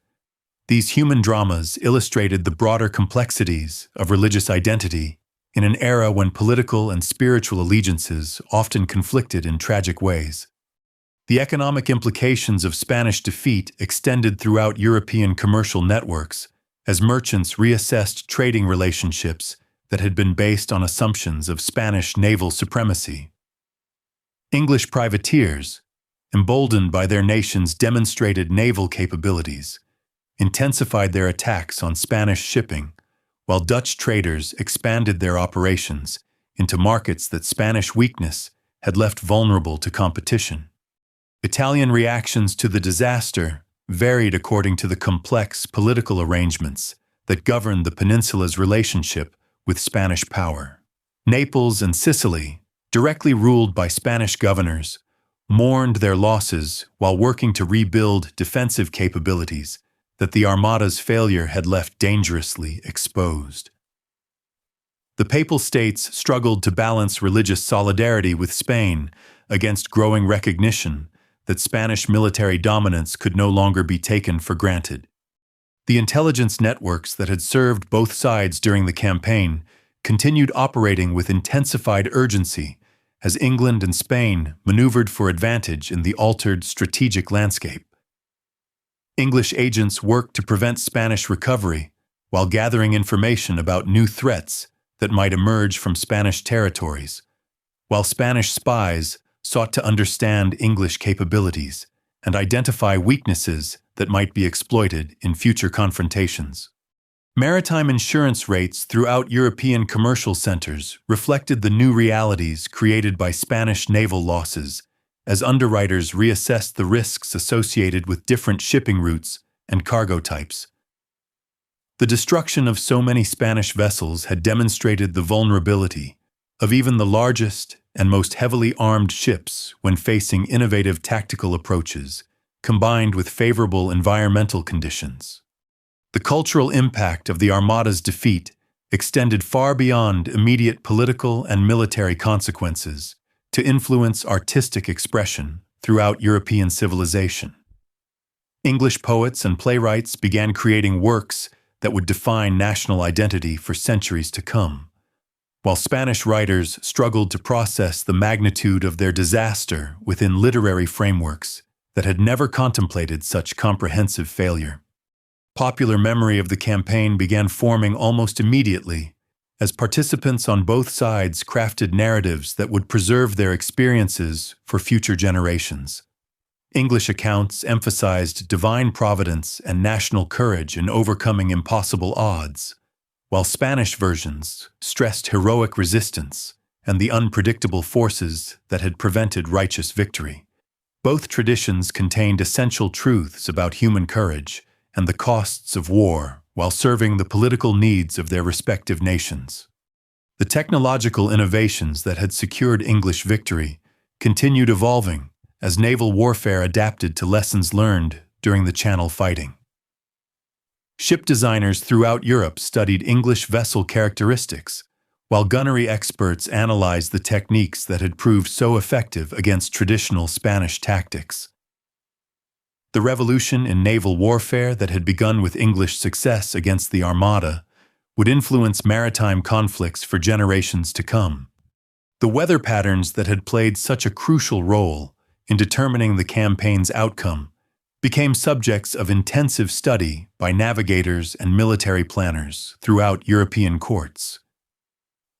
These human dramas illustrated the broader complexities of religious identity in an era when political and spiritual allegiances often conflicted in tragic ways. The economic implications of Spanish defeat extended throughout European commercial networks as merchants reassessed trading relationships that had been based on assumptions of Spanish naval supremacy. English privateers, emboldened by their nation's demonstrated naval capabilities, intensified their attacks on Spanish shipping, while Dutch traders expanded their operations into markets that Spanish weakness had left vulnerable to competition. Italian reactions to the disaster varied according to the complex political arrangements that governed the peninsula's relationship with Spanish power. Naples and Sicily, directly ruled by Spanish governors, mourned their losses while working to rebuild defensive capabilities that the Armada's failure had left dangerously exposed. The Papal States struggled to balance religious solidarity with Spain against growing recognition that Spanish military dominance could no longer be taken for granted. The intelligence networks that had served both sides during the campaign continued operating with intensified urgency as England and Spain maneuvered for advantage in the altered strategic landscape. English agents worked to prevent Spanish recovery while gathering information about new threats that might emerge from Spanish territories, while Spanish spies sought to understand English capabilities and identify weaknesses that might be exploited in future confrontations. Maritime insurance rates throughout European commercial centers reflected the new realities created by Spanish naval losses as underwriters reassessed the risks associated with different shipping routes and cargo types. The destruction of so many Spanish vessels had demonstrated the vulnerability of even the largest and most heavily armed ships when facing innovative tactical approaches, combined with favorable environmental conditions. The cultural impact of the Armada's defeat extended far beyond immediate political and military consequences to influence artistic expression throughout European civilization. English poets and playwrights began creating works that would define national identity for centuries to come, while Spanish writers struggled to process the magnitude of their disaster within literary frameworks that had never contemplated such comprehensive failure. Popular memory of the campaign began forming almost immediately as participants on both sides crafted narratives that would preserve their experiences for future generations. English accounts emphasized divine providence and national courage in overcoming impossible odds, while Spanish versions stressed heroic resistance and the unpredictable forces that had prevented righteous victory. Both traditions contained essential truths about human courage and the costs of war while serving the political needs of their respective nations. The technological innovations that had secured English victory continued evolving as naval warfare adapted to lessons learned during the Channel fighting. Ship designers throughout Europe studied English vessel characteristics, while gunnery experts analyzed the techniques that had proved so effective against traditional Spanish tactics. The revolution in naval warfare that had begun with English success against the Armada would influence maritime conflicts for generations to come. The weather patterns that had played such a crucial role in determining the campaign's outcome became subjects of intensive study by navigators and military planners throughout European courts.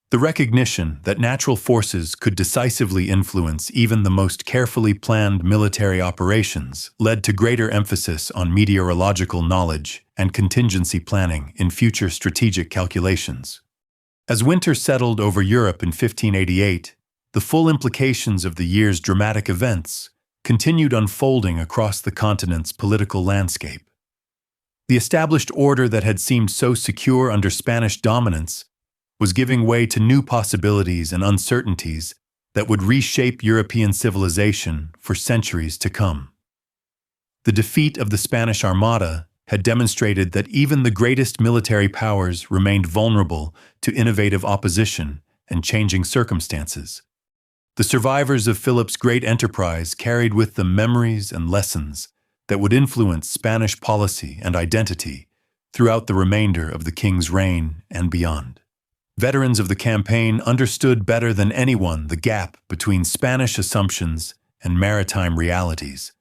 The recognition that natural forces could decisively influence even the most carefully planned military operations led to greater emphasis on meteorological knowledge and contingency planning in future strategic calculations. As winter settled over Europe in 1588, the full implications of the year's dramatic events continued unfolding across the continent's political landscape. The established order that had seemed so secure under Spanish dominance was giving way to new possibilities and uncertainties that would reshape European civilization for centuries to come. The defeat of the Spanish Armada had demonstrated that even the greatest military powers remained vulnerable to innovative opposition and changing circumstances. The survivors of Philip's great enterprise carried with them memories and lessons that would influence Spanish policy and identity throughout the remainder of the king's reign and beyond. Veterans of the campaign understood better than anyone the gap between Spanish assumptions and maritime realities,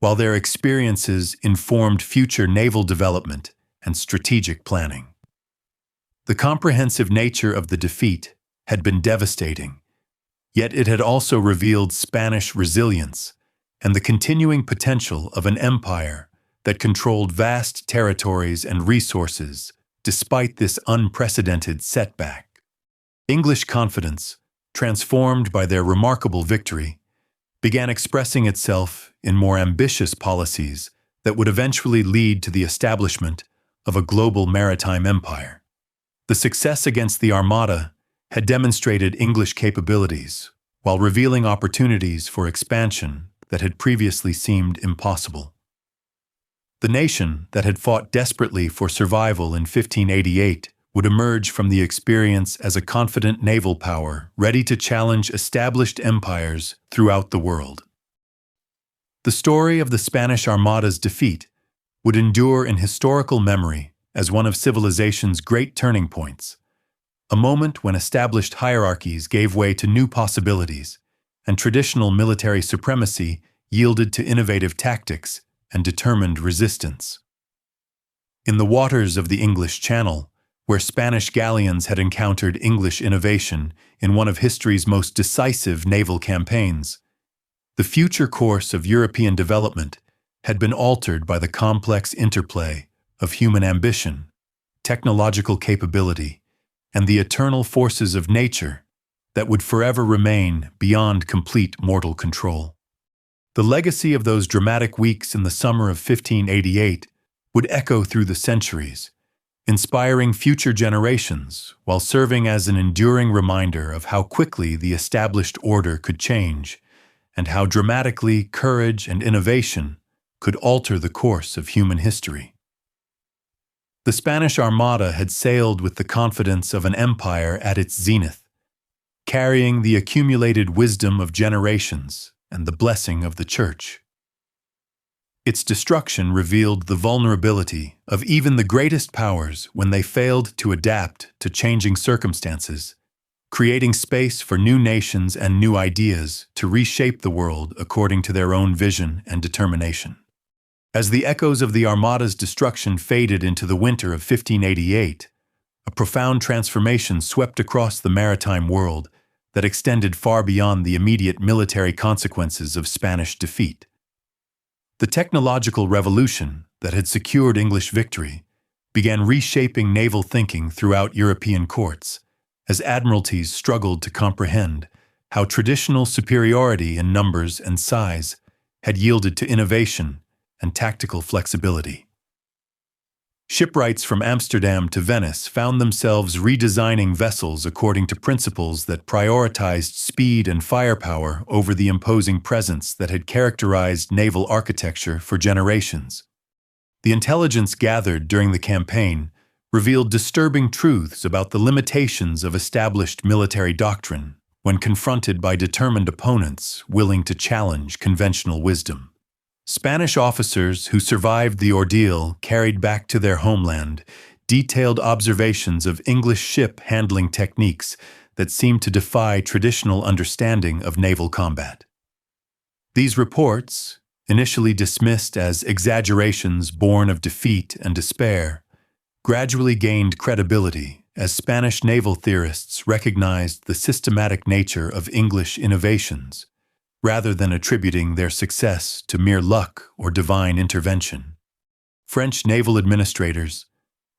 while their experiences informed future naval development and strategic planning. The comprehensive nature of the defeat had been devastating, yet it had also revealed Spanish resilience and the continuing potential of an empire that controlled vast territories and resources despite this unprecedented setback. English confidence, transformed by their remarkable victory, began expressing itself in more ambitious policies that would eventually lead to the establishment of a global maritime empire. The success against the Armada had demonstrated English capabilities while revealing opportunities for expansion that had previously seemed impossible. The nation that had fought desperately for survival in 1588 would emerge from the experience as a confident naval power ready to challenge established empires throughout the world. The story of the Spanish Armada's defeat would endure in historical memory as one of civilization's great turning points, a moment when established hierarchies gave way to new possibilities, and traditional military supremacy yielded to innovative tactics and determined resistance. In the waters of the English Channel, where Spanish galleons had encountered English innovation in one of history's most decisive naval campaigns, the future course of European development had been altered by the complex interplay of human ambition, technological capability, and the eternal forces of nature that would forever remain beyond complete mortal control. The legacy of those dramatic weeks in the summer of 1588 would echo through the centuries, inspiring future generations while serving as an enduring reminder of how quickly the established order could change and how dramatically courage and innovation could alter the course of human history. The Spanish Armada had sailed with the confidence of an empire at its zenith, carrying the accumulated wisdom of generations and the blessing of the Church. Its destruction revealed the vulnerability of even the greatest powers when they failed to adapt to changing circumstances, creating space for new nations and new ideas to reshape the world according to their own vision and determination. As the echoes of the Armada's destruction faded into the winter of 1588, a profound transformation swept across the maritime world that extended far beyond the immediate military consequences of Spanish defeat. The technological revolution that had secured English victory began reshaping naval thinking throughout European courts, as admiralties struggled to comprehend how traditional superiority in numbers and size had yielded to innovation and tactical flexibility. Shipwrights from Amsterdam to Venice found themselves redesigning vessels according to principles that prioritized speed and firepower over the imposing presence that had characterized naval architecture for generations. The intelligence gathered during the campaign revealed disturbing truths about the limitations of established military doctrine when confronted by determined opponents willing to challenge conventional wisdom. Spanish officers who survived the ordeal carried back to their homeland detailed observations of English ship handling techniques that seemed to defy traditional understanding of naval combat. These reports, initially dismissed as exaggerations born of defeat and despair, gradually gained credibility as Spanish naval theorists recognized the systematic nature of English innovations, rather than attributing their success to mere luck or divine intervention. French naval administrators,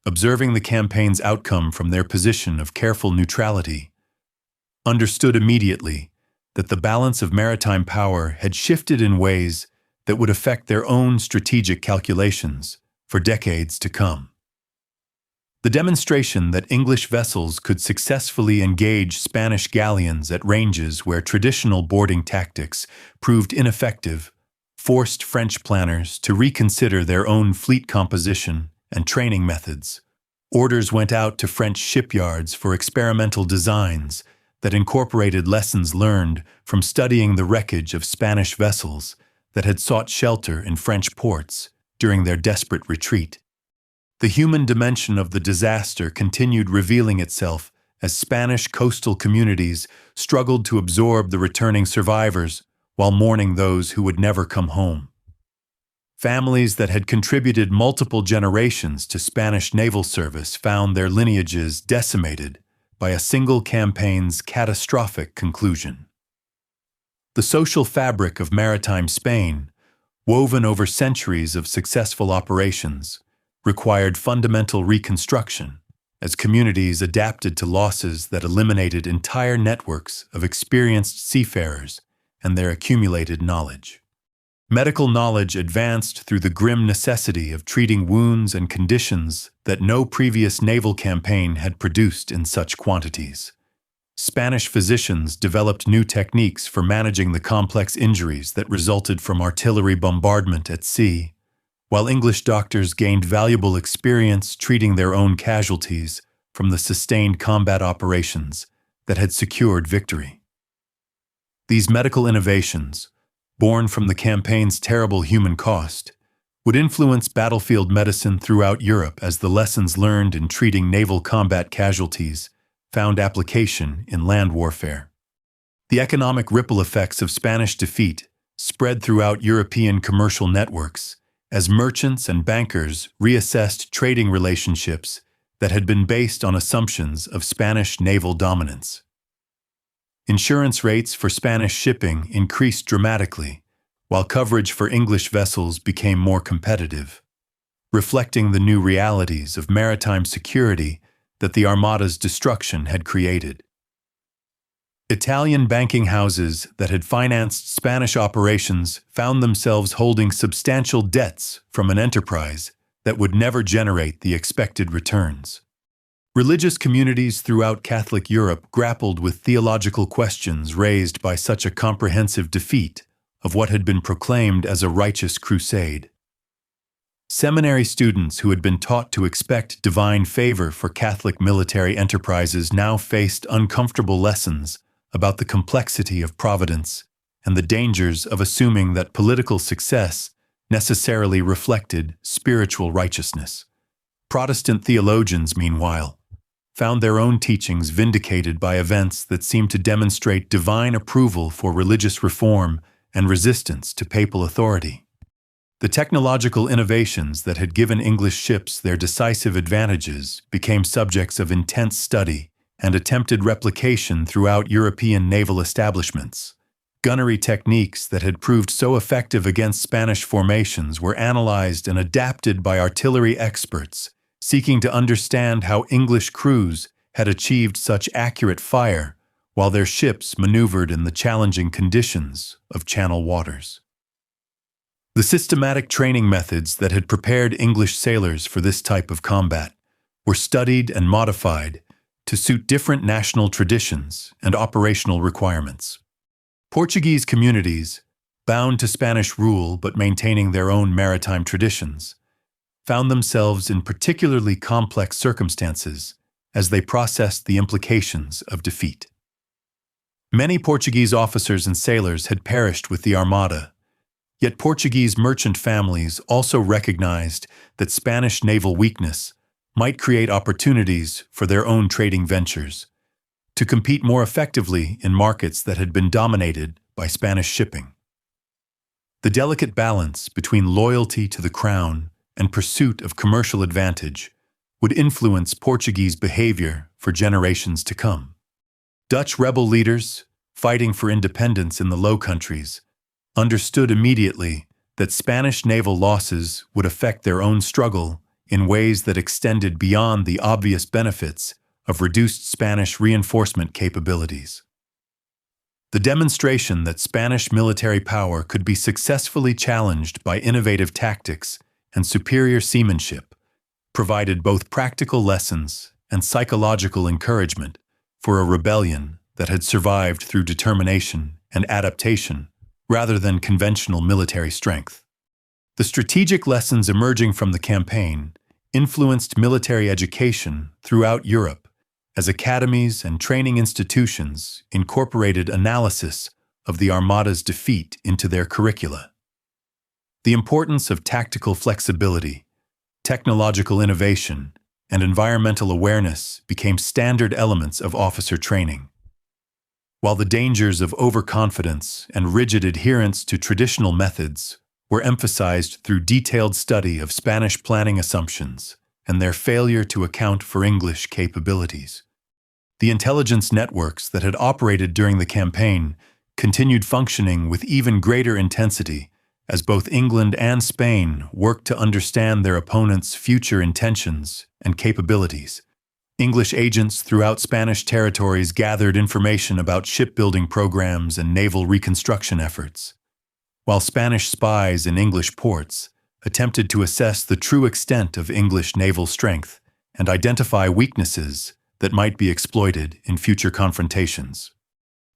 observing the campaign's outcome from their position of careful neutrality, understood immediately that the balance of maritime power had shifted in ways that would affect their own strategic calculations for decades to come. The demonstration that English vessels could successfully engage Spanish galleons at ranges where traditional boarding tactics proved ineffective forced French planners to reconsider their own fleet composition and training methods. Orders went out to French shipyards for experimental designs that incorporated lessons learned from studying the wreckage of Spanish vessels that had sought shelter in French ports during their desperate retreat. The human dimension of the disaster continued revealing itself as Spanish coastal communities struggled to absorb the returning survivors while mourning those who would never come home. Families that had contributed multiple generations to Spanish naval service found their lineages decimated by a single campaign's catastrophic conclusion. The social fabric of maritime Spain, woven over centuries of successful operations, required fundamental reconstruction as communities adapted to losses that eliminated entire networks of experienced seafarers and their accumulated knowledge. Medical knowledge advanced through the grim necessity of treating wounds and conditions that no previous naval campaign had produced in such quantities. Spanish physicians developed new techniques for managing the complex injuries that resulted from artillery bombardment at sea, while English doctors gained valuable experience treating their own casualties from the sustained combat operations that had secured victory. These medical innovations, born from the campaign's terrible human cost, would influence battlefield medicine throughout Europe as the lessons learned in treating naval combat casualties found application in land warfare. The economic ripple effects of Spanish defeat spread throughout European commercial networks as merchants and bankers reassessed trading relationships that had been based on assumptions of Spanish naval dominance. Insurance rates for Spanish shipping increased dramatically, while coverage for English vessels became more competitive, reflecting the new realities of maritime security that the Armada's destruction had created. Italian banking houses that had financed Spanish operations found themselves holding substantial debts from an enterprise that would never generate the expected returns. Religious communities throughout Catholic Europe grappled with theological questions raised by such a comprehensive defeat of what had been proclaimed as a righteous crusade. Seminary students who had been taught to expect divine favor for Catholic military enterprises now faced uncomfortable lessons about the complexity of providence and the dangers of assuming that political success necessarily reflected spiritual righteousness. Protestant theologians, meanwhile, found their own teachings vindicated by events that seemed to demonstrate divine approval for religious reform and resistance to papal authority. The technological innovations that had given English ships their decisive advantages became subjects of intense study and attempted replication throughout European naval establishments. Gunnery techniques that had proved so effective against Spanish formations were analyzed and adapted by artillery experts, seeking to understand how English crews had achieved such accurate fire while their ships maneuvered in the challenging conditions of Channel waters. The systematic training methods that had prepared English sailors for this type of combat were studied and modified to suit different national traditions and operational requirements. Portuguese communities, bound to Spanish rule but maintaining their own maritime traditions, found themselves in particularly complex circumstances as they processed the implications of defeat. Many Portuguese officers and sailors had perished with the Armada, yet Portuguese merchant families also recognized that Spanish naval weakness might create opportunities for their own trading ventures, to compete more effectively in markets that had been dominated by Spanish shipping. The delicate balance between loyalty to the crown and pursuit of commercial advantage would influence Portuguese behavior for generations to come. Dutch rebel leaders, fighting for independence in the Low Countries, understood immediately that Spanish naval losses would affect their own struggle in ways that extended beyond the obvious benefits of reduced Spanish reinforcement capabilities. The demonstration that Spanish military power could be successfully challenged by innovative tactics and superior seamanship provided both practical lessons and psychological encouragement for a rebellion that had survived through determination and adaptation rather than conventional military strength. The strategic lessons emerging from the campaign influenced military education throughout Europe as academies and training institutions incorporated analysis of the Armada's defeat into their curricula. The importance of tactical flexibility, technological innovation, and environmental awareness became standard elements of officer training, while the dangers of overconfidence and rigid adherence to traditional methods were emphasized through detailed study of Spanish planning assumptions and their failure to account for English capabilities. The intelligence networks that had operated during the campaign continued functioning with even greater intensity as both England and Spain worked to understand their opponents' future intentions and capabilities. English agents throughout Spanish territories gathered information about shipbuilding programs and naval reconstruction efforts, while Spanish spies in English ports attempted to assess the true extent of English naval strength and identify weaknesses that might be exploited in future confrontations.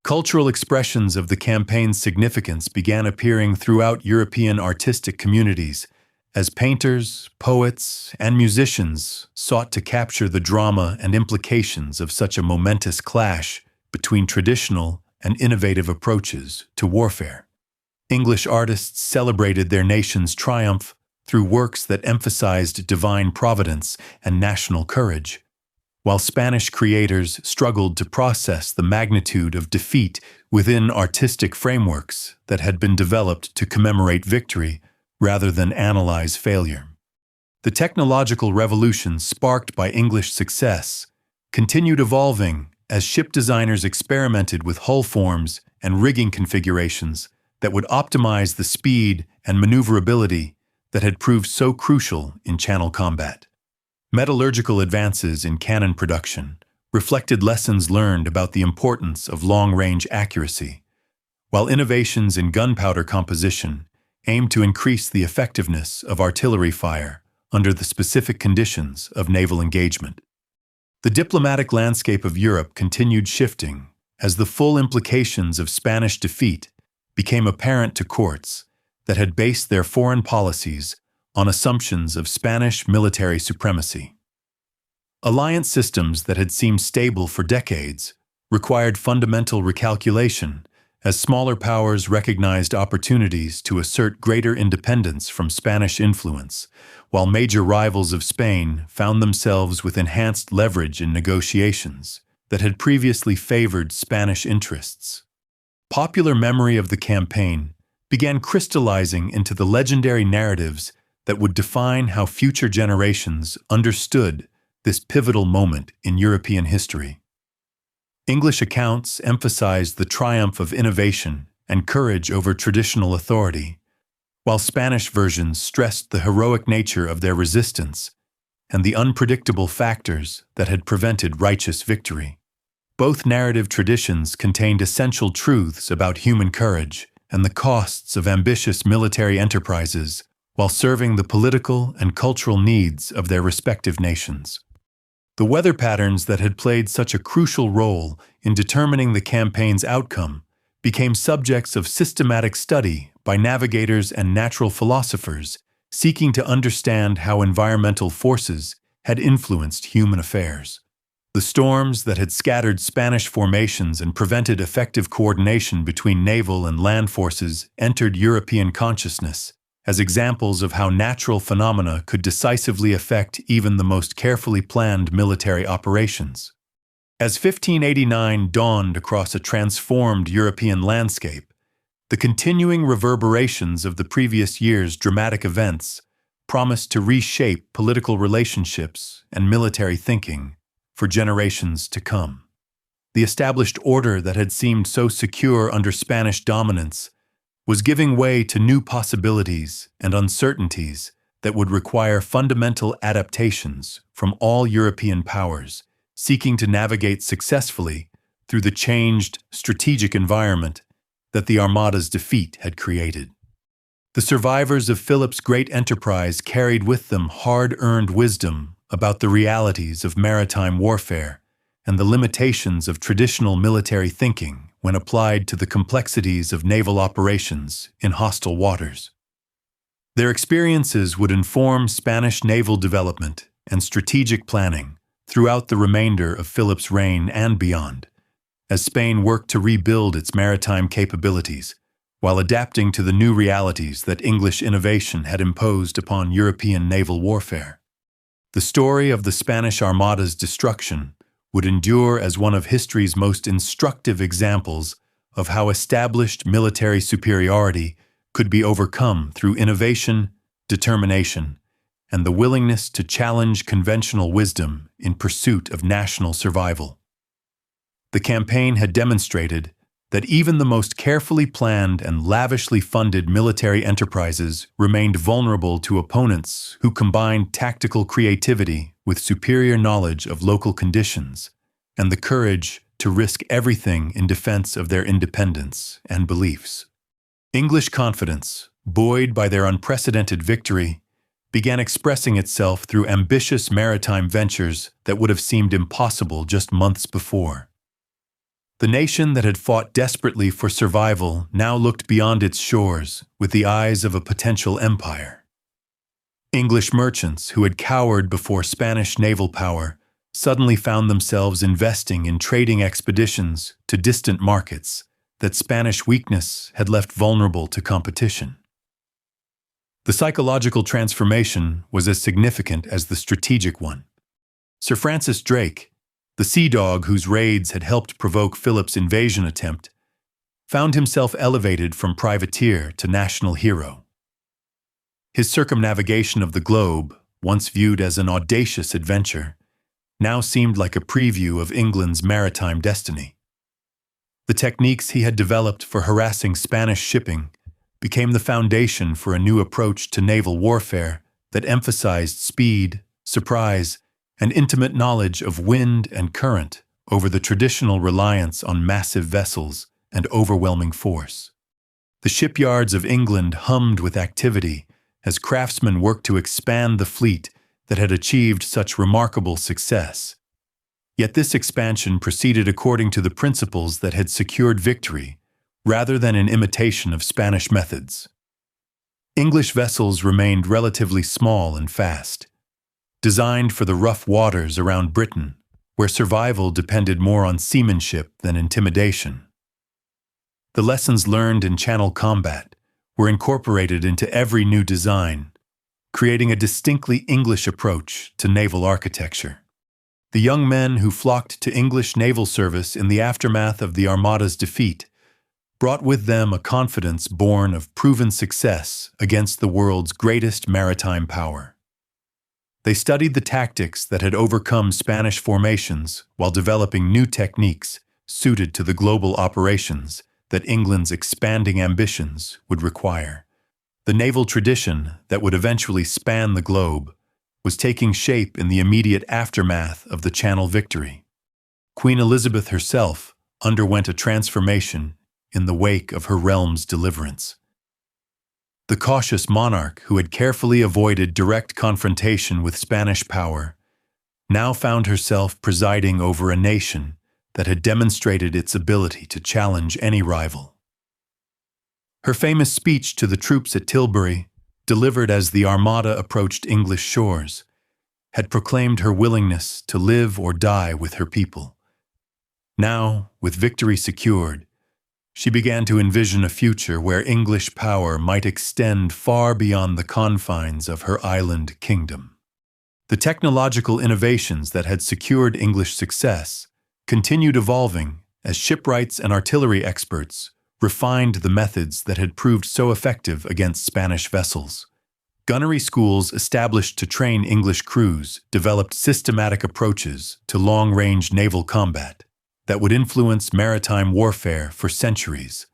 Cultural expressions of the campaign's significance began appearing throughout European artistic communities as painters, poets, and musicians sought to capture the drama and implications of such a momentous clash between traditional and innovative approaches to warfare. English artists celebrated their nation's triumph through works that emphasized divine providence and national courage, while Spanish creators struggled to process the magnitude of defeat within artistic frameworks that had been developed to commemorate victory rather than analyze failure. The technological revolution sparked by English success continued evolving as ship designers experimented with hull forms and rigging configurations that would optimize the speed and maneuverability that had proved so crucial in Channel combat. Metallurgical advances in cannon production reflected lessons learned about the importance of long-range accuracy, while innovations in gunpowder composition aimed to increase the effectiveness of artillery fire under the specific conditions of naval engagement. The diplomatic landscape of Europe continued shifting as the full implications of Spanish defeat became apparent to courts that had based their foreign policies on assumptions of Spanish military supremacy. Alliance systems that had seemed stable for decades required fundamental recalculation as smaller powers recognized opportunities to assert greater independence from Spanish influence, while major rivals of Spain found themselves with enhanced leverage in negotiations that had previously favored Spanish interests. Popular memory of the campaign began crystallizing into the legendary narratives that would define how future generations understood this pivotal moment in European history. English accounts emphasized the triumph of innovation and courage over traditional authority, while Spanish versions stressed the heroic nature of their resistance and the unpredictable factors that had prevented righteous victory. Both narrative traditions contained essential truths about human courage and the costs of ambitious military enterprises while serving the political and cultural needs of their respective nations. The weather patterns that had played such a crucial role in determining the campaign's outcome became subjects of systematic study by navigators and natural philosophers seeking to understand how environmental forces had influenced human affairs. The storms that had scattered Spanish formations and prevented effective coordination between naval and land forces entered European consciousness as examples of how natural phenomena could decisively affect even the most carefully planned military operations. As 1589 dawned across a transformed European landscape, the continuing reverberations of the previous year's dramatic events promised to reshape political relationships and military thinking for generations to come. The established order that had seemed so secure under Spanish dominance was giving way to new possibilities and uncertainties that would require fundamental adaptations from all European powers seeking to navigate successfully through the changed strategic environment that the Armada's defeat had created. The survivors of Philip's great enterprise carried with them hard-earned wisdom about the realities of maritime warfare and the limitations of traditional military thinking when applied to the complexities of naval operations in hostile waters. Their experiences would inform Spanish naval development and strategic planning throughout the remainder of Philip's reign and beyond, as Spain worked to rebuild its maritime capabilities while adapting to the new realities that English innovation had imposed upon European naval warfare. The story of the Spanish Armada's destruction would endure as one of history's most instructive examples of how established military superiority could be overcome through innovation, determination, and the willingness to challenge conventional wisdom in pursuit of national survival. The campaign had demonstrated that even the most carefully planned and lavishly funded military enterprises remained vulnerable to opponents who combined tactical creativity with superior knowledge of local conditions and the courage to risk everything in defense of their independence and beliefs. English confidence, buoyed by their unprecedented victory, began expressing itself through ambitious maritime ventures that would have seemed impossible just months before. The nation that had fought desperately for survival now looked beyond its shores with the eyes of a potential empire. English merchants who had cowered before Spanish naval power suddenly found themselves investing in trading expeditions to distant markets that Spanish weakness had left vulnerable to competition. The psychological transformation was as significant as the strategic one. Sir Francis Drake, the sea dog whose raids had helped provoke Philip's invasion attempt, found himself elevated from privateer to national hero. His circumnavigation of the globe, once viewed as an audacious adventure, now seemed like a preview of England's maritime destiny. The techniques he had developed for harassing Spanish shipping became the foundation for a new approach to naval warfare that emphasized speed, surprise, and intimate knowledge of wind and current over the traditional reliance on massive vessels and overwhelming force. The shipyards of England hummed with activity as craftsmen worked to expand the fleet that had achieved such remarkable success. Yet this expansion proceeded according to the principles that had secured victory, rather than in imitation of Spanish methods. English vessels remained relatively small and fast, designed for the rough waters around Britain, where survival depended more on seamanship than intimidation. The lessons learned in Channel combat were incorporated into every new design, creating a distinctly English approach to naval architecture. The young men who flocked to English naval service in the aftermath of the Armada's defeat brought with them a confidence born of proven success against the world's greatest maritime power. They studied the tactics that had overcome Spanish formations while developing new techniques suited to the global operations that England's expanding ambitions would require. The naval tradition that would eventually span the globe was taking shape in the immediate aftermath of the Channel victory. Queen Elizabeth herself underwent a transformation in the wake of her realm's deliverance. The cautious monarch who had carefully avoided direct confrontation with Spanish power now found herself presiding over a nation that had demonstrated its ability to challenge any rival. Her famous speech to the troops at Tilbury, delivered as the Armada approached English shores, had proclaimed her willingness to live or die with her people. Now, with victory secured, she began to envision a future where English power might extend far beyond the confines of her island kingdom. The technological innovations that had secured English success continued evolving as shipwrights and artillery experts refined the methods that had proved so effective against Spanish vessels. Gunnery schools established to train English crews developed systematic approaches to long-range naval combat that would influence maritime warfare for centuries.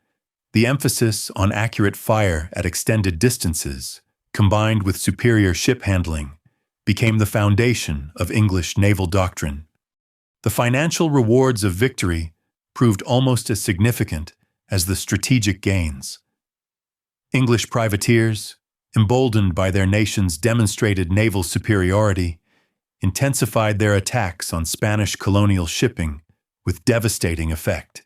The emphasis on accurate fire at extended distances, combined with superior ship handling, became the foundation of English naval doctrine. The financial rewards of victory proved almost as significant as the strategic gains. English privateers, emboldened by their nation's demonstrated naval superiority, intensified their attacks on Spanish colonial shipping with devastating effect.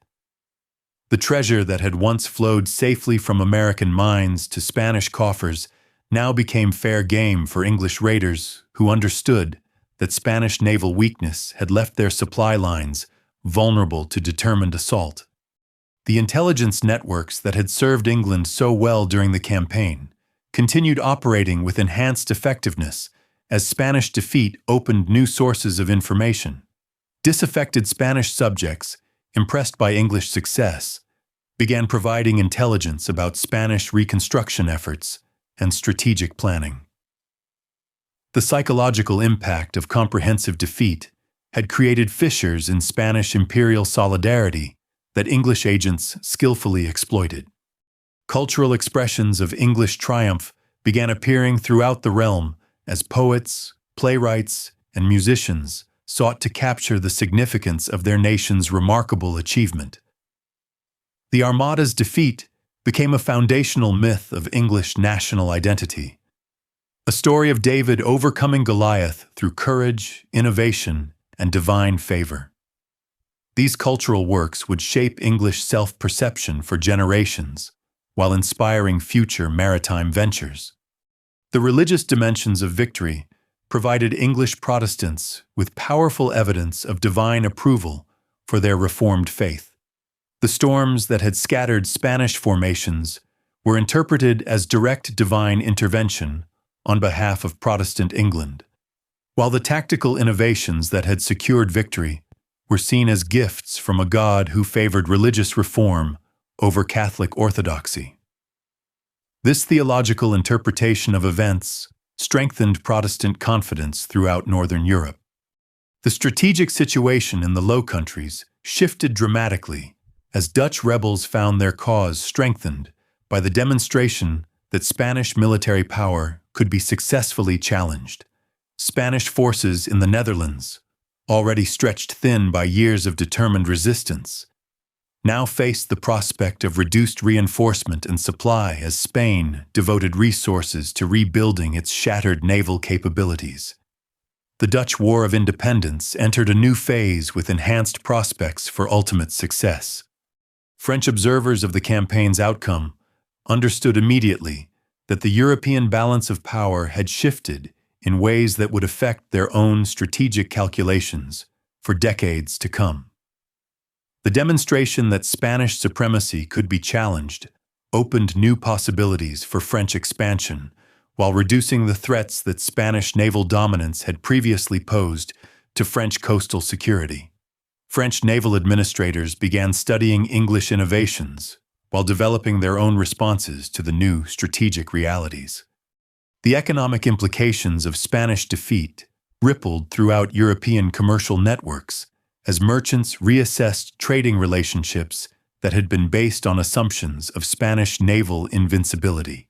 The treasure that had once flowed safely from American mines to Spanish coffers now became fair game for English raiders who understood that Spanish naval weakness had left their supply lines vulnerable to determined assault. The intelligence networks that had served England so well during the campaign continued operating with enhanced effectiveness as Spanish defeat opened new sources of information. Disaffected Spanish subjects, impressed by English success, began providing intelligence about Spanish reconstruction efforts and strategic planning. The psychological impact of comprehensive defeat had created fissures in Spanish imperial solidarity that English agents skillfully exploited. Cultural expressions of English triumph began appearing throughout the realm as poets, playwrights, and musicians sought to capture the significance of their nation's remarkable achievement. The Armada's defeat became a foundational myth of English national identity, a story of David overcoming Goliath through courage, innovation, and divine favor. These cultural works would shape English self-perception for generations, while inspiring future maritime ventures. The religious dimensions of victory provided English Protestants with powerful evidence of divine approval for their Reformed faith. The storms that had scattered Spanish formations were interpreted as direct divine intervention on behalf of Protestant England, while the tactical innovations that had secured victory were seen as gifts from a God who favored religious reform over Catholic orthodoxy. This theological interpretation of events strengthened Protestant confidence throughout Northern Europe. The strategic situation in the Low Countries shifted dramatically as Dutch rebels found their cause strengthened by the demonstration that Spanish military power could be successfully challenged. Spanish forces in the Netherlands, already stretched thin by years of determined resistance, now faced the prospect of reduced reinforcement and supply as Spain devoted resources to rebuilding its shattered naval capabilities. The Dutch War of Independence entered a new phase with enhanced prospects for ultimate success. French observers of the campaign's outcome understood immediately that the European balance of power had shifted in ways that would affect their own strategic calculations for decades to come. The demonstration that Spanish supremacy could be challenged opened new possibilities for French expansion, while reducing the threats that Spanish naval dominance had previously posed to French coastal security. French naval administrators began studying English innovations while developing their own responses to the new strategic realities. The economic implications of Spanish defeat rippled throughout European commercial networks as merchants reassessed trading relationships that had been based on assumptions of Spanish naval invincibility.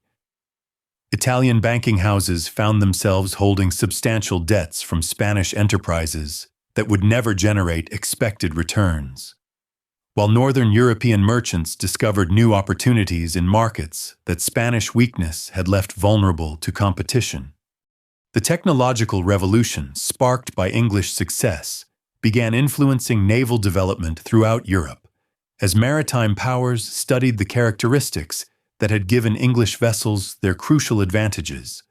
Italian banking houses found themselves holding substantial debts from Spanish enterprises that would never generate expected returns, while Northern European merchants discovered new opportunities in markets that Spanish weakness had left vulnerable to competition. The technological revolution sparked by English success began influencing naval development throughout Europe, as maritime powers studied the characteristics that had given English vessels their crucial advantages.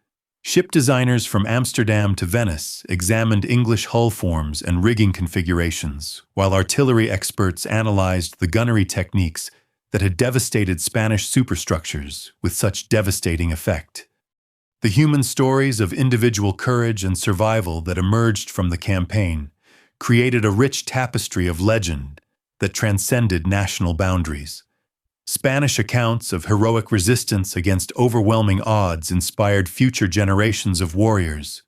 Ship designers from Amsterdam to Venice examined English hull forms and rigging configurations, while artillery experts analyzed the gunnery techniques that had devastated Spanish superstructures with such devastating effect. The human stories of individual courage and survival that emerged from the campaign created a rich tapestry of legend that transcended national boundaries. Spanish accounts of heroic resistance against overwhelming odds inspired future generations of warriors,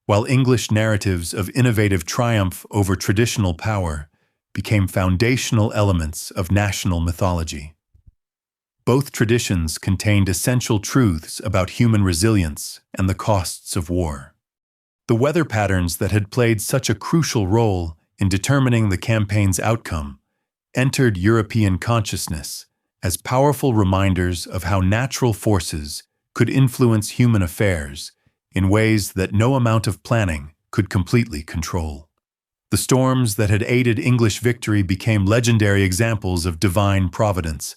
while English narratives of innovative triumph over traditional power became foundational elements of national mythology. Both traditions contained essential truths about human resilience and the costs of war. The weather patterns that had played such a crucial role in determining the campaign's outcome entered European consciousness as powerful reminders of how natural forces could influence human affairs in ways that no amount of planning could completely control. The storms that had aided English victory became legendary examples of divine providence,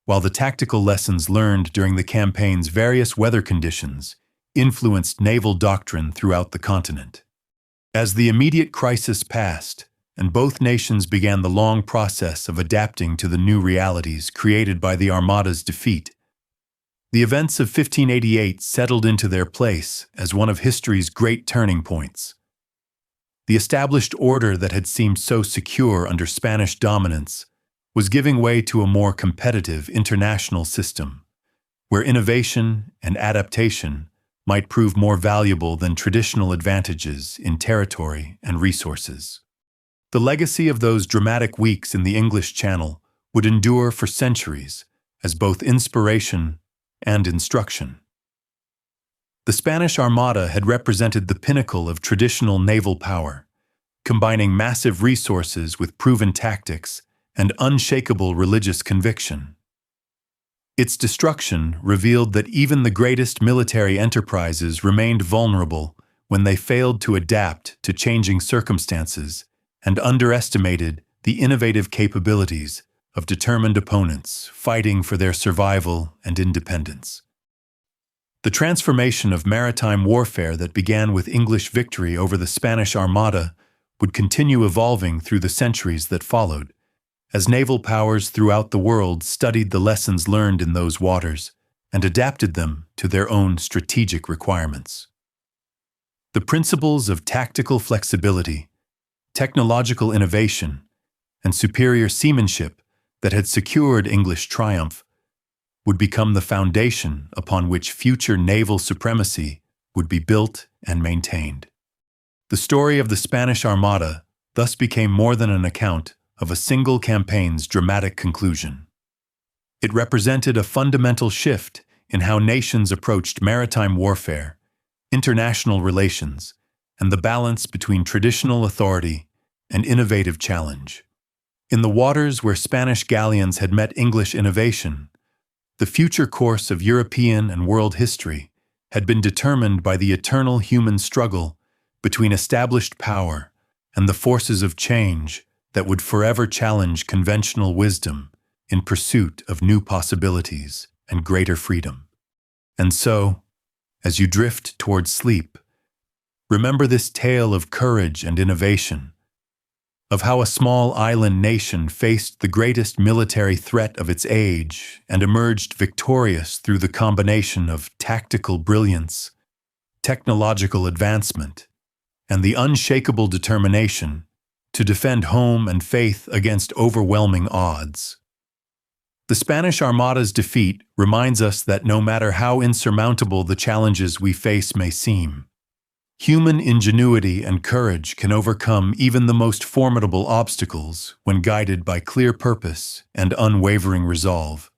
while the tactical lessons learned during the campaign's various weather conditions influenced naval doctrine throughout the continent. As the immediate crisis passed, and both nations began the long process of adapting to the new realities created by the Armada's defeat, the events of 1588 settled into their place as one of history's great turning points. The established order that had seemed so secure under Spanish dominance was giving way to a more competitive international system, where innovation and adaptation might prove more valuable than traditional advantages in territory and resources. The legacy of those dramatic weeks in the English Channel would endure for centuries as both inspiration and instruction. The Spanish Armada had represented the pinnacle of traditional naval power, combining massive resources with proven tactics and unshakable religious conviction. Its destruction revealed that even the greatest military enterprises remained vulnerable when they failed to adapt to changing circumstances and underestimated the innovative capabilities of determined opponents fighting for their survival and independence. The transformation of maritime warfare that began with English victory over the Spanish Armada would continue evolving through the centuries that followed, as naval powers throughout the world studied the lessons learned in those waters and adapted them to their own strategic requirements. The principles of tactical flexibility, technological innovation, and superior seamanship that had secured English triumph would become the foundation upon which future naval supremacy would be built and maintained. The story of the Spanish Armada thus became more than an account of a single campaign's dramatic conclusion. It represented a fundamental shift in how nations approached maritime warfare, international relations, and the balance between traditional authority and innovative challenge. In the waters where Spanish galleons had met English innovation, the future course of European and world history had been determined by the eternal human struggle between established power and the forces of change that would forever challenge conventional wisdom in pursuit of new possibilities and greater freedom. And so, as you drift towards sleep, remember this tale of courage and innovation, of how a small island nation faced the greatest military threat of its age and emerged victorious through the combination of tactical brilliance, technological advancement, and the unshakable determination to defend home and faith against overwhelming odds. The Spanish Armada's defeat reminds us that no matter how insurmountable the challenges we face may seem, human ingenuity and courage can overcome even the most formidable obstacles when guided by clear purpose and unwavering resolve.